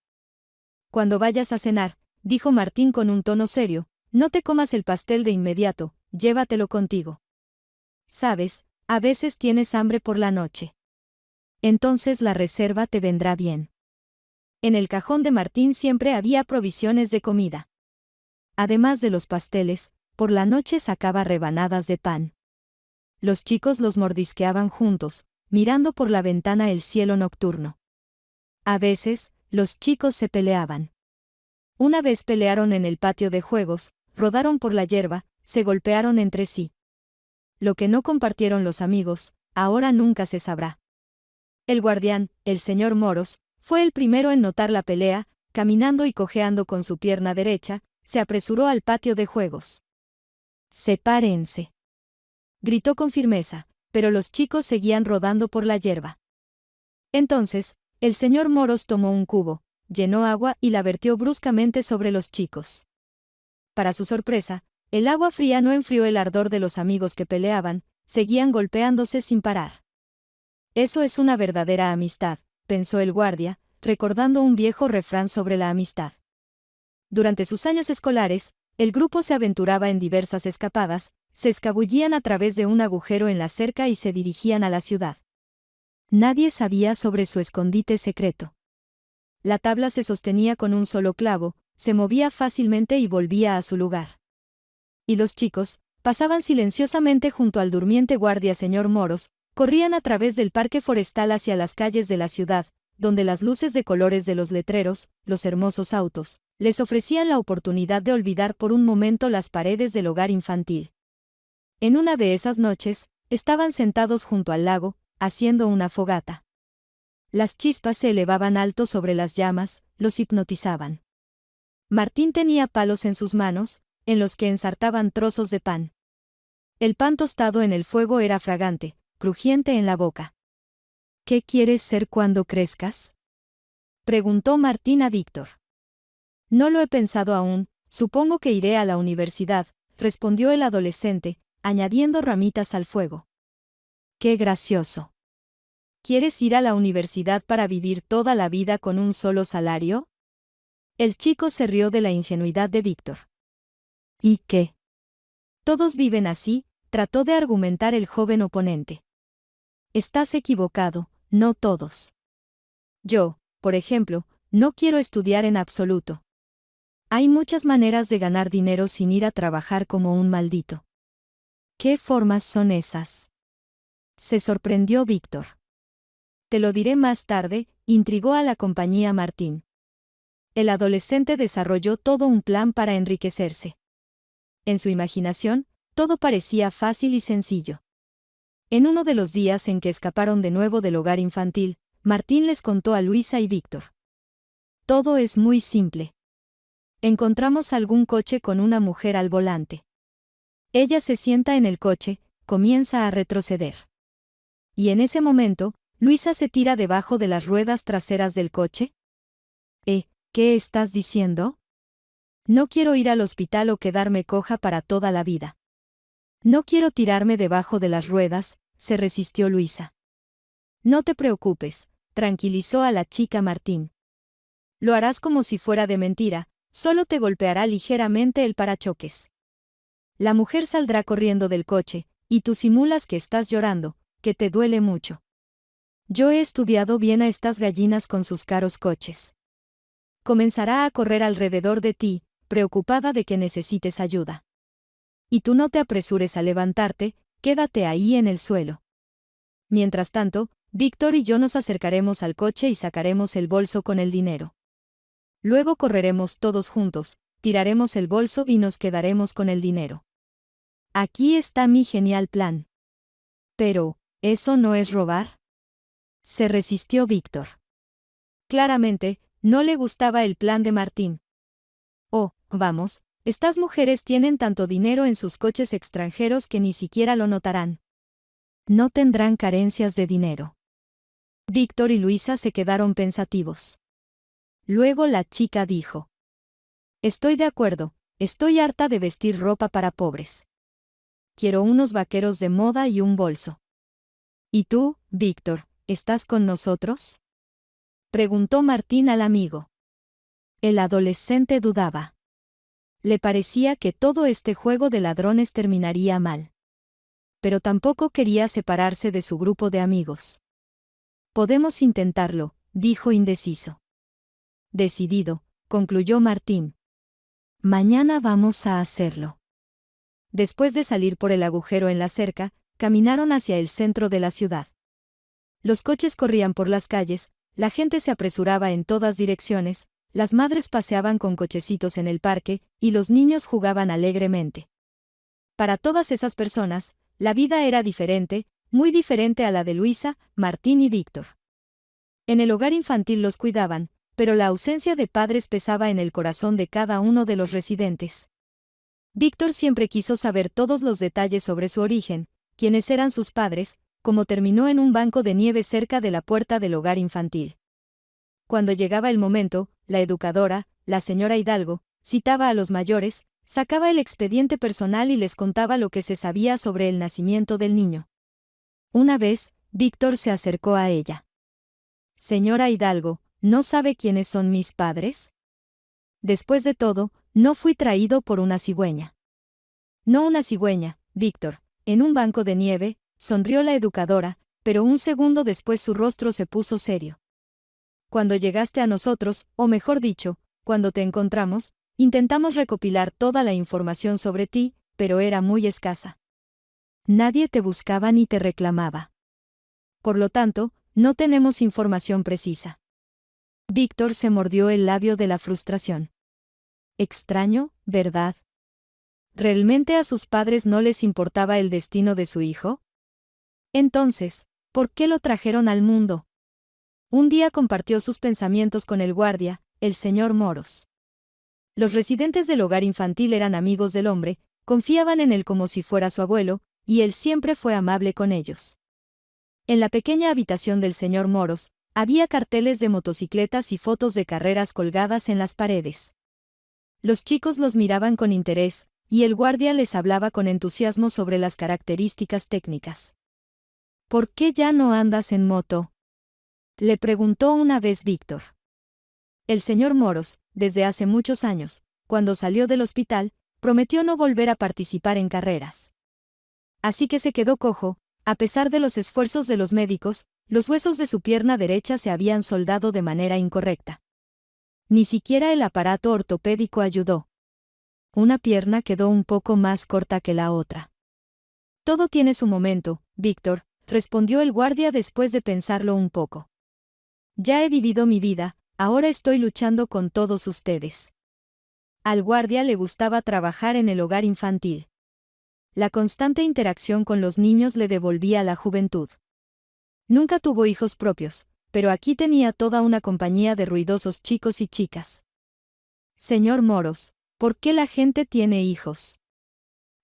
Cuando vayas a cenar, dijo Martín con un tono serio, no te comas el pastel de inmediato, llévatelo contigo. Sabes, a veces tienes hambre por la noche. Entonces la reserva te vendrá bien. En el cajón de Martín siempre había provisiones de comida. Además de los pasteles, por la noche sacaba rebanadas de pan. Los chicos los mordisqueaban juntos, mirando por la ventana el cielo nocturno. A veces, los chicos se peleaban. Una vez pelearon en el patio de juegos, rodaron por la hierba, se golpearon entre sí. Lo que no compartieron los amigos, ahora nunca se sabrá. El guardián, el señor Moros, fue el primero en notar la pelea, caminando y cojeando con su pierna derecha, se apresuró al patio de juegos. «Sepárense», gritó con firmeza, pero los chicos seguían rodando por la hierba. Entonces, el señor Moros tomó un cubo, llenó agua y la vertió bruscamente sobre los chicos. Para su sorpresa, el agua fría no enfrió el ardor de los amigos que peleaban, seguían golpeándose sin parar. Eso es una verdadera amistad, pensó el guardia, recordando un viejo refrán sobre la amistad. Durante sus años escolares, el grupo se aventuraba en diversas escapadas, se escabullían a través de un agujero en la cerca y se dirigían a la ciudad. Nadie sabía sobre su escondite secreto. La tabla se sostenía con un solo clavo, se movía fácilmente y volvía a su lugar. Y los chicos pasaban silenciosamente junto al durmiente guardia señor Moros, corrían a través del parque forestal hacia las calles de la ciudad, donde las luces de colores de los letreros, los hermosos autos, les ofrecían la oportunidad de olvidar por un momento las paredes del hogar infantil. En una de esas noches, estaban sentados junto al lago, haciendo una fogata. Las chispas se elevaban alto sobre las llamas, los hipnotizaban. Martín tenía palos en sus manos, en los que ensartaban trozos de pan. El pan tostado en el fuego era fragante, crujiente en la boca. ¿Qué quieres ser cuando crezcas?, preguntó Martín a Víctor. No lo he pensado aún, supongo que iré a la universidad, respondió el adolescente, añadiendo ramitas al fuego. ¡Qué gracioso! ¿Quieres ir a la universidad para vivir toda la vida con un solo salario? El chico se rió de la ingenuidad de Víctor. ¿Y qué? Todos viven así, trató de argumentar el joven oponente. Estás equivocado, no todos. Yo, por ejemplo, no quiero estudiar en absoluto. Hay muchas maneras de ganar dinero sin ir a trabajar como un maldito. ¿Qué formas son esas?, se sorprendió Víctor. Te lo diré más tarde, intrigó a la compañía Martín. El adolescente desarrolló todo un plan para enriquecerse. En su imaginación, todo parecía fácil y sencillo. En uno de los días en que escaparon de nuevo del hogar infantil, Martín les contó a Luisa y Víctor. Todo es muy simple. Encontramos algún coche con una mujer al volante. Ella se sienta en el coche, comienza a retroceder. Y en ese momento, Luisa se tira debajo de las ruedas traseras del coche. ¿Qué estás diciendo? No quiero ir al hospital o quedarme coja para toda la vida. No quiero tirarme debajo de las ruedas, se resistió Luisa. No te preocupes, tranquilizó a la chica Martín. Lo harás como si fuera de mentira, solo te golpeará ligeramente el parachoques. La mujer saldrá corriendo del coche, y tú simulas que estás llorando, que te duele mucho. Yo he estudiado bien a estas gallinas con sus caros coches. Comenzará a correr alrededor de ti, preocupada de que necesites ayuda. Y tú no te apresures a levantarte, quédate ahí en el suelo. Mientras tanto, Víctor y yo nos acercaremos al coche y sacaremos el bolso con el dinero. Luego correremos todos juntos, tiraremos el bolso y nos quedaremos con el dinero. Aquí está mi genial plan. Pero, ¿eso no es robar?, se resistió Víctor. Claramente, no le gustaba el plan de Martín. Oh, vamos, estas mujeres tienen tanto dinero en sus coches extranjeros que ni siquiera lo notarán. No tendrán carencias de dinero. Víctor y Luisa se quedaron pensativos. Luego la chica dijo: Estoy de acuerdo, estoy harta de vestir ropa para pobres. Quiero unos vaqueros de moda y un bolso. ¿Y tú, Víctor, estás con nosotros?, preguntó Martín al amigo. El adolescente dudaba. Le parecía que todo este juego de ladrones terminaría mal. Pero tampoco quería separarse de su grupo de amigos. Podemos intentarlo, dijo indeciso. Decidido, concluyó Martín. Mañana vamos a hacerlo. Después de salir por el agujero en la cerca, caminaron hacia el centro de la ciudad. Los coches corrían por las calles, la gente se apresuraba en todas direcciones, las madres paseaban con cochecitos en el parque, y los niños jugaban alegremente. Para todas esas personas, la vida era diferente, muy diferente a la de Luisa, Martín y Víctor. En el hogar infantil los cuidaban, pero la ausencia de padres pesaba en el corazón de cada uno de los residentes. Víctor siempre quiso saber todos los detalles sobre su origen, quiénes eran sus padres, cómo terminó en un banco de nieve cerca de la puerta del hogar infantil. Cuando llegaba el momento, la educadora, la señora Hidalgo, citaba a los mayores, Sacaba el expediente personal y les contaba lo que se sabía sobre el nacimiento del niño. Una vez, Víctor se acercó a ella. «Señora Hidalgo, ¿no sabe quiénes son mis padres? Después de todo, no fui traído por una cigüeña». «No una cigüeña, Víctor». En un banco de nieve, sonrió la educadora, pero un segundo después su rostro se puso serio. «Cuando llegaste a nosotros, o mejor dicho, cuando te encontramos, intentamos recopilar toda la información sobre ti, pero era muy escasa. Nadie te buscaba ni te reclamaba. Por lo tanto, no tenemos información precisa». Víctor se mordió el labio de la frustración. Extraño, ¿verdad? ¿Realmente a sus padres no les importaba el destino de su hijo? Entonces, ¿por qué lo trajeron al mundo? Un día compartió sus pensamientos con el guardia, el señor Moros. Los residentes del hogar infantil eran amigos del hombre, confiaban en él como si fuera su abuelo, y él siempre fue amable con ellos. En la pequeña habitación del señor Moros, había carteles de motocicletas y fotos de carreras colgadas en las paredes. Los chicos los miraban con interés, y el guardia les hablaba con entusiasmo sobre las características técnicas. «¿Por qué ya no andas en moto?», le preguntó una vez Víctor. El señor Moros, desde hace muchos años, cuando salió del hospital, prometió no volver a participar en carreras. Así que se quedó cojo. A pesar de los esfuerzos de los médicos, los huesos de su pierna derecha se habían soldado de manera incorrecta. Ni siquiera el aparato ortopédico ayudó. Una pierna quedó un poco más corta que la otra. «Todo tiene su momento, Víctor», respondió el guardia después de pensarlo un poco. «Ya he vivido mi vida, ahora estoy luchando con todos ustedes». Al guardia le gustaba trabajar en el hogar infantil. La constante interacción con los niños le devolvía la juventud. Nunca tuvo hijos propios, pero aquí tenía toda una compañía de ruidosos chicos y chicas. «Señor Moros, ¿por qué la gente tiene hijos?»,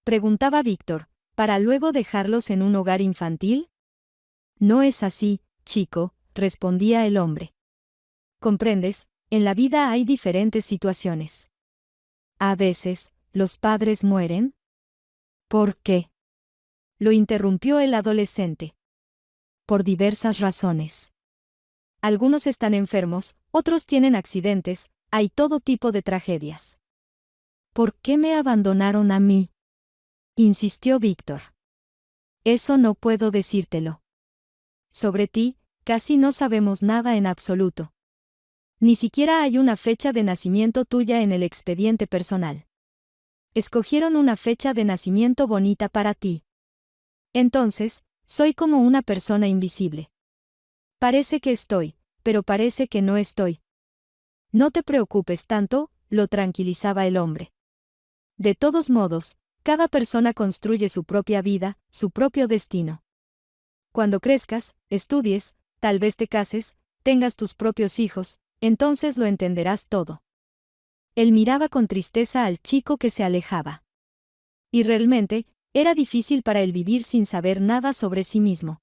preguntaba Víctor, «¿para luego dejarlos en un hogar infantil?». «No es así, chico», respondía el hombre. «Comprendes, en la vida hay diferentes situaciones. A veces, los padres mueren». «¿Por qué?», lo interrumpió el adolescente. «Por diversas razones. Algunos están enfermos, otros tienen accidentes, hay todo tipo de tragedias». «¿Por qué me abandonaron a mí?», insistió Víctor. «Eso no puedo decírtelo. Sobre ti, casi no sabemos nada en absoluto. Ni siquiera hay una fecha de nacimiento tuya en el expediente personal. Escogieron una fecha de nacimiento bonita para ti. Entonces, soy como una persona invisible. Parece que estoy, pero parece que no estoy». «No te preocupes tanto», lo tranquilizaba el hombre. «De todos modos, cada persona construye su propia vida, su propio destino. Cuando crezcas, estudies, tal vez te cases, tengas tus propios hijos, entonces lo entenderás todo». Él miraba con tristeza al chico que se alejaba. Y realmente, era difícil para él vivir sin saber nada sobre sí mismo.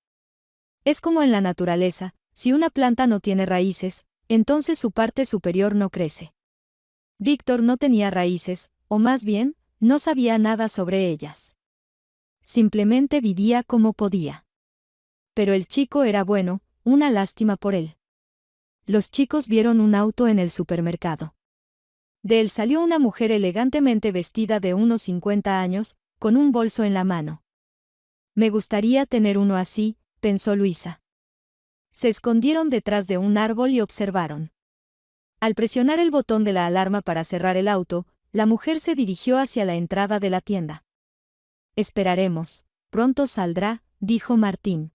Es como en la naturaleza, si una planta no tiene raíces, entonces su parte superior no crece. Víctor no tenía raíces, o más bien, no sabía nada sobre ellas. Simplemente vivía como podía. Pero el chico era bueno, una lástima por él. Los chicos vieron un auto en el supermercado. De él salió una mujer elegantemente vestida de unos 50 años, con un bolso en la mano. «Me gustaría tener uno así», pensó Luisa. Se escondieron detrás de un árbol y observaron. Al presionar el botón de la alarma para cerrar el auto, la mujer se dirigió hacia la entrada de la tienda. «Esperaremos, pronto saldrá», dijo Martín.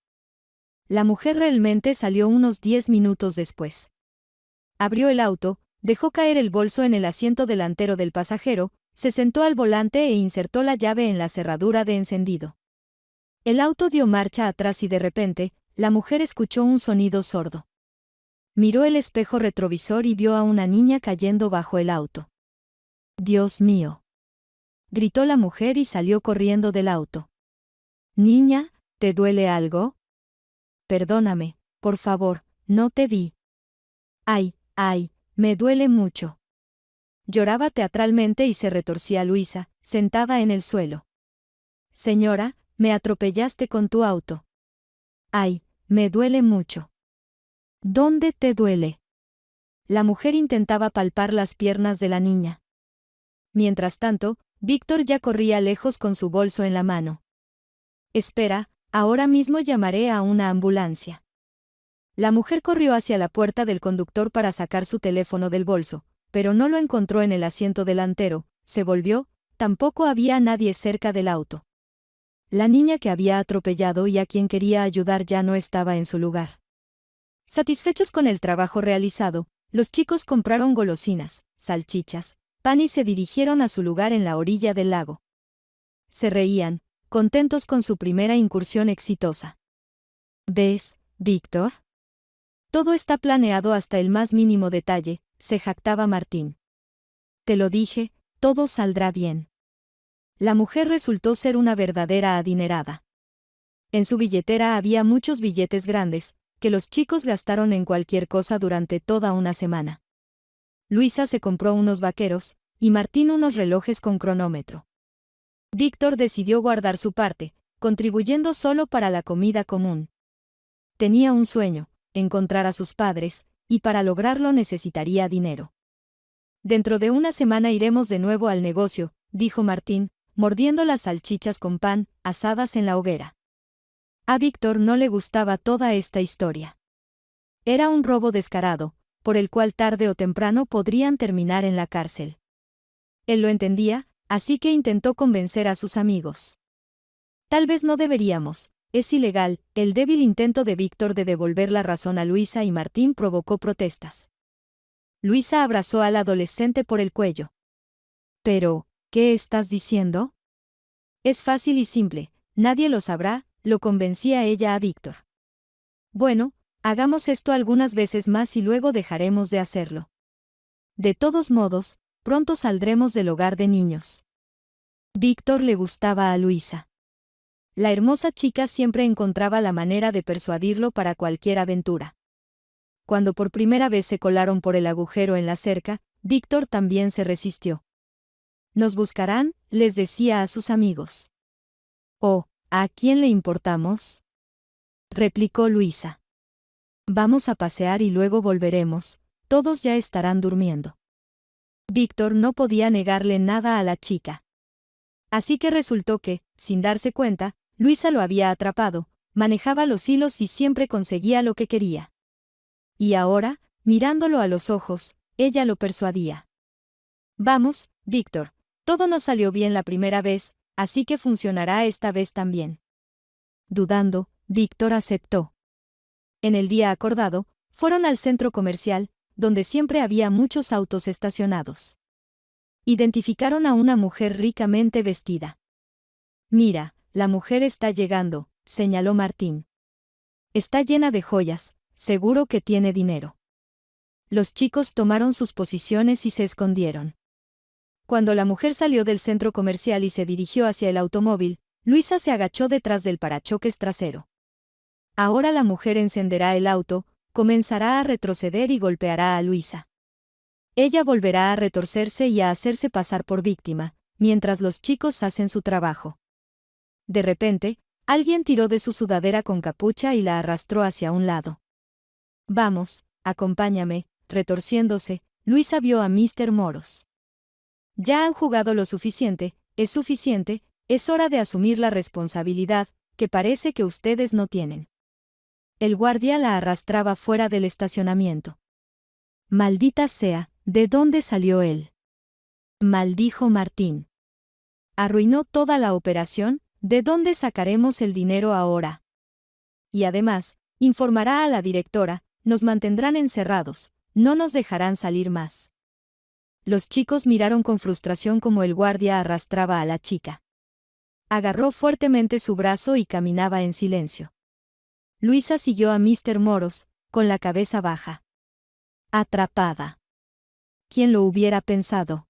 La mujer realmente salió unos 10 minutos después. Abrió el auto, dejó caer el bolso en el asiento delantero del pasajero, se sentó al volante e insertó la llave en la cerradura de encendido. El auto dio marcha atrás y de repente, la mujer escuchó un sonido sordo. Miró el espejo retrovisor y vio a una niña cayendo bajo el auto. «Dios mío», gritó la mujer y salió corriendo del auto. «Niña, ¿te duele algo?». «Perdóname, por favor, no te vi». «Ay, ay, me duele mucho». Lloraba teatralmente y se retorcía Luisa, sentada en el suelo. Señora, me atropellaste con tu auto. Ay, me duele mucho. ¿Dónde te duele? La mujer intentaba palpar las piernas de la niña. Mientras tanto, Víctor ya corría lejos con su bolso en la mano. Espera, ahora mismo llamaré a una ambulancia. La mujer corrió hacia la puerta del conductor para sacar su teléfono del bolso, pero no lo encontró en el asiento delantero. Se volvió, tampoco había nadie cerca del auto. La niña que había atropellado y a quien quería ayudar ya no estaba en su lugar. Satisfechos con el trabajo realizado, los chicos compraron golosinas, salchichas, pan y se dirigieron a su lugar en la orilla del lago. Se reían, contentos con su primera incursión exitosa. ¿Ves, Víctor? Todo está planeado hasta el más mínimo detalle, se jactaba Martín. Te lo dije, todo saldrá bien. La mujer resultó ser una verdadera adinerada. En su billetera había muchos billetes grandes, que los chicos gastaron en cualquier cosa durante toda una semana. Luisa se compró unos vaqueros, y Martín unos relojes con cronómetro. Víctor decidió guardar su parte, contribuyendo solo para la comida común. Tenía un sueño, encontrar a sus padres, y para lograrlo necesitaría dinero. Dentro de una semana iremos de nuevo al negocio, dijo Martín, mordiendo las salchichas con pan, asadas en la hoguera. A Víctor no le gustaba toda esta historia. Era un robo descarado, por el cual tarde o temprano podrían terminar en la cárcel. Él lo entendía, así que intentó convencer a sus amigos. Tal vez no deberíamos, es ilegal. El débil intento de Víctor de devolver la razón a Luisa y Martín provocó protestas. Luisa abrazó al adolescente por el cuello. Pero, ¿qué estás diciendo? Es fácil y simple, nadie lo sabrá, lo convencía ella a Víctor. Bueno, hagamos esto algunas veces más y luego dejaremos de hacerlo. De todos modos, pronto saldremos del hogar de niños. Víctor le gustaba a Luisa. La hermosa chica siempre encontraba la manera de persuadirlo para cualquier aventura. Cuando por primera vez se colaron por el agujero en la cerca, Víctor también se resistió. Nos buscarán, les decía a sus amigos. Oh, ¿a quién le importamos? Replicó Luisa. Vamos a pasear y luego volveremos, todos ya estarán durmiendo. Víctor no podía negarle nada a la chica. Así que resultó que, sin darse cuenta, Luisa lo había atrapado, manejaba los hilos y siempre conseguía lo que quería. Y ahora, mirándolo a los ojos, ella lo persuadía. Vamos, Víctor, todo nos salió bien la primera vez, así que funcionará esta vez también. Dudando, Víctor aceptó. En el día acordado, fueron al centro comercial, donde siempre había muchos autos estacionados. Identificaron a una mujer ricamente vestida. Mira, la mujer está llegando, señaló Martín. Está llena de joyas, seguro que tiene dinero. Los chicos tomaron sus posiciones y se escondieron. Cuando la mujer salió del centro comercial y se dirigió hacia el automóvil, Luisa se agachó detrás del parachoques trasero. Ahora la mujer encenderá el auto, comenzará a retroceder y golpeará a Luisa. Ella volverá a retorcerse y a hacerse pasar por víctima, mientras los chicos hacen su trabajo. De repente, alguien tiró de su sudadera con capucha y la arrastró hacia un lado. Vamos, acompáñame, retorciéndose, Luisa vio a Mr. Moros. Ya han jugado lo suficiente, es hora de asumir la responsabilidad, que parece que ustedes no tienen. El guardia la arrastraba fuera del estacionamiento. Maldita sea, ¿de dónde salió él? Maldijo Martín. Arruinó toda la operación, ¿de dónde sacaremos el dinero ahora? Y además, informará a la directora, nos mantendrán encerrados, no nos dejarán salir más. Los chicos miraron con frustración como el guardia arrastraba a la chica. Agarró fuertemente su brazo y caminaba en silencio. Luisa siguió a Mr. Moros, con la cabeza baja. Atrapada. ¿Quién lo hubiera pensado?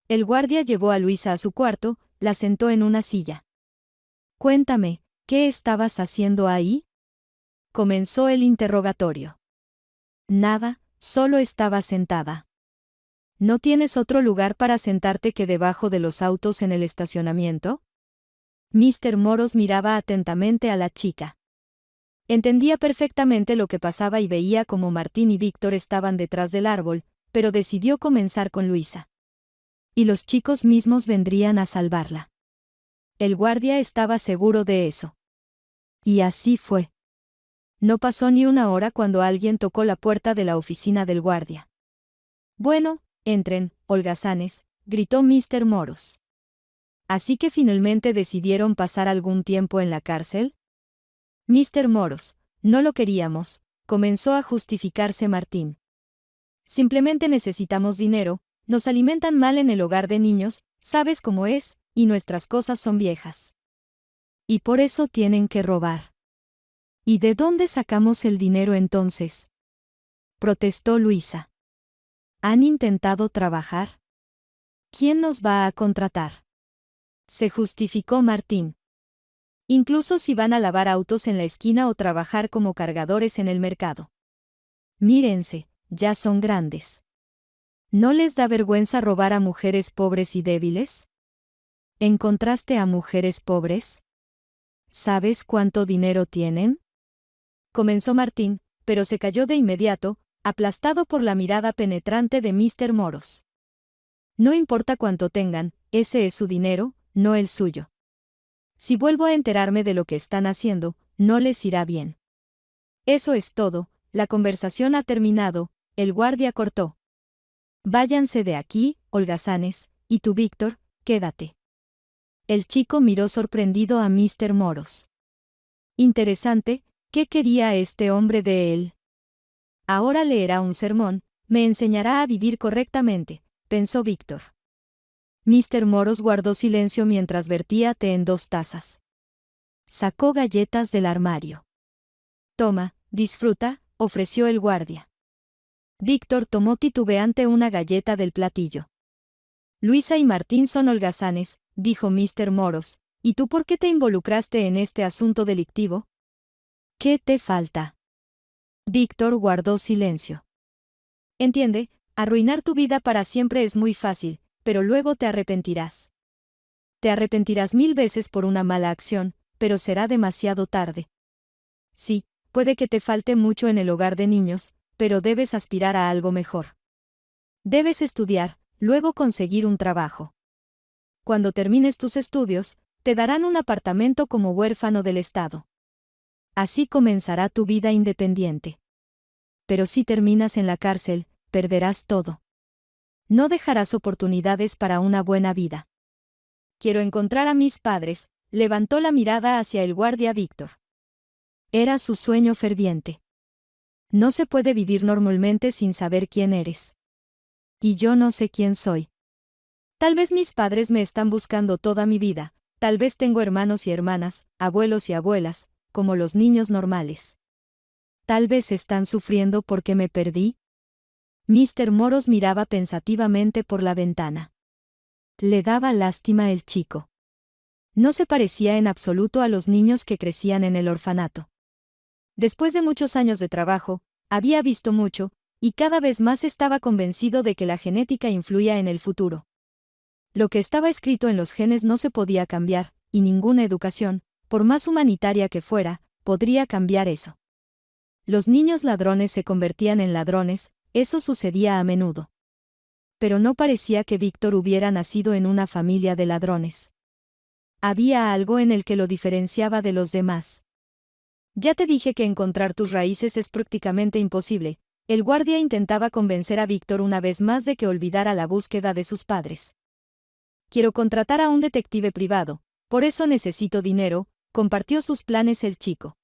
El guardia llevó a Luisa a su cuarto, la sentó en una silla. Cuéntame, ¿qué estabas haciendo ahí? Comenzó el interrogatorio. Nada, solo estaba sentada. ¿No tienes otro lugar para sentarte que debajo de los autos en el estacionamiento? Mr. Moros miraba atentamente a la chica. Entendía perfectamente lo que pasaba y veía cómo Martín y Víctor estaban detrás del árbol, pero decidió comenzar con Luisa. Y los chicos mismos vendrían a salvarla. El guardia estaba seguro de eso. Y así fue. No pasó ni una hora cuando alguien tocó la puerta de la oficina del guardia. Bueno, entren, holgazanes, gritó Mr. Moros. ¿Así que finalmente decidieron pasar algún tiempo en la cárcel? Mr. Moros, no lo queríamos, comenzó a justificarse Martín. Simplemente necesitamos dinero, nos alimentan mal en el hogar de niños, sabes cómo es, y nuestras cosas son viejas. Y por eso tienen que robar. ¿Y de dónde sacamos el dinero entonces? Protestó Luisa. ¿Han intentado trabajar? ¿Quién nos va a contratar? Se justificó Martín. Incluso si van a lavar autos en la esquina o trabajar como cargadores en el mercado. Mírense, ya son grandes. ¿No les da vergüenza robar a mujeres pobres y débiles? ¿Encontraste a mujeres pobres? ¿Sabes cuánto dinero tienen? Comenzó Martín, pero se calló de inmediato, aplastado por la mirada penetrante de Mr. Moros. No importa cuánto tengan, ese es su dinero, no el suyo. Si vuelvo a enterarme de lo que están haciendo, no les irá bien. Eso es todo, la conversación ha terminado, el guardia cortó. Váyanse de aquí, holgazanes, y tú, Víctor, quédate. El chico miró sorprendido a Mr. Moros. Interesante, ¿qué quería este hombre de él? Ahora leerá un sermón, me enseñará a vivir correctamente, pensó Víctor. Mr. Moros guardó silencio mientras vertía té en 2 tazas. Sacó galletas del armario. Toma, disfruta, ofreció el guardia. Víctor tomó titubeante una galleta del platillo. Luisa y Martín son holgazanes, dijo Mr. Moros, ¿y tú por qué te involucraste en este asunto delictivo? ¿Qué te falta? Víctor guardó silencio. Entiende, arruinar tu vida para siempre es muy fácil, pero luego te arrepentirás. Te arrepentirás 1000 veces por una mala acción, pero será demasiado tarde. Sí, puede que te falte mucho en el hogar de niños, pero debes aspirar a algo mejor. Debes estudiar, luego conseguir un trabajo. Cuando termines tus estudios, te darán un apartamento como huérfano del Estado. Así comenzará tu vida independiente. Pero si terminas en la cárcel, perderás todo. No dejarás oportunidades para una buena vida. Quiero encontrar a mis padres, levantó la mirada hacia el guardia Víctor. Era su sueño ferviente. No se puede vivir normalmente sin saber quién eres. Y yo no sé quién soy. Tal vez mis padres me están buscando toda mi vida, tal vez tengo hermanos y hermanas, abuelos y abuelas, como los niños normales. Tal vez están sufriendo porque me perdí. Mr. Moros miraba pensativamente por la ventana. Le daba lástima el chico. No se parecía en absoluto a los niños que crecían en el orfanato. Después de muchos años de trabajo, había visto mucho, y cada vez más estaba convencido de que la genética influía en el futuro. Lo que estaba escrito en los genes no se podía cambiar, y ninguna educación, por más humanitaria que fuera, podría cambiar eso. Los niños ladrones se convertían en ladrones, eso sucedía a menudo. Pero no parecía que Víctor hubiera nacido en una familia de ladrones. Había algo en el que lo diferenciaba de los demás. Ya te dije que encontrar tus raíces es prácticamente imposible. El guardia intentaba convencer a Víctor una vez más de que olvidara la búsqueda de sus padres. Quiero contratar a un detective privado, por eso necesito dinero, compartió sus planes el chico.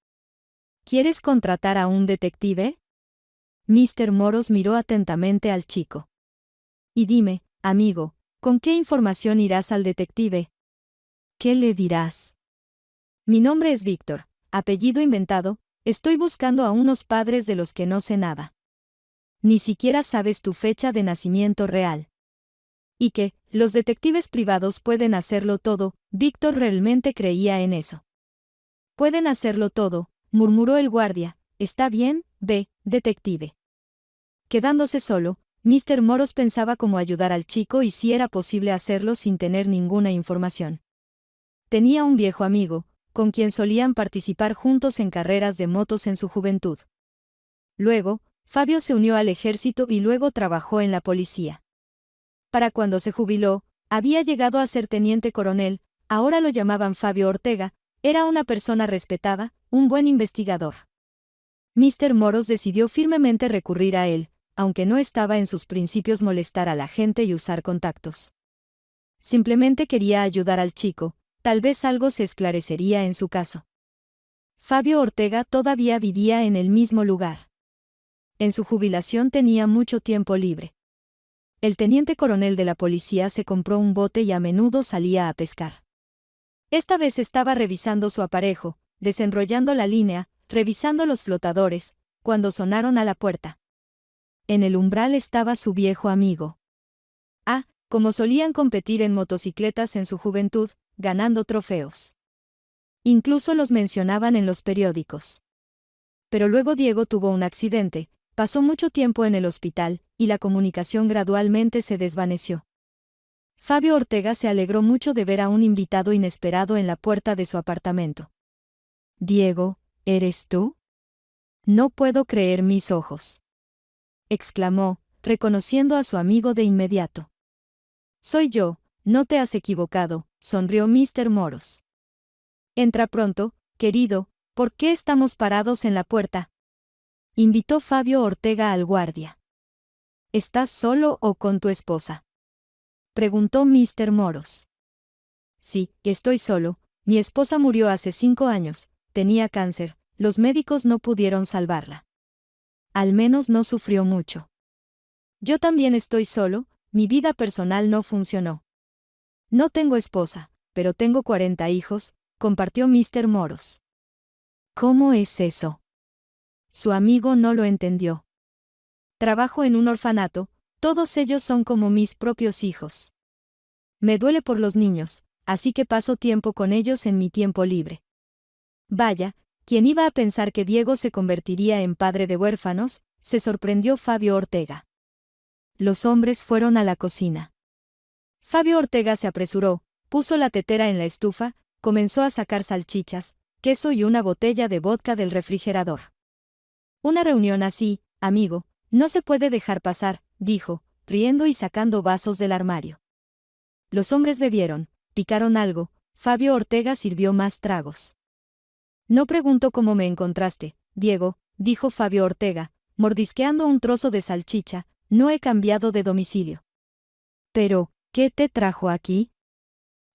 ¿Quieres contratar a un detective? Mr. Moros miró atentamente al chico. Y dime, amigo, ¿con qué información irás al detective? ¿Qué le dirás? Mi nombre es Víctor, apellido inventado, estoy buscando a unos padres de los que no sé nada. Ni siquiera sabes tu fecha de nacimiento real. Y que, los detectives privados pueden hacerlo todo, Víctor realmente creía en eso. Pueden hacerlo todo, murmuró el guardia, está bien, ve, detective. Quedándose solo, Mr. Moros pensaba cómo ayudar al chico y si era posible hacerlo sin tener ninguna información. Tenía un viejo amigo, con quien solían participar juntos en carreras de motos en su juventud. Luego, Fabio se unió al ejército y luego trabajó en la policía. Para cuando se jubiló, había llegado a ser teniente coronel, ahora lo llamaban Fabio Ortega, era una persona respetada, un buen investigador. Mr. Moros decidió firmemente recurrir a él, aunque no estaba en sus principios molestar a la gente y usar contactos. Simplemente quería ayudar al chico, tal vez algo se esclarecería en su caso. Fabio Ortega todavía vivía en el mismo lugar. En su jubilación tenía mucho tiempo libre. El teniente coronel de la policía se compró un bote y a menudo salía a pescar. Esta vez estaba revisando su aparejo, desenrollando la línea, revisando los flotadores, cuando sonaron a la puerta. En el umbral estaba su viejo amigo. Como solían competir en motocicletas en su juventud, ganando trofeos. Incluso los mencionaban en los periódicos. Pero luego Diego tuvo un accidente, pasó mucho tiempo en el hospital, y la comunicación gradualmente se desvaneció. Fabio Ortega se alegró mucho de ver a un invitado inesperado en la puerta de su apartamento. «Diego, ¿eres tú? No puedo creer mis ojos», exclamó, reconociendo a su amigo de inmediato. «Soy yo, no te has equivocado», sonrió Mr. Moros. «Entra pronto, querido, ¿por qué estamos parados en la puerta?», invitó Fabio Ortega al guardia. «¿Estás solo o con tu esposa?», preguntó Mr. Moros. «Sí, estoy solo, mi esposa murió hace 5 años, tenía cáncer, los médicos no pudieron salvarla. Al menos no sufrió mucho. Yo también estoy solo, mi vida personal no funcionó. No tengo esposa, pero tengo 40 hijos», compartió Mr. Moros. «¿Cómo es eso?». Su amigo no lo entendió. «Trabajo en un orfanato, todos ellos son como mis propios hijos. Me duele por los niños, así que paso tiempo con ellos en mi tiempo libre». Vaya, ¿quién iba a pensar que Diego se convertiría en padre de huérfanos?, se sorprendió Fabio Ortega. Los hombres fueron a la cocina. Fabio Ortega se apresuró, puso la tetera en la estufa, comenzó a sacar salchichas, queso y una botella de vodka del refrigerador. «Una reunión así, amigo, no se puede dejar pasar», dijo, riendo y sacando vasos del armario. Los hombres bebieron, picaron algo, Fabio Ortega sirvió más tragos. «No pregunto cómo me encontraste, Diego», dijo Fabio Ortega, mordisqueando un trozo de salchicha, «no he cambiado de domicilio». «Pero, ¿qué te trajo aquí?».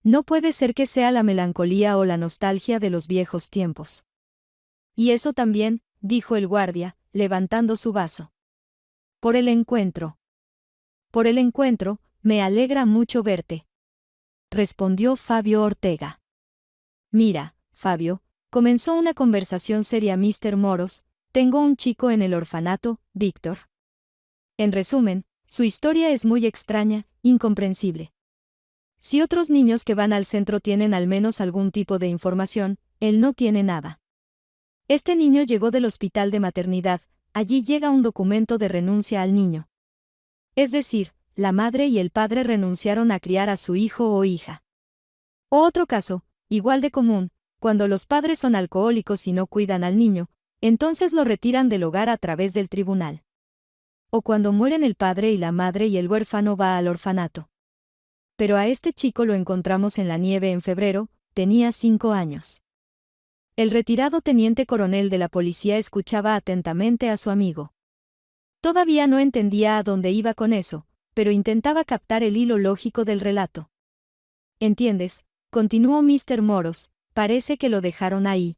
«No puede ser que sea la melancolía o la nostalgia de los viejos tiempos». «Y eso también», dijo el guardia, levantando su vaso. «Por el encuentro». «Por el encuentro, me alegra mucho verte», respondió Fabio Ortega. «Mira, Fabio», comenzó una conversación seria Mr. Moros, «tengo un chico en el orfanato, Víctor. En resumen, su historia es muy extraña, incomprensible. Si otros niños que van al centro tienen al menos algún tipo de información, él no tiene nada. Este niño llegó del hospital de maternidad, allí llega un documento de renuncia al niño. Es decir, la madre y el padre renunciaron a criar a su hijo o hija. O otro caso, igual de común, cuando los padres son alcohólicos y no cuidan al niño, entonces lo retiran del hogar a través del tribunal. O cuando mueren el padre y la madre y el huérfano va al orfanato. Pero a este chico lo encontramos en la nieve en febrero, tenía 5 años. El retirado teniente coronel de la policía escuchaba atentamente a su amigo. Todavía no entendía a dónde iba con eso, pero intentaba captar el hilo lógico del relato. «¿Entiendes?», continuó Mr. Moros, «parece que lo dejaron ahí.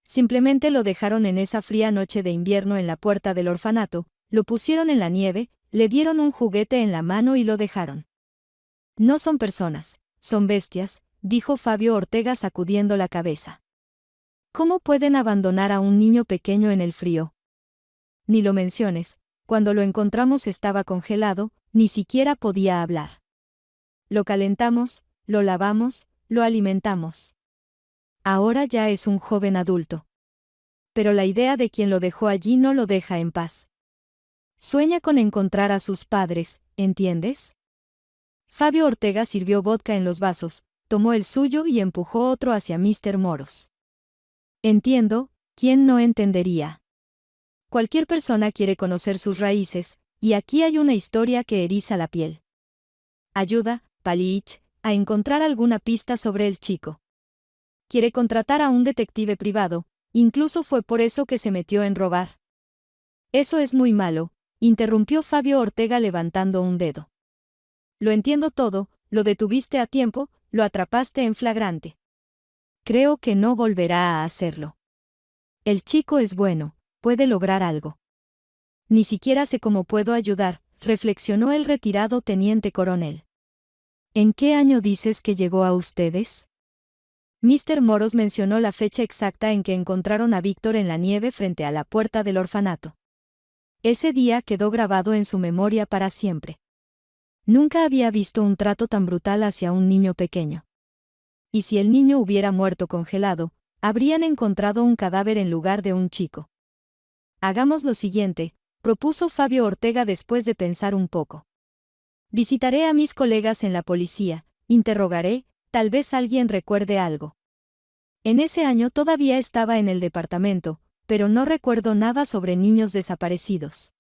Simplemente lo dejaron en esa fría noche de invierno en la puerta del orfanato, lo pusieron en la nieve, le dieron un juguete en la mano y lo dejaron. No son personas, son bestias», dijo Fabio Ortega sacudiendo la cabeza. «¿Cómo pueden abandonar a un niño pequeño en el frío?». «Ni lo menciones, cuando lo encontramos estaba congelado, ni siquiera podía hablar. Lo calentamos, lo lavamos, lo alimentamos. Ahora ya es un joven adulto. Pero la idea de quien lo dejó allí no lo deja en paz. Sueña con encontrar a sus padres, ¿entiendes? Fabio Ortega sirvió vodka en los vasos, tomó el suyo y empujó otro hacia Mr. Moros. Entiendo, ¿quién no entendería? Cualquier persona quiere conocer sus raíces, y aquí hay una historia que eriza la piel. Ayuda, Palich, a encontrar alguna pista sobre el chico. Quiere contratar a un detective privado, incluso fue por eso que se metió en robar. Eso es muy malo, interrumpió Fabio Ortega levantando un dedo. Lo entiendo todo, lo detuviste a tiempo, lo atrapaste en flagrante. Creo que no volverá a hacerlo. El chico es bueno, puede lograr algo. Ni siquiera sé cómo puedo ayudar, reflexionó el retirado teniente coronel. ¿En qué año dices que llegó a ustedes? Mr. Moros mencionó la fecha exacta en que encontraron a Víctor en la nieve frente a la puerta del orfanato. Ese día quedó grabado en su memoria para siempre. Nunca había visto un trato tan brutal hacia un niño pequeño. Y si el niño hubiera muerto congelado, habrían encontrado un cadáver en lugar de un chico. Hagamos lo siguiente, propuso Fabio Ortega después de pensar un poco. Visitaré a mis colegas en la policía, interrogaré, tal vez alguien recuerde algo. En ese año todavía estaba en el departamento, pero no recuerdo nada sobre niños desaparecidos.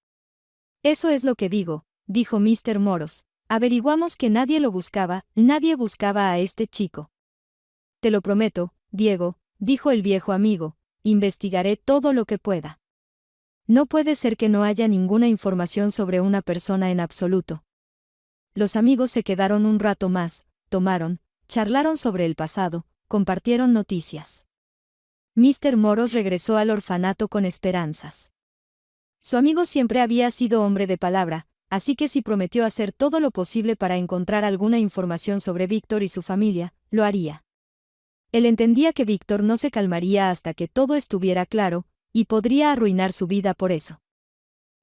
Eso es lo que digo, dijo Mr. Moros. Averiguamos que nadie lo buscaba, nadie buscaba a este chico. Te lo prometo, Diego, dijo el viejo amigo, investigaré todo lo que pueda. No puede ser que no haya ninguna información sobre una persona en absoluto. Los amigos se quedaron un rato más, tomaron, charlaron sobre el pasado, compartieron noticias. Mr. Moros regresó al orfanato con esperanzas. Su amigo siempre había sido hombre de palabra, así que si prometió hacer todo lo posible para encontrar alguna información sobre Víctor y su familia, lo haría. Él entendía que Víctor no se calmaría hasta que todo estuviera claro, y podría arruinar su vida por eso.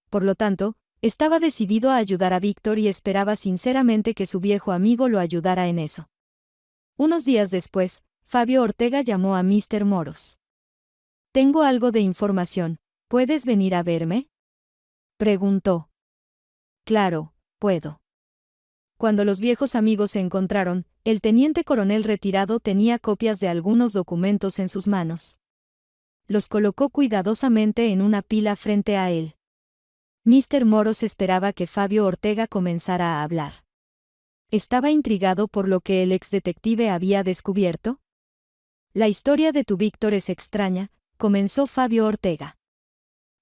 Por lo tanto, estaba decidido a ayudar a Víctor y esperaba sinceramente que su viejo amigo lo ayudara en eso. Unos días después, Fabio Ortega llamó a Mr. Moros. «Tengo algo de información, ¿puedes venir a verme?», preguntó. «Claro, puedo». Cuando los viejos amigos se encontraron, el teniente coronel retirado tenía copias de algunos documentos en sus manos. Los colocó cuidadosamente en una pila frente a él. Mr. Moros esperaba que Fabio Ortega comenzara a hablar. ¿Estaba intrigado por lo que el exdetective había descubierto? «La historia de tu Víctor es extraña», comenzó Fabio Ortega.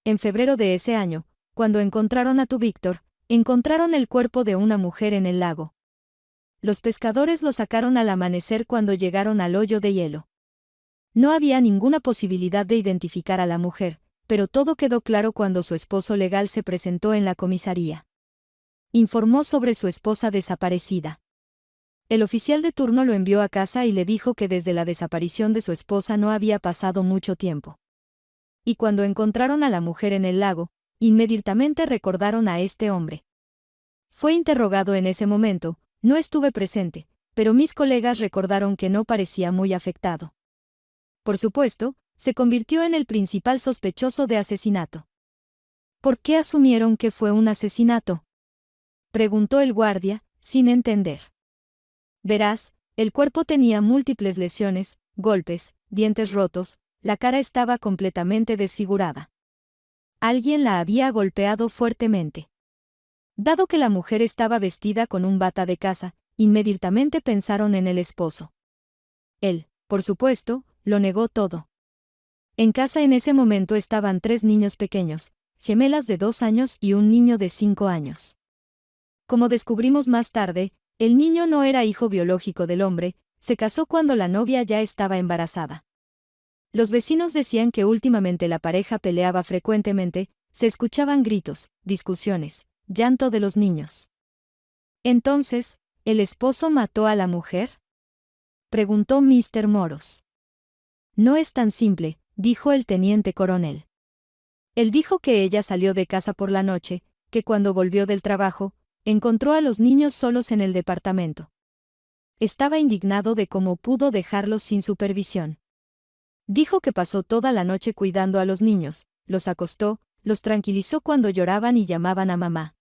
En febrero de ese año, cuando encontraron a tu Víctor, encontraron el cuerpo de una mujer en el lago. Los pescadores lo sacaron al amanecer cuando llegaron al hoyo de hielo. No había ninguna posibilidad de identificar a la mujer, pero todo quedó claro cuando su esposo legal se presentó en la comisaría. Informó sobre su esposa desaparecida. El oficial de turno lo envió a casa y le dijo que desde la desaparición de su esposa no había pasado mucho tiempo. Y cuando encontraron a la mujer en el lago, inmediatamente recordaron a este hombre. Fue interrogado en ese momento, no estuve presente, pero mis colegas recordaron que no parecía muy afectado. Por supuesto, se convirtió en el principal sospechoso de asesinato. ¿Por qué asumieron que fue un asesinato?, preguntó el guardia, sin entender. Verás, el cuerpo tenía múltiples lesiones, golpes, dientes rotos, la cara estaba completamente desfigurada. Alguien la había golpeado fuertemente. Dado que la mujer estaba vestida con un bata de casa, inmediatamente pensaron en el esposo. Él, por supuesto, lo negó todo. En casa en ese momento estaban 3 niños pequeños, gemelas de 2 años y un niño de 5 años. Como descubrimos más tarde, el niño no era hijo biológico del hombre, se casó cuando la novia ya estaba embarazada. Los vecinos decían que últimamente la pareja peleaba frecuentemente, se escuchaban gritos, discusiones, llanto de los niños. Entonces, ¿el esposo mató a la mujer?, preguntó Mr. Moros. No es tan simple, dijo el teniente coronel. Él dijo que ella salió de casa por la noche, que cuando volvió del trabajo, encontró a los niños solos en el departamento. Estaba indignado de cómo pudo dejarlos sin supervisión. Dijo que pasó toda la noche cuidando a los niños, los acostó, los tranquilizó cuando lloraban y llamaban a mamá.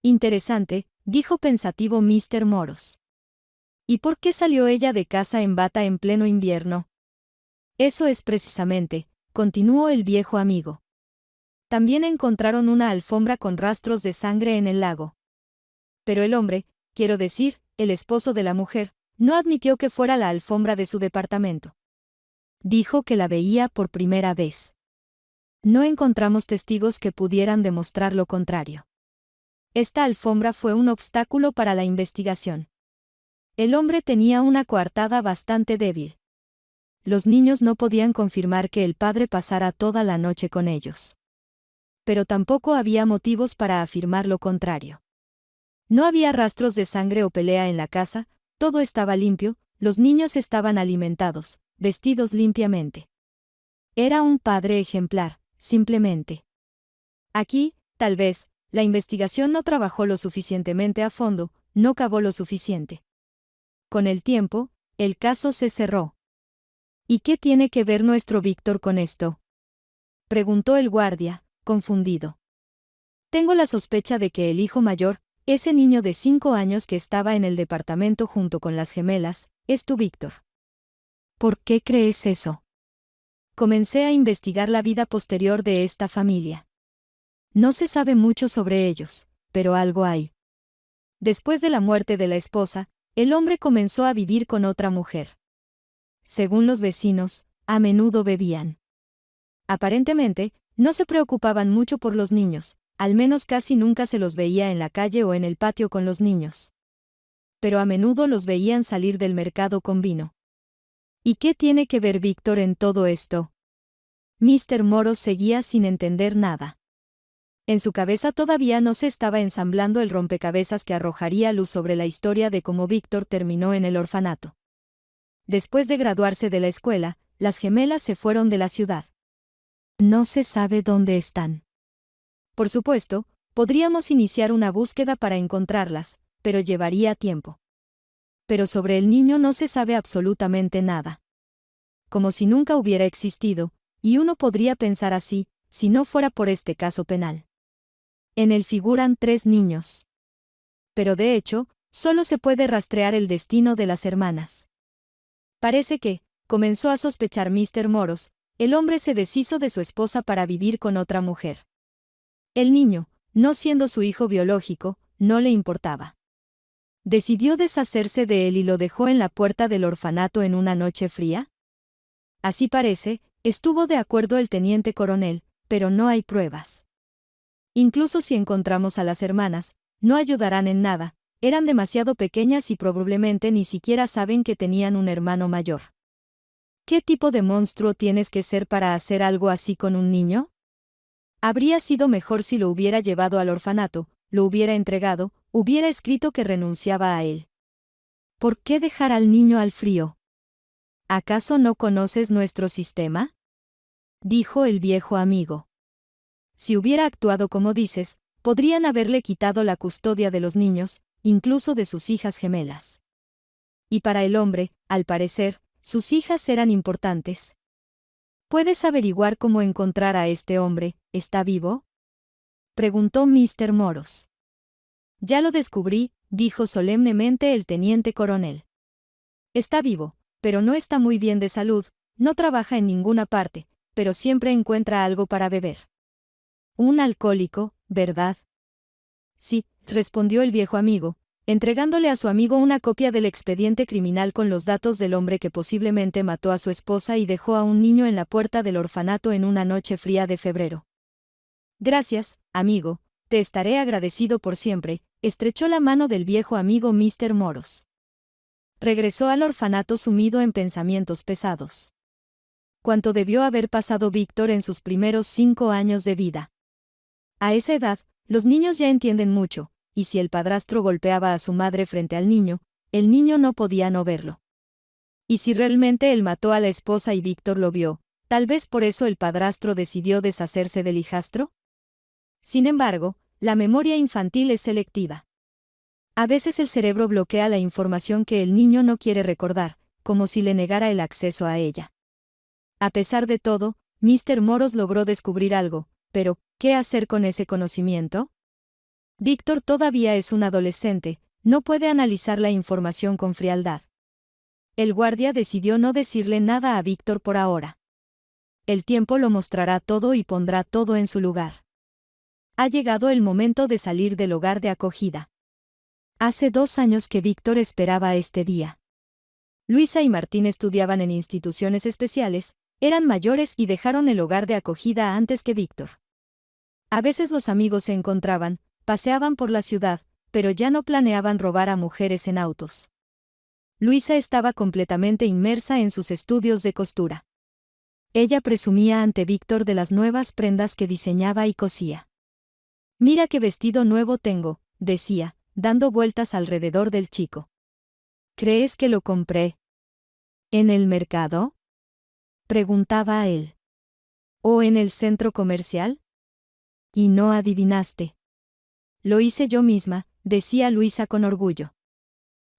Interesante, dijo pensativo Mr. Moros. ¿Y por qué salió ella de casa en bata en pleno invierno? Eso es precisamente, continuó el viejo amigo. También encontraron una alfombra con rastros de sangre en el lago. Pero el hombre, quiero decir, el esposo de la mujer, no admitió que fuera la alfombra de su departamento. Dijo que la veía por primera vez. No encontramos testigos que pudieran demostrar lo contrario. Esta alfombra fue un obstáculo para la investigación. El hombre tenía una coartada bastante débil. Los niños no podían confirmar que el padre pasara toda la noche con ellos. Pero tampoco había motivos para afirmar lo contrario. No había rastros de sangre o pelea en la casa, todo estaba limpio, los niños estaban alimentados, vestidos limpiamente. Era un padre ejemplar, simplemente. Aquí, tal vez, la investigación no trabajó lo suficientemente a fondo, no cavó lo suficiente. Con el tiempo, el caso se cerró. ¿Y qué tiene que ver nuestro Víctor con esto?, preguntó el guardia, confundido. Tengo la sospecha de que el hijo mayor, ese niño de 5 años que estaba en el departamento junto con las gemelas, es tu Víctor. ¿Por qué crees eso? Comencé a investigar la vida posterior de esta familia. No se sabe mucho sobre ellos, pero algo hay. Después de la muerte de la esposa, el hombre comenzó a vivir con otra mujer. Según los vecinos, a menudo bebían. Aparentemente, no se preocupaban mucho por los niños, al menos casi nunca se los veía en la calle o en el patio con los niños. Pero a menudo los veían salir del mercado con vino. ¿Y qué tiene que ver Víctor en todo esto? Mr. Moros seguía sin entender nada. En su cabeza todavía no se estaba ensamblando el rompecabezas que arrojaría luz sobre la historia de cómo Víctor terminó en el orfanato. Después de graduarse de la escuela, las gemelas se fueron de la ciudad. No se sabe dónde están. Por supuesto, podríamos iniciar una búsqueda para encontrarlas, pero llevaría tiempo. Pero sobre el niño no se sabe absolutamente nada. Como si nunca hubiera existido, y uno podría pensar así, si no fuera por este caso penal. En él figuran 3 niños. Pero de hecho, solo se puede rastrear el destino de las hermanas. Parece que, comenzó a sospechar Mr. Moros, el hombre se deshizo de su esposa para vivir con otra mujer. El niño, no siendo su hijo biológico, no le importaba. ¿Decidió deshacerse de él y lo dejó en la puerta del orfanato en una noche fría? Así parece, estuvo de acuerdo el teniente coronel, pero no hay pruebas. Incluso si encontramos a las hermanas, no ayudarán en nada, eran demasiado pequeñas y probablemente ni siquiera saben que tenían un hermano mayor. ¿Qué tipo de monstruo tienes que ser para hacer algo así con un niño? Habría sido mejor si lo hubiera llevado al orfanato, lo hubiera entregado, hubiera escrito que renunciaba a él. ¿Por qué dejar al niño al frío? ¿Acaso no conoces nuestro sistema?, dijo el viejo amigo. Si hubiera actuado como dices, podrían haberle quitado la custodia de los niños, incluso de sus hijas gemelas. Y para el hombre, al parecer, sus hijas eran importantes. ¿Puedes averiguar cómo encontrar a este hombre? ¿Está vivo?, preguntó Mr. Moros. Ya lo descubrí, dijo solemnemente el teniente coronel. Está vivo, pero no está muy bien de salud, no trabaja en ninguna parte, pero siempre encuentra algo para beber. Un alcohólico, ¿verdad? Sí, respondió el viejo amigo, entregándole a su amigo una copia del expediente criminal con los datos del hombre que posiblemente mató a su esposa y dejó a un niño en la puerta del orfanato en una noche fría de febrero. Gracias, amigo, te estaré agradecido por siempre, estrechó la mano del viejo amigo Mr. Moros. Regresó al orfanato sumido en pensamientos pesados. ¿Cuánto debió haber pasado Víctor en sus primeros 5 años de vida? A esa edad, los niños ya entienden mucho, y si el padrastro golpeaba a su madre frente al niño, el niño no podía no verlo. Y si realmente él mató a la esposa y Víctor lo vio, tal vez por eso el padrastro decidió deshacerse del hijastro. Sin embargo, la memoria infantil es selectiva. A veces el cerebro bloquea la información que el niño no quiere recordar, como si le negara el acceso a ella. A pesar de todo, Mr. Moros logró descubrir algo, pero, ¿Qué hacer con ese conocimiento? Víctor todavía es un adolescente, no puede analizar la información con frialdad. El guardia decidió no decirle nada a Víctor por ahora. El tiempo lo mostrará todo y pondrá todo en su lugar. Ha llegado el momento de salir del hogar de acogida. Hace 2 años que Víctor esperaba este día. Luisa y Martín estudiaban en instituciones especiales, eran mayores y dejaron el hogar de acogida antes que Víctor. A veces los amigos se encontraban, paseaban por la ciudad, pero ya no planeaban robar a mujeres en autos. Luisa estaba completamente inmersa en sus estudios de costura. Ella presumía ante Víctor de las nuevas prendas que diseñaba y cosía. «Mira qué vestido nuevo tengo», decía, dando vueltas alrededor del chico. «¿Crees que lo compré en el mercado?», preguntaba a él. «¿O en el centro comercial?». «Y no adivinaste». «Lo hice yo misma», decía Luisa con orgullo.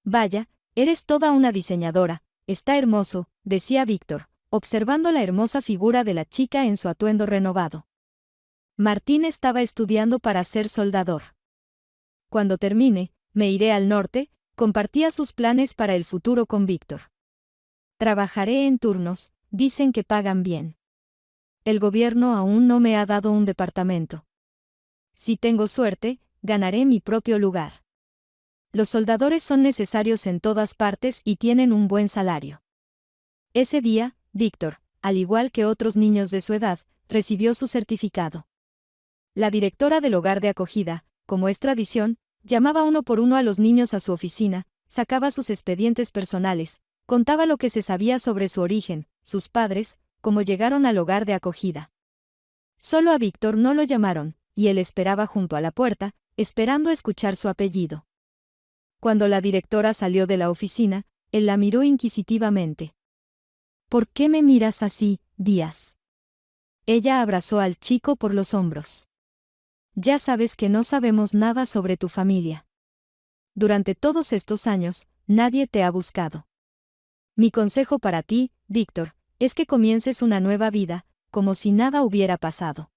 «Vaya, eres toda una diseñadora, está hermoso», decía Víctor, observando la hermosa figura de la chica en su atuendo renovado. Martín estaba estudiando para ser soldador. «Cuando termine, me iré al norte», compartía sus planes para el futuro con Víctor. «Trabajaré en turnos, dicen que pagan bien. El gobierno aún no me ha dado un departamento. Si tengo suerte, ganaré mi propio lugar. Los soldadores son necesarios en todas partes y tienen un buen salario». Ese día, Víctor, al igual que otros niños de su edad, recibió su certificado. La directora del hogar de acogida, como es tradición, llamaba uno por uno a los niños a su oficina, sacaba sus expedientes personales, contaba lo que se sabía sobre su origen, sus padres, cómo llegaron al hogar de acogida. Solo a Víctor no lo llamaron, y él esperaba junto a la puerta, esperando escuchar su apellido. Cuando la directora salió de la oficina, él la miró inquisitivamente. «¿Por qué me miras así, Díaz?». Ella abrazó al chico por los hombros. «Ya sabes que no sabemos nada sobre tu familia. Durante todos estos años, nadie te ha buscado. Mi consejo para ti, Víctor, es que comiences una nueva vida, como si nada hubiera pasado».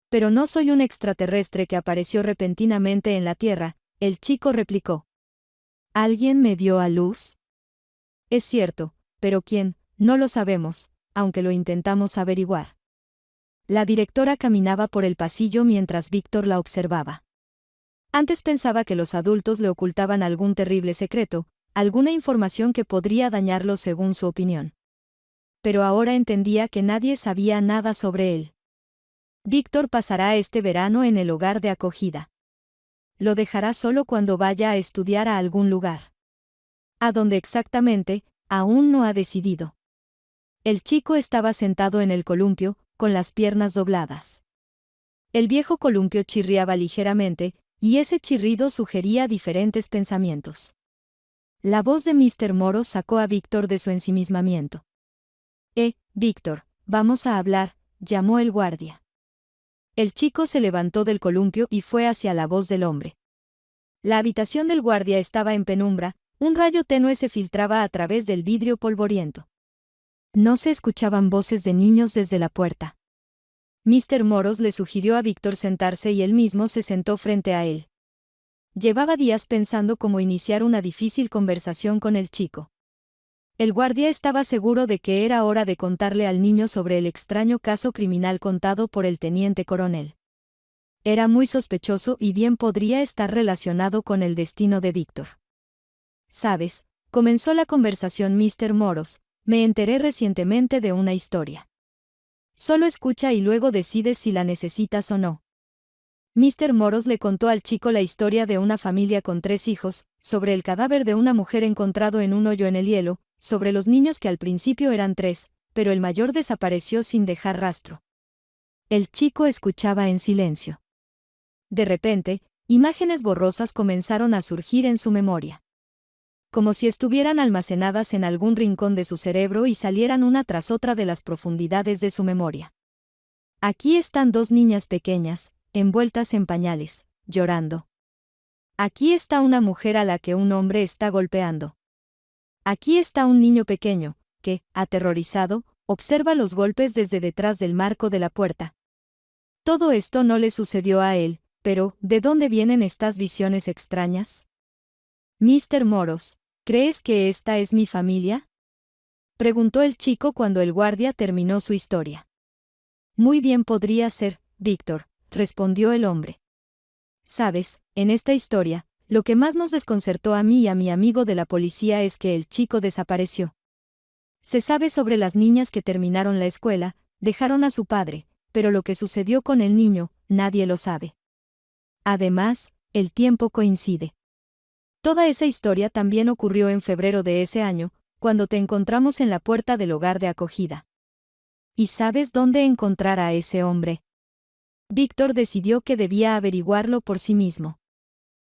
«Pero no soy un extraterrestre que apareció repentinamente en la Tierra», el chico replicó. «¿Alguien me dio a luz?». «Es cierto, pero ¿quién? No lo sabemos, aunque lo intentamos averiguar». La directora caminaba por el pasillo mientras Víctor la observaba. Antes pensaba que los adultos le ocultaban algún terrible secreto, alguna información que podría dañarlo según su opinión. Pero ahora entendía que nadie sabía nada sobre él. Víctor pasará este verano en el hogar de acogida. Lo dejará solo cuando vaya a estudiar a algún lugar. ¿A dónde exactamente? Aún no ha decidido. El chico estaba sentado en el columpio, con las piernas dobladas. El viejo columpio chirriaba ligeramente, y ese chirrido sugería diferentes pensamientos. La voz de Mr. Moros sacó a Víctor de su ensimismamiento. Víctor, vamos a hablar», llamó el guardia. El chico se levantó del columpio y fue hacia la voz del hombre. La habitación del guardia estaba en penumbra, un rayo tenue se filtraba a través del vidrio polvoriento. No se escuchaban voces de niños desde la puerta. Mr. Moros le sugirió a Víctor sentarse y él mismo se sentó frente a él. Llevaba días pensando cómo iniciar una difícil conversación con el chico. El guardia estaba seguro de que era hora de contarle al niño sobre el extraño caso criminal contado por el teniente coronel. Era muy sospechoso y bien podría estar relacionado con el destino de Víctor. «¿Sabes?», comenzó la conversación Mr. Moros, «me enteré recientemente de una historia. Solo escucha y luego decides si la necesitas o no». Mr. Moros le contó al chico la historia de una familia con 3 hijos, sobre el cadáver de una mujer encontrado en un hoyo en el hielo, sobre los niños que al principio eran 3, pero el mayor desapareció sin dejar rastro. El chico escuchaba en silencio. De repente, imágenes borrosas comenzaron a surgir en su memoria. Como si estuvieran almacenadas en algún rincón de su cerebro y salieran una tras otra de las profundidades de su memoria. Aquí están 2 niñas pequeñas, envueltas en pañales, llorando. Aquí está una mujer a la que un hombre está golpeando. Aquí está un niño pequeño, que, aterrorizado, observa los golpes desde detrás del marco de la puerta. Todo esto no le sucedió a él, pero ¿de dónde vienen estas visiones extrañas? Mr. Moros, ¿crees que esta es mi familia? Preguntó el chico cuando el guardia terminó su historia. Muy bien podría ser, Víctor, respondió el hombre. Sabes, en esta historia, lo que más nos desconcertó a mí y a mi amigo de la policía es que el chico desapareció. Se sabe sobre las niñas que terminaron la escuela, dejaron a su padre, pero lo que sucedió con el niño, nadie lo sabe. Además, el tiempo coincide. Toda esa historia también ocurrió en febrero de ese año, cuando te encontramos en la puerta del hogar de acogida. ¿Y sabes dónde encontrar a ese hombre? Víctor decidió que debía averiguarlo por sí mismo.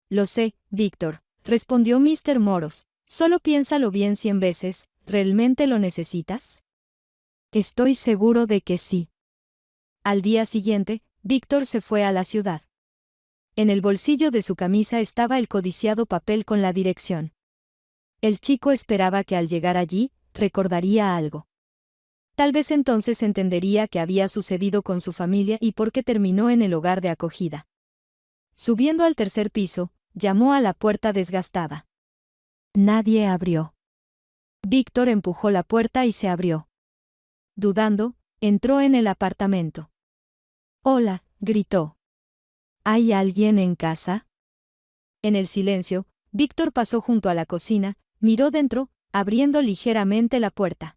Lo sé, Víctor, respondió Mr. Moros, solo piénsalo bien 100 veces, ¿realmente lo necesitas? Estoy seguro de que sí. Al día siguiente, Víctor se fue a la ciudad. En el bolsillo de su camisa estaba el codiciado papel con la dirección. El chico esperaba que al llegar allí, recordaría algo. Tal vez entonces entendería qué había sucedido con su familia y por qué terminó en el hogar de acogida. Subiendo al tercer piso, llamó a la puerta desgastada. Nadie abrió. Víctor empujó la puerta y se abrió. Dudando, entró en el apartamento. «Hola», gritó. ¿Hay alguien en casa? En el silencio, Víctor pasó junto a la cocina, miró dentro, abriendo ligeramente la puerta.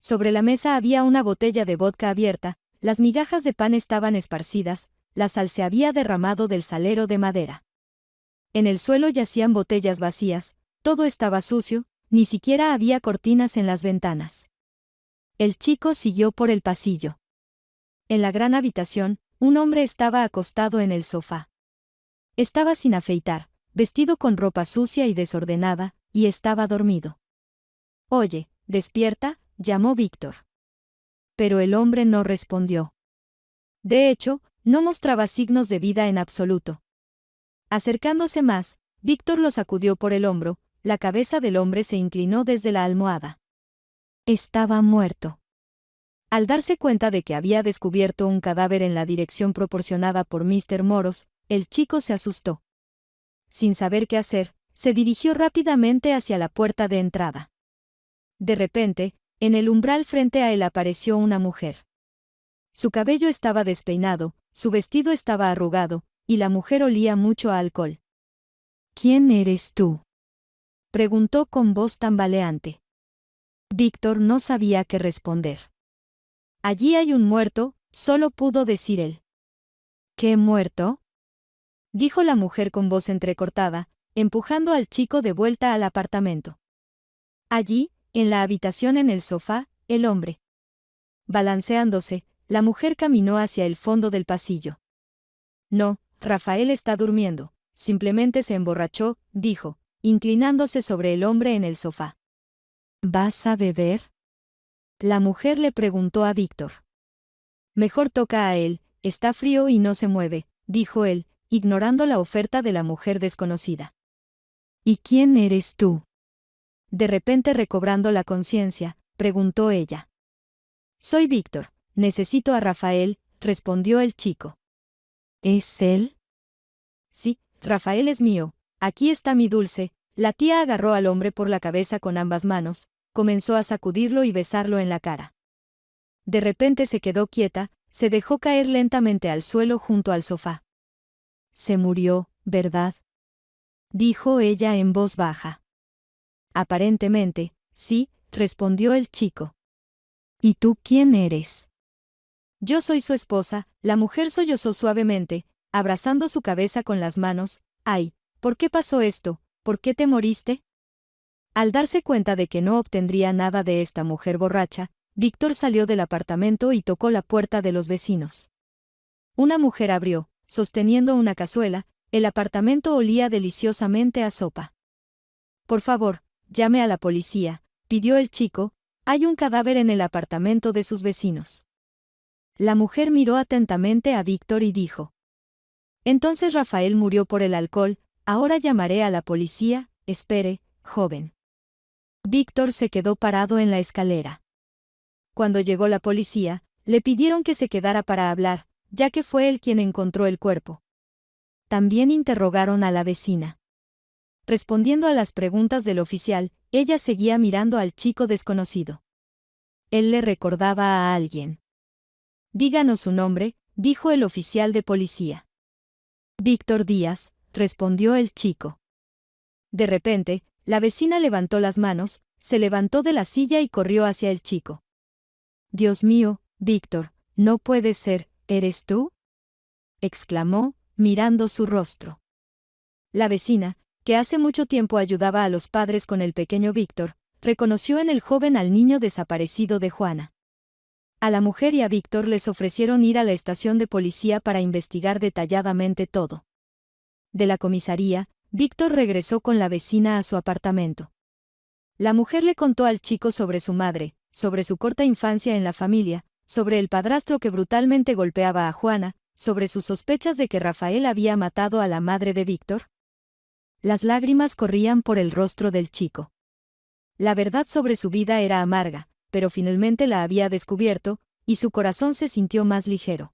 Sobre la mesa había una botella de vodka abierta, las migajas de pan estaban esparcidas, la sal se había derramado del salero de madera. En el suelo yacían botellas vacías, todo estaba sucio, ni siquiera había cortinas en las ventanas. El chico siguió por el pasillo. En la gran habitación, un hombre estaba acostado en el sofá. Estaba sin afeitar, vestido con ropa sucia y desordenada, y estaba dormido. «Oye, despierta», llamó Víctor. Pero el hombre no respondió. De hecho, no mostraba signos de vida en absoluto. Acercándose más, Víctor lo sacudió por el hombro, la cabeza del hombre se inclinó desde la almohada. Estaba muerto. Al darse cuenta de que había descubierto un cadáver en la dirección proporcionada por Mr. Moros, el chico se asustó. Sin saber qué hacer, se dirigió rápidamente hacia la puerta de entrada. De repente, en el umbral frente a él apareció una mujer. Su cabello estaba despeinado, su vestido estaba arrugado, y la mujer olía mucho a alcohol. «¿Quién eres tú?», preguntó con voz tambaleante. Víctor no sabía qué responder. «Allí hay un muerto», solo pudo decir él. «¿Qué muerto?», dijo la mujer con voz entrecortada, empujando al chico de vuelta al apartamento. Allí, en la habitación en el sofá, el hombre. Balanceándose, la mujer caminó hacia el fondo del pasillo. «No, Rafael está durmiendo, simplemente se emborrachó», dijo, inclinándose sobre el hombre en el sofá. «¿Vas a beber?», la mujer le preguntó a Víctor. «Mejor toca a él, está frío y no se mueve», dijo él, ignorando la oferta de la mujer desconocida. «¿Y quién eres tú?», de repente recobrando la conciencia, preguntó ella. «Soy Víctor, necesito a Rafael», respondió el chico. «¿Es él?». «Sí, Rafael es mío, aquí está mi dulce». La tía agarró al hombre por la cabeza con ambas manos, comenzó a sacudirlo y besarlo en la cara. De repente se quedó quieta, se dejó caer lentamente al suelo junto al sofá. «Se murió, ¿verdad?», dijo ella en voz baja. «Aparentemente, sí», respondió el chico. «¿Y tú quién eres?». «Yo soy su esposa», la mujer sollozó suavemente, abrazando su cabeza con las manos. «Ay, ¿por qué pasó esto? ¿Por qué te moriste?». Al darse cuenta de que no obtendría nada de esta mujer borracha, Víctor salió del apartamento y tocó la puerta de los vecinos. Una mujer abrió, sosteniendo una cazuela, el apartamento olía deliciosamente a sopa. «Por favor, llame a la policía», pidió el chico, «hay un cadáver en el apartamento de sus vecinos». La mujer miró atentamente a Víctor y dijo: «Entonces Rafael murió por el alcohol, ahora llamaré a la policía, espere, joven». Víctor se quedó parado en la escalera. Cuando llegó la policía, le pidieron que se quedara para hablar. ya que fue él quien encontró el cuerpo. También interrogaron a la vecina. Respondiendo a las preguntas del oficial, ella seguía mirando al chico desconocido. Él le recordaba a alguien. «Díganos su nombre», dijo el oficial de policía. «Víctor Díaz», respondió el chico. De repente, la vecina levantó las manos, se levantó de la silla y corrió hacia el chico. «Dios mío, Víctor, no puede ser, ¿eres tú?», exclamó, mirando su rostro. La vecina, que hace mucho tiempo ayudaba a los padres con el pequeño Víctor, reconoció en el joven al niño desaparecido de Juana. A la mujer y a Víctor les ofrecieron ir a la estación de policía para investigar detalladamente todo. De la comisaría, Víctor regresó con la vecina a su apartamento. La mujer le contó al chico sobre su madre, sobre su corta infancia en la familia, sobre el padrastro que brutalmente golpeaba a Juana, sobre sus sospechas de que Rafael había matado a la madre de Víctor. Las lágrimas corrían por el rostro del chico. La verdad sobre su vida era amarga, pero finalmente la había descubierto, y su corazón se sintió más ligero.